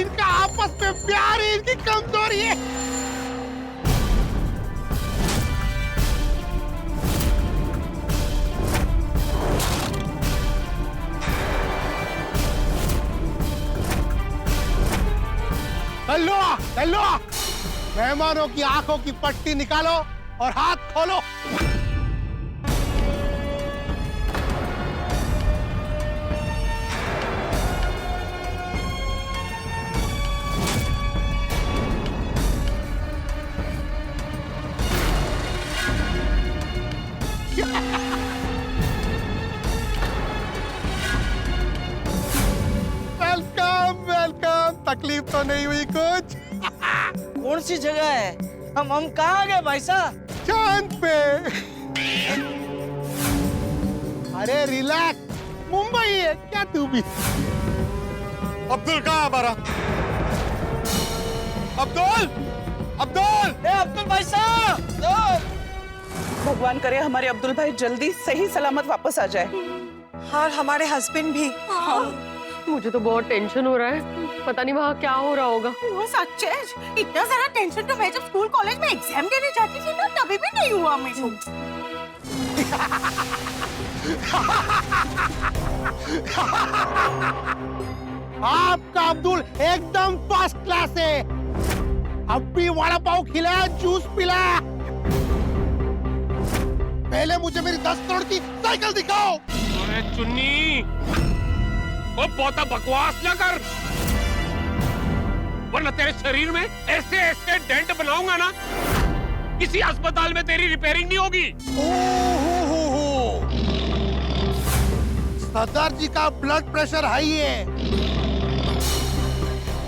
इनका आपस में प्यार ही इनकी कमजोरी है। लल्लू, लल्लू, मेहमानों की आंखों की पट्टी निकालो और हाथ खोलो। Welcome welcome. तकलीफ तो नहीं हुई कुछ? कौन सी जगह है? हम कहाँ गए भाई साहब? चांद पे। अरे रिलैक्स, मुंबई है क्या तू भी? अब्दुल कहाँ हमारा? अब्दुल, अब्दुल, अब्दुल भाई साहब। भगवान करे हमारे अब्दुल भाई जल्दी सही सलामत वापस आ जाए। और हमारे हस्बैंड भी। मुझे तो बहुत टेंशन हो रहा है, पता नहीं वहाँ क्या हो रहा होगा। वो सच्चे इतना सारा टेंशन तो मैं जब स्कूल कॉलेज में एग्जाम देने जाती थी ना तभी भी नहीं हुआ मुझे। आपका अब्दुल एकदम फर्स्ट क्लास है। अब भी वड़ा पाव खिलाया, जूस पिलाया। पहले मुझे मेरी 10 करोड़ की साइकिल दिखाओ। अरे चुन्नी, वो बहुत बकवास ना कर, वरना तेरे शरीर में ऐसे ऐसे डेंट बनाऊंगा ना, किसी अस्पताल में तेरी रिपेयरिंग नहीं होगी। सरदार जी का ब्लड प्रेशर हाई है।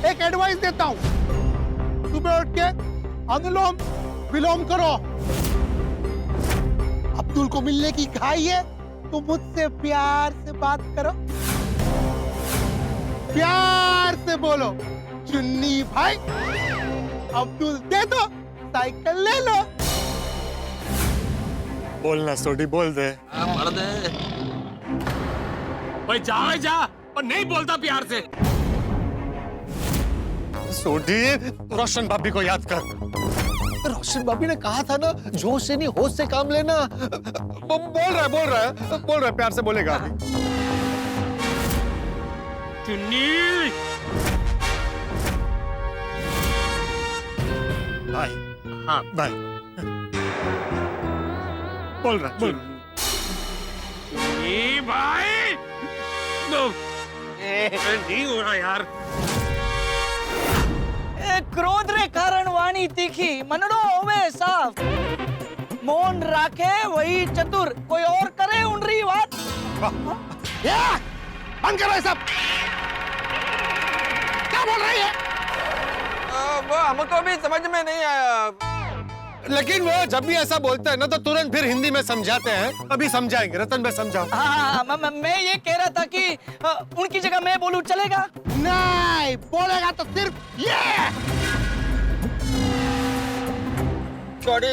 एक एडवाइस देता हूँ, सुबह उठ के अनुलोम विलोम करो। अब्दुल को मिलने की खाई है तो मुझसे प्यार से बात करो, प्यार से बोलो, चुन्नी भाई अब्दुल दे दो, साइकिल ले लो। बोलना सोडी, बोल दे। पढ़ दे भाई, जा भाई जा, और नहीं बोलता प्यार से। सोडी, रोशन भाभी को याद कर। रोशन भाभी ने कहा था ना, जोश से नहीं होश से काम लेना। बोल रहा है, प्यार से बोलेगा अभी। चुन्नी भाई, हाँ भाई, बोल रहा है। चुन्नी भाई, नहीं हो रहा यार। क्रोध रे कारण वाणी तीखी, मनड़ो होवे साफ। मौन राखे वही चतुर, कोई और करे उनरी बात। बंद करो ये सब। क्या बोल रही है? वो हमको भी समझ में नहीं आया, लेकिन वो जब भी ऐसा बोलते हैं ना तो तुरंत फिर हिंदी में समझाते हैं। अभी समझाएंगे, रतन में समझाओ। हाँ, मैं ये कह रहा था कि उनकी जगह मैं बोलूं, चलेगा? नहीं, बोलेगा तो सिर्फ ये।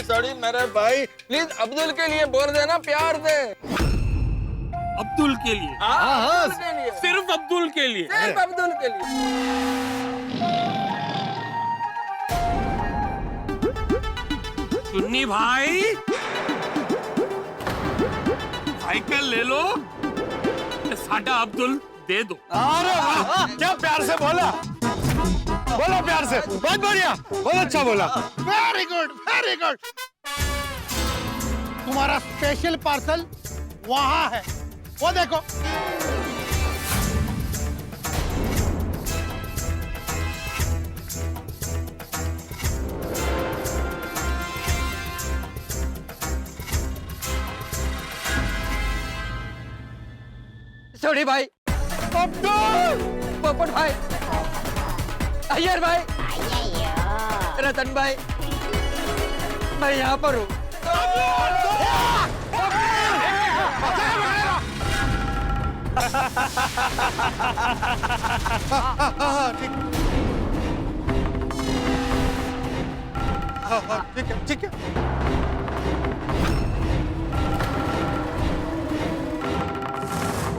सॉरी मेरे भाई, प्लीज अब्दुल के लिए बोल देना प्यार से। अब्दुल के लिए? हाँ, अब्दुल के लिए, सिर्फ अब्दुल के लिए, सिर्फ अब्दुल के लिए। चुन्नी भाई, साइकिल ले लो, साडा अब्दुल दे दो। अरे वाह, क्या प्यार से बोला, बोला प्यार से, बहुत बढ़िया, बहुत अच्छा बोला। Very good, very good. तुम्हारा स्पेशल पार्सल वहां है, वो देखो। सोडी भाई, अब्दुल, पोपट भाई, अय्यर भाई, रतन भाई, मैं यहाँ पर हूँ। ठीक है।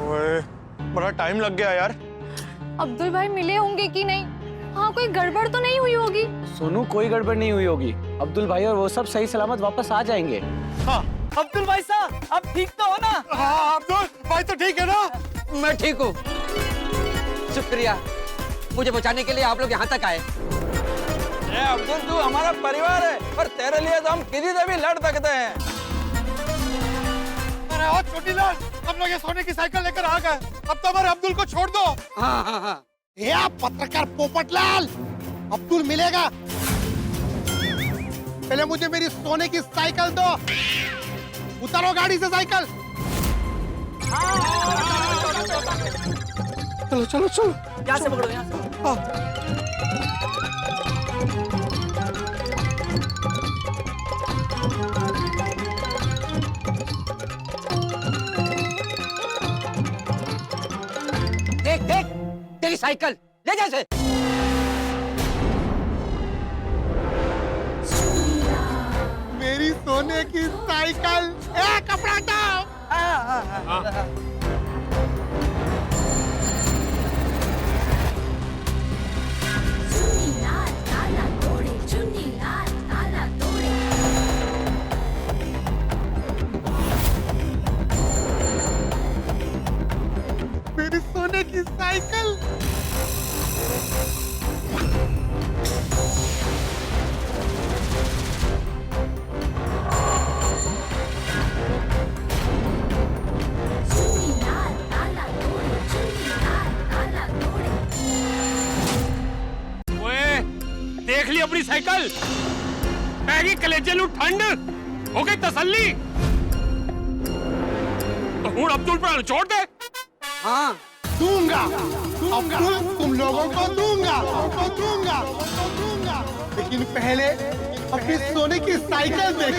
ओए, बड़ा टाइम लग गया यार। अब्दुल भाई मिले होंगे कि नहीं? हाँ, कोई गड़बड़ तो नहीं हुई होगी? सोनू, कोई गड़बड़ नहीं हुई होगी। अब्दुल भाई और वो सब सही सलामत वापस आ जाएंगे। हाँ। अब्दुल भाई साहब, अब ठीक तो हो ना? हाँ, अब्दुल भाई तो ठीक है ना? मैं ठीक हूँ, शुक्रिया। मुझे बचाने के लिए आप लोग यहाँ तक आए। अब्दुल, तू हमारा परिवार है और तेरे लिए तो हम किसी से भी लड़ सकते हैं। अरे ओ चोटीलाल, हम लोग ये सोने की साइकिल लेकर आ गए। अब तो हमारे अब्दुल को छोड़ दो। हाँ। या पत्रकार पोपटलाल, अब्दुल मिलेगा। पहले मुझे मेरी सोने की साइकिल दो। उतारो गाड़ी से साइकिल। चलो। यहाँ से पकड़ो, यहाँ से। देख, तेरी साइकिल ले जा इसे। मेरी सोने की साइकिल। कपड़ा हटाओ। सोने की साइकिल। ओए, देख ली अपनी साइकिल, पैगी कलेजे लू ठंड हो गई तसल्ली। तो हूं अब्दुल पर छोड़ दे। हाँ दूंगा, अब्दुल तुम लोगों को दूंगा, लेकिन पहले अपनी सोने की साइकिल देख,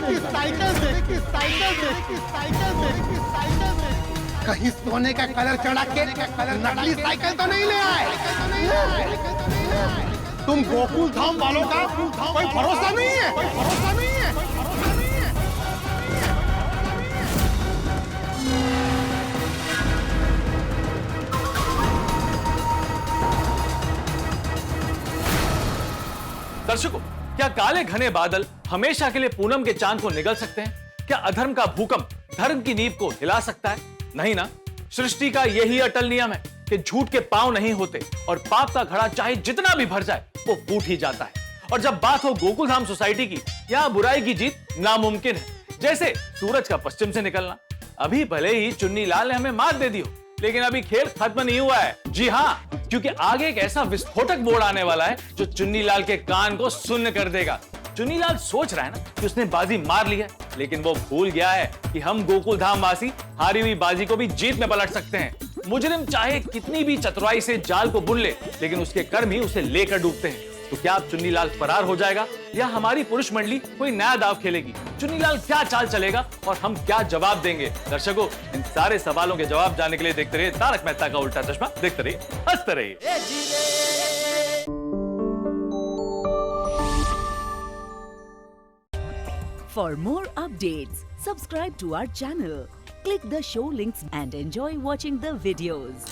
कहीं सोने का कलर चढ़ा के नकली साइकिल तो नहीं ले आए। तुम गोकुल धाम वालों का कोई भरोसा नहीं है, दर्शकों, क्या काले घने बादल हमेशा के लिए पूनम के चांद को निगल सकते हैं? क्या अधर्म का भूकंप धर्म की नींव को हिला सकता है? नहीं ना। सृष्टि का यही अटल नियम है कि झूठ के पांव नहीं होते और पाप का घड़ा चाहे जितना भी भर जाए वो फूट ही जाता है। और जब बात हो गोकुलधाम सोसाइटी की, यहाँ बुराई की जीत नामुमकिन है। जैसे सूरज का पश्चिम से निकलना। अभी भले ही चुन्नी लाल ने हमें मात दे दी हो, लेकिन अभी खेल खत्म नहीं हुआ है। जी हाँ, क्योंकि आगे एक ऐसा विस्फोटक बोर्ड आने वाला है जो चुन्नी लाल के कान को सुन्न कर देगा। चुन्नी लाल सोच रहा है ना कि उसने बाजी मार ली है, लेकिन वो भूल गया है कि हम गोकुलधाम वासी हारी हुई बाजी को भी जीत में पलट सकते हैं। मुजरिम चाहे कितनी भी चतुराई से जाल को बुन ले, लेकिन उसके कर्म ही उसे लेकर डूबते हैं। तो क्या अब चुन्नी लाल फरार हो जाएगा या हमारी पुरुष मंडली कोई नया दाव खेलेगी? चुन्नी लाल क्या चाल चलेगा और हम क्या जवाब देंगे? दर्शकों, इन सारे सवालों के जवाब जानने के लिए देखते रहिए तारक मेहता का उल्टा चश्मा। देखते रहिए, हंसते रहिए। For more updates, subscribe to our channel, click the show links and enjoy watching the videos.